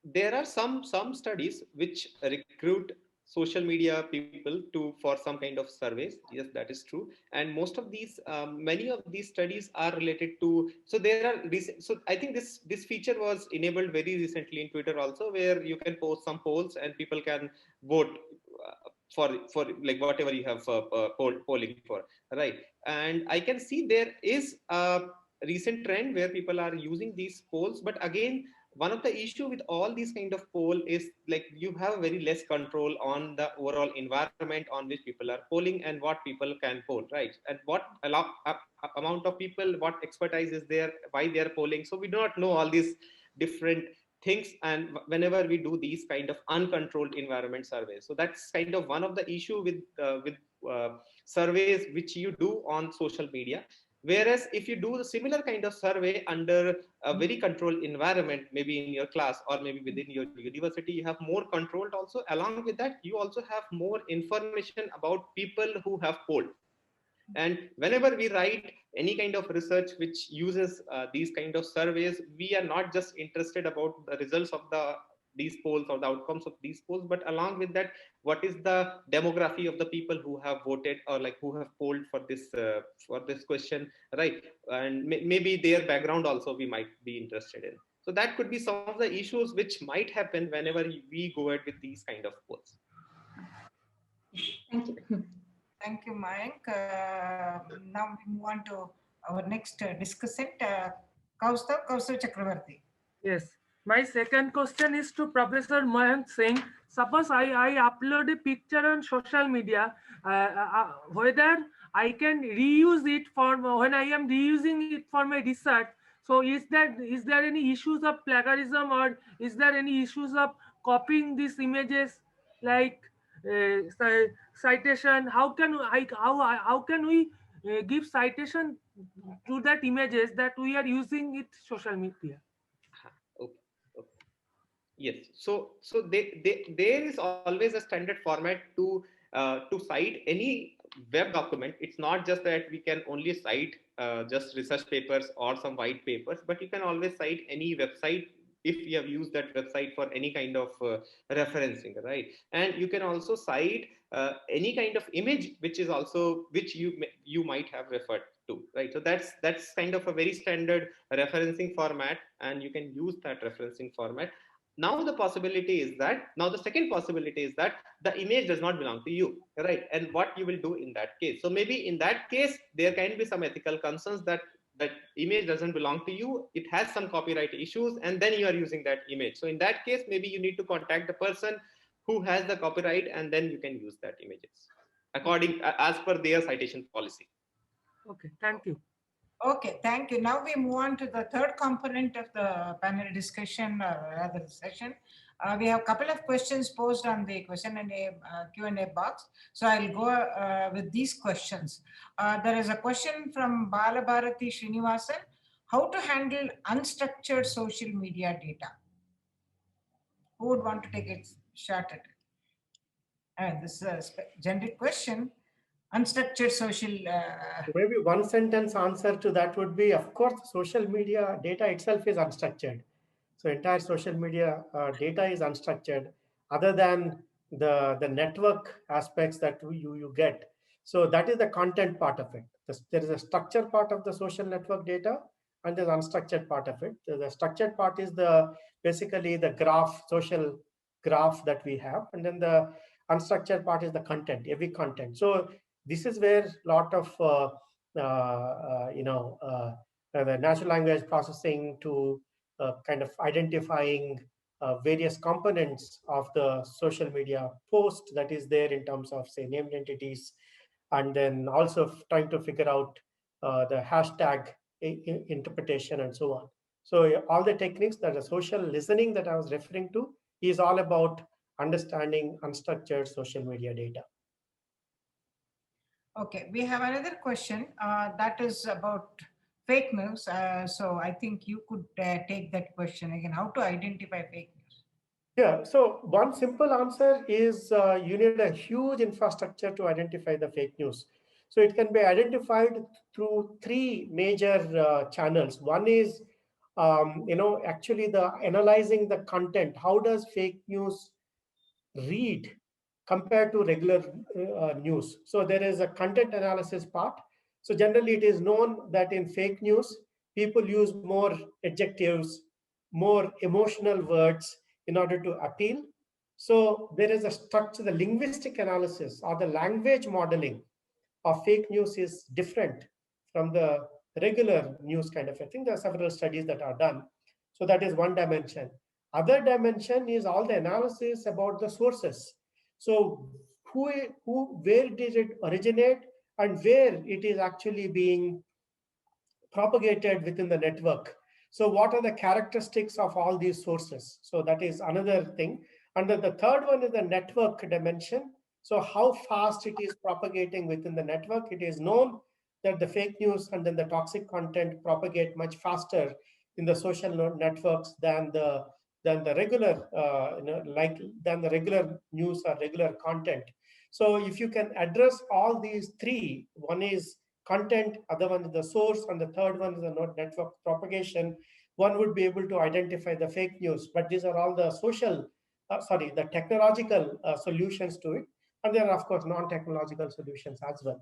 there are some studies which recruit social media people to for some kind of surveys. Yes, that is true. And most of these, many of these studies are related to. So there are. So I think this feature was enabled very recently in Twitter also, where you can post some polls and people can vote for like whatever you have polling for, right? And I can see there is a recent trend where people are using these polls, but again, one of the issue with all these kind of poll is like you have very less control on the overall environment on which people are polling and what people can poll, right? And what amount of people, what expertise is there, why they are polling. So we do not know all these different things, and whenever we do these kind of uncontrolled environment surveys, so that's kind of one of the issue with surveys which you do on social media. Whereas if you do the similar kind of survey under a very controlled environment, maybe in your class or maybe within your university, you have more controlled also. Along with that, you also have more information about people who have polled. And whenever we write any kind of research which uses these kind of surveys, we are not just interested about the results of these polls or the outcomes of these polls, but along with that, what is the demography of the people who have voted or like who have polled for this question, right? And maybe their background also we might be interested in. So that could be some of the issues which might happen whenever we go ahead with these kind of polls. Thank you. Thank you, Mayank. Now we move on to our next discussant, Kaustav Chakravarti. Yes. My second question is to Professor Mayank Singh. Suppose I upload a picture on social media, whether I can reuse it for when I am reusing it for my research. So is there any issues of plagiarism, or is there any issues of copying these images, like citation? How can we give citation to that images that we are using it social media? Okay. Okay. Yes. So there is always a standard format to cite any web document. It's not just that we can only cite just research papers or some white papers, but you can always cite any website if you have used that website for any kind of referencing, right? And you can also cite any kind of image which is also which you might have referred to, right? So that's kind of a very standard referencing format, and you can use that referencing format. Now the second possibility is that the image does not belong to you, right? And what you will do in that case? So maybe in that case there can be some ethical concerns that image doesn't belong to you, it has some copyright issues, and then you are using that image. So in that case, maybe you need to contact the person who has the copyright, and then you can use that images according as per their citation policy. Okay, thank you. Okay, thank you. Now we move on to the third component of the panel discussion, rather the session. We have a couple of questions posed on the question and Q&A box. So I'll go with these questions. There is a question from Balabharati Srinivasan. How to handle unstructured social media data? Who would want to take a shot at it? This is a generic question. Unstructured social. Maybe one sentence answer to that would be, of course, social media data itself is unstructured. So entire social media data is unstructured, other than the network aspects that you get. So that is the content part of it. There is a structured part of the social network data, and there's unstructured part of it. The structured part is basically the graph, social graph that we have, and then the unstructured part is the content, every content. So this is where a lot of the natural language processing to kind of identifying various components of the social media post that is there in terms of, say, named entities, and then also trying to figure out the hashtag interpretation and so on. So all the techniques that the social listening that I was referring to is all about understanding unstructured social media data. Okay, we have another question that is about fake news. So I think you could take that question again. How to identify fake news? Yeah, so one simple answer is you need a huge infrastructure to identify the fake news. So it can be identified through three major channels. One is, actually the analyzing the content. How does fake news read compared to regular news? So there is a content analysis part. So generally it is known that in fake news, people use more adjectives, more emotional words in order to appeal. So there is a structure, the linguistic analysis or the language modeling of fake news is different from the regular news kind of a thing. There are several studies that are done. So that is one dimension. Other dimension is all the analysis about the sources. So where did it originate and where it is actually being propagated within the network. So what are the characteristics of all these sources? So that is another thing. And then the third one is the network dimension. So how fast it is propagating within the network. It is known that the fake news and then the toxic content propagate much faster in the social networks than the regular than the regular news or regular content. So if you can address all these three, one is content, other one is the source, and the third one is the network propagation, one would be able to identify the fake news. But these are all the the technological solutions to it. And there are, of course, non-technological solutions as well.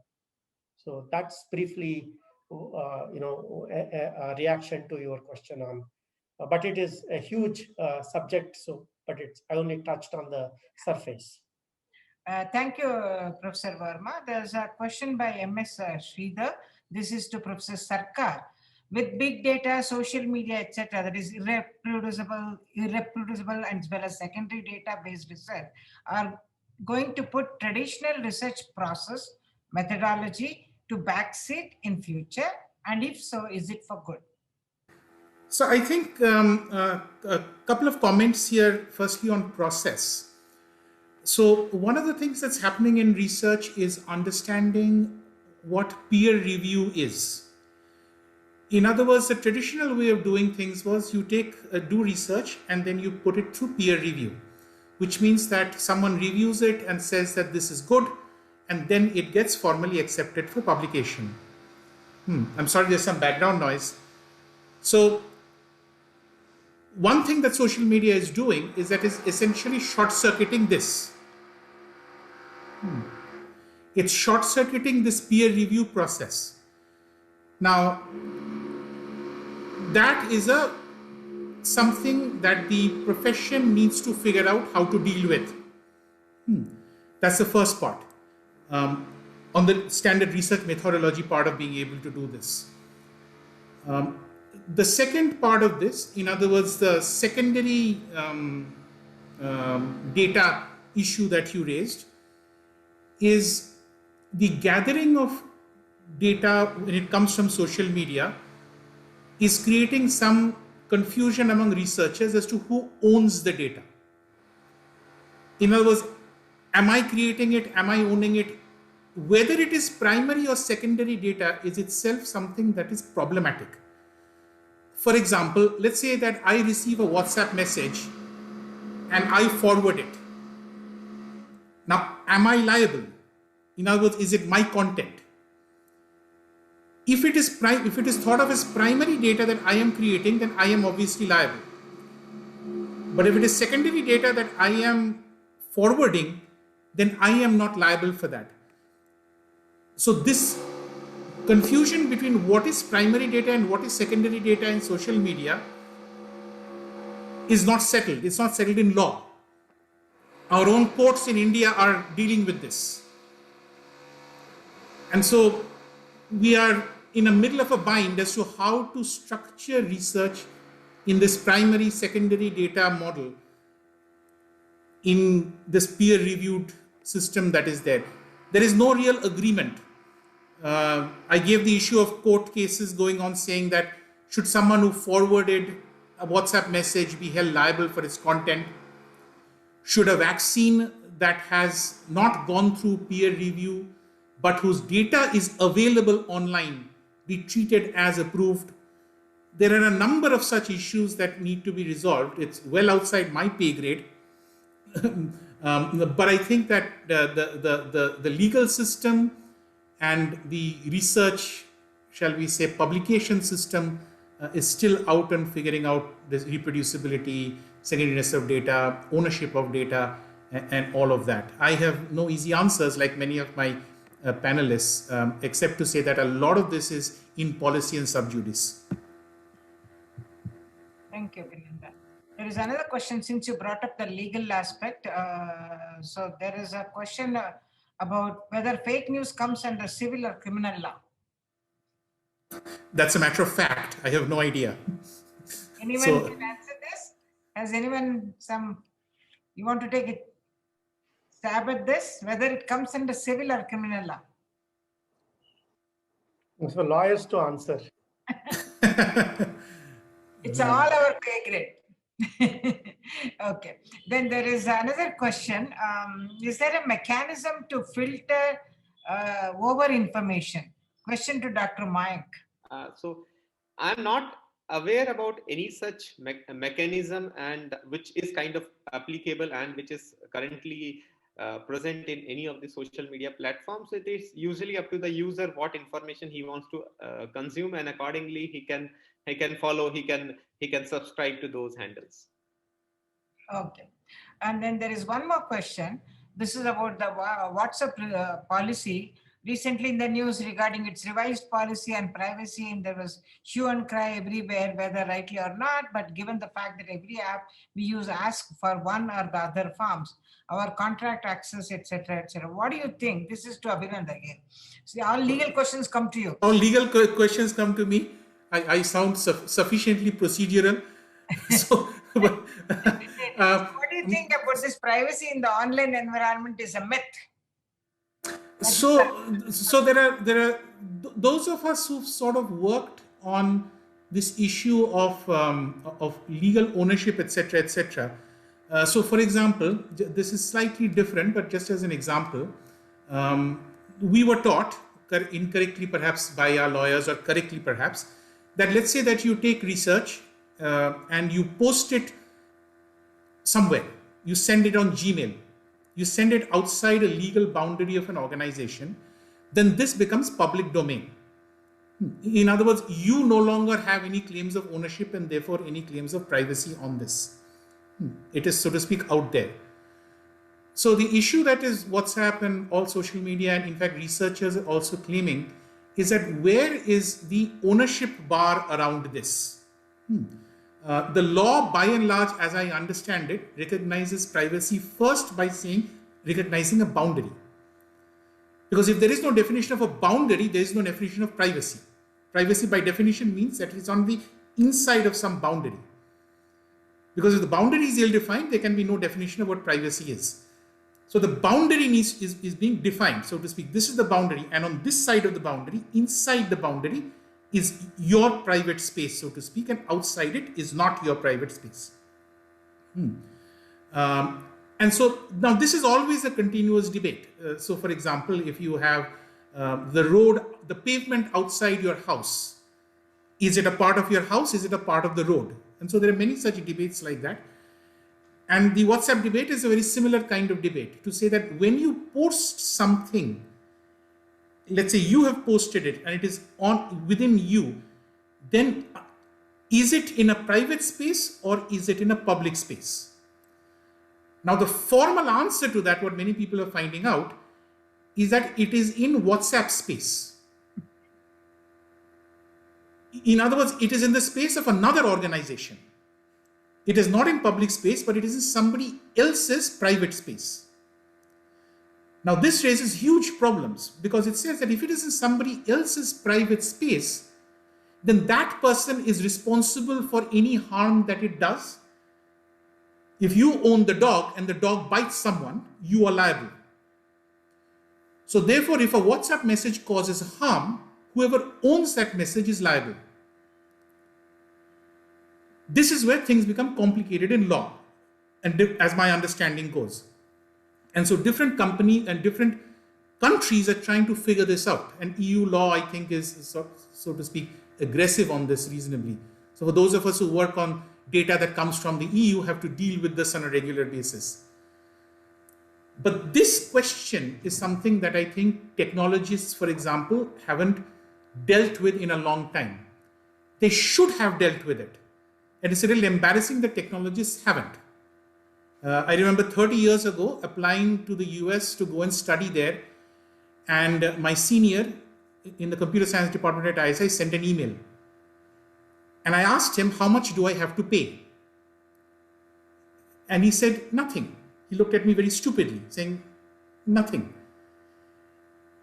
So that's briefly, a reaction to your question on, but it is a huge subject. So, but I only touched on the surface. Thank you, Professor Varma. There's a question by MS Sridhar. This is to Professor Sarkar. With big data, social media, etc., that is irreproducible, and as well as secondary data-based research, are going to put traditional research process methodology to backseat in future? And if so, is it for good? So I think a couple of comments here, firstly on process. So one of the things that's happening in research is understanding what peer review is. In other words, the traditional way of doing things was you do research and then you put it through peer review, which means that someone reviews it and says that this is good, and then it gets formally accepted for publication. I'm sorry, there's some background noise. So one thing that social media is doing is that is essentially short-circuiting this. It's short-circuiting this peer review process. Now, that is something that the profession needs to figure out how to deal with. That's the first part. On the standard research methodology part of being able to do this. The second part of this, in other words, the secondary data issue that you raised, is the gathering of data when it comes from social media is creating some confusion among researchers as to who owns the data. In other words, am I creating it? Am I owning it? Whether it is primary or secondary data is itself something that is problematic. For example, let's say that I receive a WhatsApp message and I forward it. Now, am I liable? In other words, is it my content? If it is thought of as primary data that I am creating, then I am obviously liable. But if it is secondary data that I am forwarding, then I am not liable for that. So this confusion between what is primary data and what is secondary data in social media is not settled. It's not settled in law. Our own courts in India are dealing with this. And so we are in the middle of a bind as to how to structure research in this primary secondary data model in this peer reviewed system that is there. There is no real agreement. I gave the issue of court cases going on saying that should someone who forwarded a WhatsApp message be held liable for its content? Should a vaccine that has not gone through peer review but whose data is available online be treated as approved. There are a number of such issues that need to be resolved. It's well outside my pay grade. But I think that the legal system and the research, shall we say, publication system is still out and figuring out this reproducibility, secondariness of data, ownership of data, and all of that. I have no easy answers like many of my panelists, except to say that a lot of this is in policy and sub judice. Thank you, Abhinanda. There is another question since you brought up the legal aspect. So there is a question about whether fake news comes under civil or criminal law. That's a matter of fact. I have no idea. Anyone can answer this? Has anyone you want to take a stab at this, whether it comes under civil or criminal law? So lawyers to answer. It's all our pay grade. Okay. Then there is another question. Is there a mechanism to filter over information? Question to Dr. Mayank. So I'm not aware about any such mechanism and which is kind of applicable and which is currently present in any of the social media platforms. It is usually up to the user what information he wants to consume, and accordingly he can follow, he can subscribe to those handles. Okay. And then there is one more question. This is about the WhatsApp policy. Recently in the news regarding its revised policy on privacy, and there was hue and cry everywhere, whether rightly or not, but given the fact that every app we use asks for one or the other forms, our contract access, etc., etc. What do you think? This is to Abhinanda again. See, all legal questions come to you. All legal questions come to me. I sound sufficiently procedural. So, what do you think about this privacy in the online environment is a myth? So there are those of us who've sort of worked on this issue of legal ownership, etc., etc. So, for example, this is slightly different, but just as an example, we were taught incorrectly, perhaps by our lawyers, or correctly, perhaps, that let's say that you take research and you post it somewhere, you send it on Gmail, you send it outside a legal boundary of an organization, then this becomes public domain. In other words, you no longer have any claims of ownership and therefore any claims of privacy on this. It is, so to speak, out there. So the issue that is WhatsApp and all social media, and in fact researchers are also claiming, is that where is the ownership bar around this? The law, by and large, as I understand it, recognizes privacy first by recognizing a boundary. Because if there is no definition of a boundary, there is no definition of privacy. Privacy by definition means that it's on the inside of some boundary. Because if the boundary is ill-defined, there can be no definition of what privacy is. So the boundary is being defined, so to speak. This is the boundary, and on this side of the boundary, inside the boundary, is your private space, so to speak, and outside it is not your private space. And so now this is always a continuous debate. So for example, if you have the pavement outside your house, is it a part of your house? Is it a part of the road? And so there are many such debates like that. And the WhatsApp debate is a very similar kind of debate, to say that when you post something, let's say you have posted it and it is within you, then is it in a private space or is it in a public space? Now the formal answer to that, what many people are finding out, is that it is in WhatsApp space. In other words, it is in the space of another organization. It is not in public space, but it is in somebody else's private space. Now, this raises huge problems, because it says that if it is in somebody else's private space, then that person is responsible for any harm that it does. If you own the dog and the dog bites someone, you are liable. So therefore, if a WhatsApp message causes harm, whoever owns that message is liable. This is where things become complicated in law, and as my understanding goes. And so different companies and different countries are trying to figure this out. And EU law, I think, is so to speak, aggressive on this reasonably. So for those of us who work on data that comes from the EU, have to deal with this on a regular basis. But this question is something that I think technologists, for example, haven't dealt with in a long time. They should have dealt with it. And it's a little embarrassing that technologists haven't. I remember 30 years ago applying to the US to go and study there. And my senior in the computer science department at ISI sent an email. And I asked him, how much do I have to pay? And he said, nothing. He looked at me very stupidly, saying, nothing.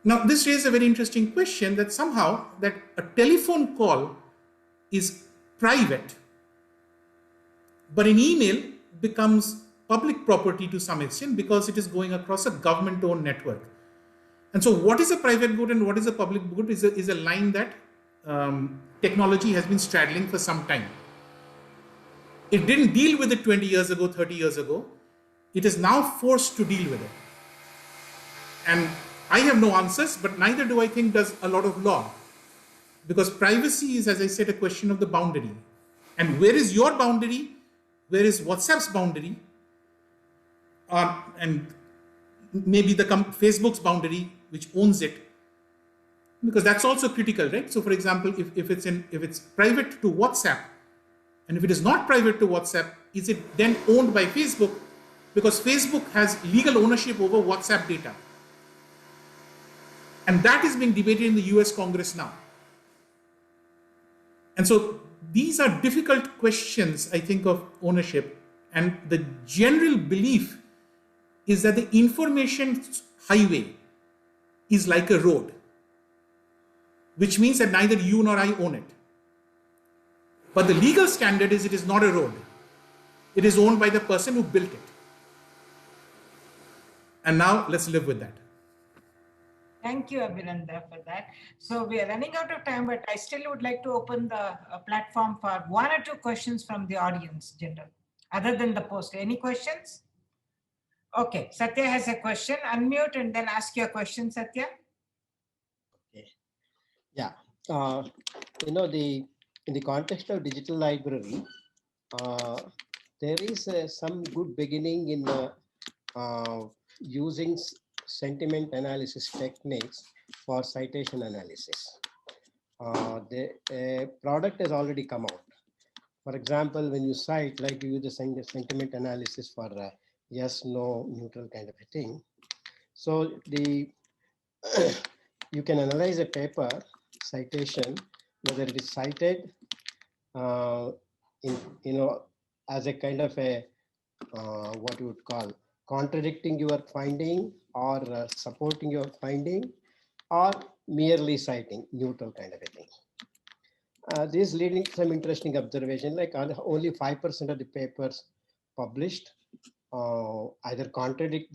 Now, this raises a very interesting question that somehow that a telephone call is private, but an email becomes public property to some extent because it is going across a government-owned network. And so what is a private good and what is a public good is a line that technology has been straddling for some time. It didn't deal with it 20 years ago, 30 years ago. It is now forced to deal with it. And I have no answers, but neither do I think does a lot of law. Because privacy is, as I said, a question of the boundary. And where is your boundary? Where is WhatsApp's boundary? And maybe the Facebook's boundary, which owns it. Because that's also critical, right? So for example, if it's private to WhatsApp, and if it is not private to WhatsApp, is it then owned by Facebook? Because Facebook has legal ownership over WhatsApp data. And that is being debated in the US Congress now. And so these are difficult questions, I think, of ownership. And the general belief is that the information highway is like a road, which means that neither you nor I own it. But the legal standard is it is not a road. It is owned by the person who built it. And now let's live with that. Thank you, Abhinanda, for that. So we are running out of time, but I still would like to open the platform for one or two questions from the audience, general, other than the post. Any questions? Okay, Satya has a question. Unmute and then ask your question, Satya. Okay. Yeah. In the context of digital library, there is some good beginning in using sentiment analysis techniques for citation analysis. The product has already come out. For example, when you cite, like you use the sentiment analysis for yes, no, neutral kind of a thing. So you can analyze a paper citation, whether it is cited as a kind of a what you would call contradicting your finding or supporting your finding, or merely citing, neutral kind of a thing. This is leading to some interesting observation, like only 5% of the papers published either contradict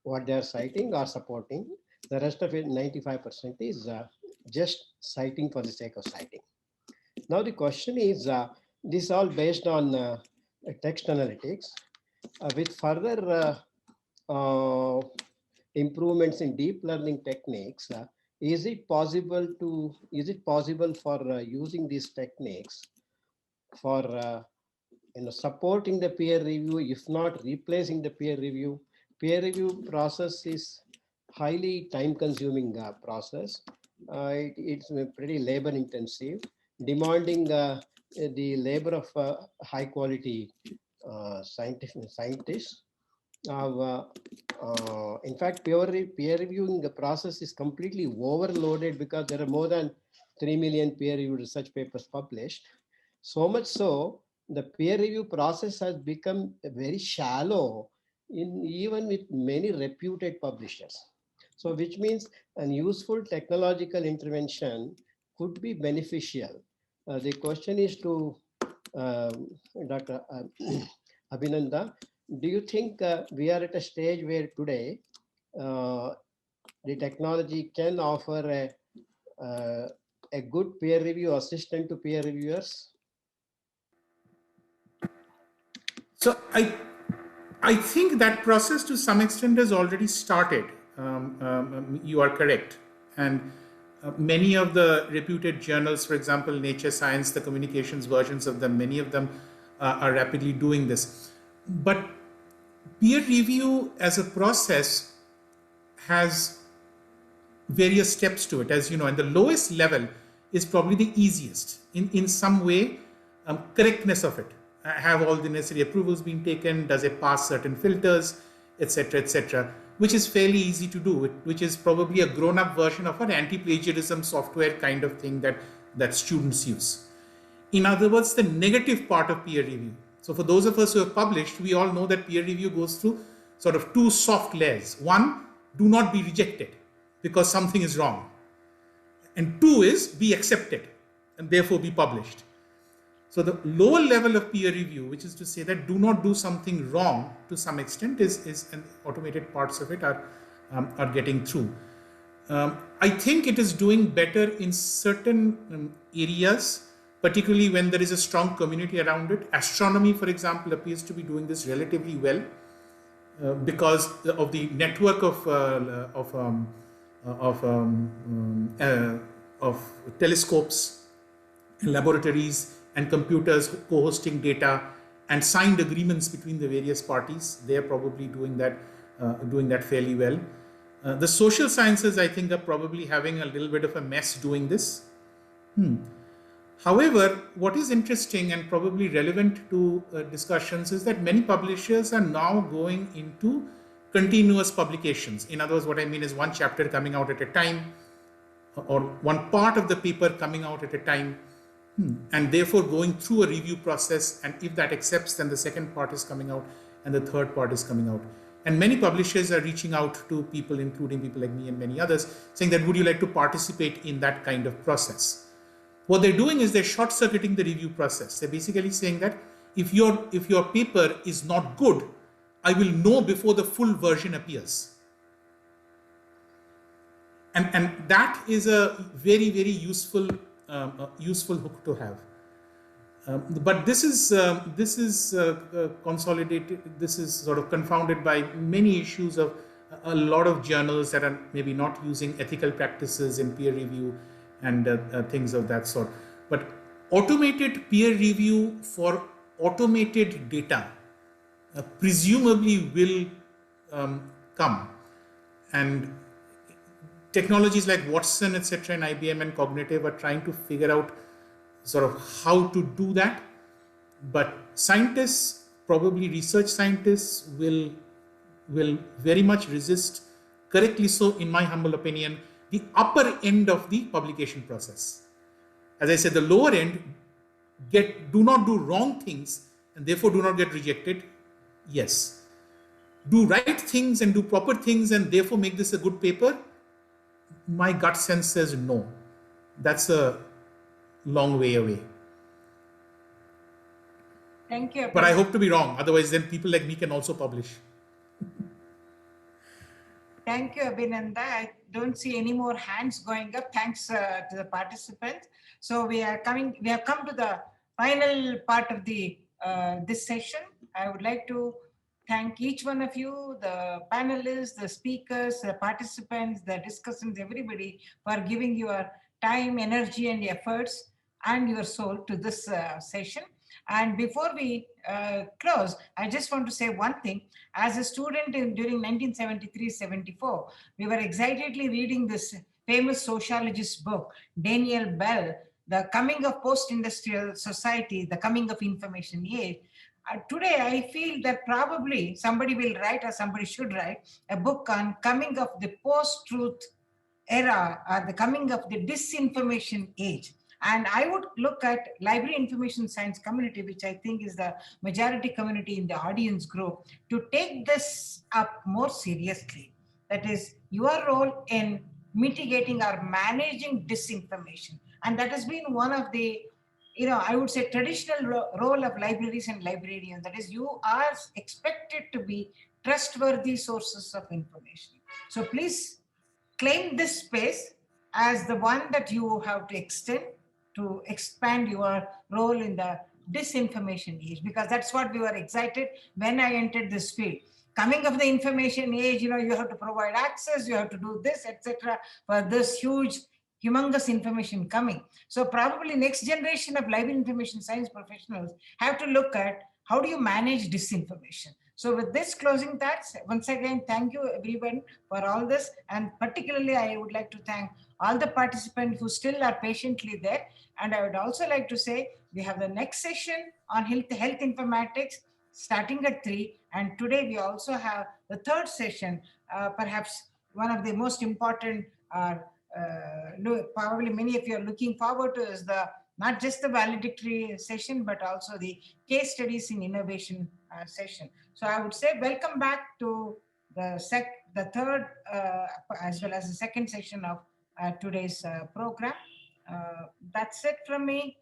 what they are citing or supporting. The rest of it, 95%, is just citing for the sake of citing. Now the question is, this is all based on text analytics. With further improvements in deep learning techniques, is it possible for using these techniques for supporting the peer review, if not replacing the peer review? Peer review process is highly time-consuming process. It's pretty labor-intensive, demanding the labor of high-quality scientists. In fact, peer reviewing the process is completely overloaded because there are more than 3 million peer-reviewed research papers published. So much so, the peer review process has become very shallow even with many reputed publishers. So which means a useful technological intervention could be beneficial. The question is to Dr. Abhinanda, do you think we are at a stage where today the technology can offer a good peer review assistant to peer reviewers? So I think that process to some extent has already started. you are correct. And many of the reputed journals, for example, Nature Science, the communications versions of them, many of them are rapidly doing this. But peer review as a process has various steps to it, as you know, and the lowest level is probably the easiest in some way. Correctness of it, have all the necessary approvals been taken, does it pass certain filters, etc., which is fairly easy to do, which is probably a grown-up version of an anti-plagiarism software kind of thing that students use. In other words, the negative part of peer review. So for those of us who have published, we all know that peer review goes through sort of two soft layers. One, do not be rejected because something is wrong. And two is be accepted and therefore be published. So the lower level of peer review, which is to say that do not do something wrong to some extent, is and automated parts of it are getting through. I think it is doing better in certain areas, particularly when there is a strong community around it. Astronomy, for example, appears to be doing this relatively well because of the network of telescopes, laboratories, and computers co-hosting data and signed agreements between the various parties. They are probably doing that fairly well. The social sciences, I think, are probably having a little bit of a mess doing this. However, what is interesting and probably relevant to discussions is that many publishers are now going into continuous publications. In other words, what I mean is one chapter coming out at a time, or one part of the paper coming out at a time, and therefore going through a review process, and if that accepts, then the second part is coming out and the third part is coming out. And many publishers are reaching out to people, including people like me and many others, saying that would you like to participate in that kind of process? What they're doing is they're short-circuiting the review process. They're basically saying that if your paper is not good, I will know before the full version appears. And that is a very, very useful hook to have. But this is consolidated. This is sort of confounded by many issues of a lot of journals that are maybe not using ethical practices in peer review and things of that sort. But automated peer review for automated data presumably will come, and technologies like Watson, etc., and IBM and Cognitive are trying to figure out sort of how to do that. But scientists, probably research scientists, will very much resist, correctly so in my humble opinion, the upper end of the publication process. As I said, the lower end, do not do wrong things and therefore do not get rejected. Yes. Do right things and do proper things and therefore make this a good paper. My gut sense says no. That's a long way away. Thank you. But I hope to be wrong. Otherwise, then people like me can also publish. Thank you, Abhinanda. I don't see any more hands going up. Thanks to the participants. So we have come to the final part of the this session. I would like to thank each one of you, the panelists, the speakers, the participants, the discussants, everybody, for giving your time, energy, and efforts and your soul to this session. And before we close, I just want to say one thing. As a student during 1973-74, we were excitedly reading this famous sociologist book, Daniel Bell, The Coming of Post-Industrial Society, The Coming of Information Age. Today, I feel that probably somebody will write, or somebody should write, a book on coming of the post-truth era, or the coming of the disinformation age. And I would look at library information science community, which I think is the majority community in the audience group, to take this up more seriously. That is your role in mitigating or managing disinformation. And that has been one of the, I would say, traditional role of libraries and librarians. That is, you are expected to be trustworthy sources of information. So please claim this space as the one that you have to extend to expand your role in the disinformation age, because that's what we were excited when I entered this field. coming of the information age, you have to provide access, you have to do this, etc., for this huge, humongous information coming. So probably next generation of library information science professionals have to look at how do you manage disinformation. So with this closing thoughts, once again, thank you everyone for all this. And particularly, I would like to thank all the participants who still are patiently there. And I would also like to say, we have the next session on health informatics starting at 3. And today we also have the third session, perhaps one of the most important, probably many of you are looking forward to, is not just the valedictory session, but also the case studies in innovation session. So I would say welcome back to the third as well as the second session of today's program. That's it from me.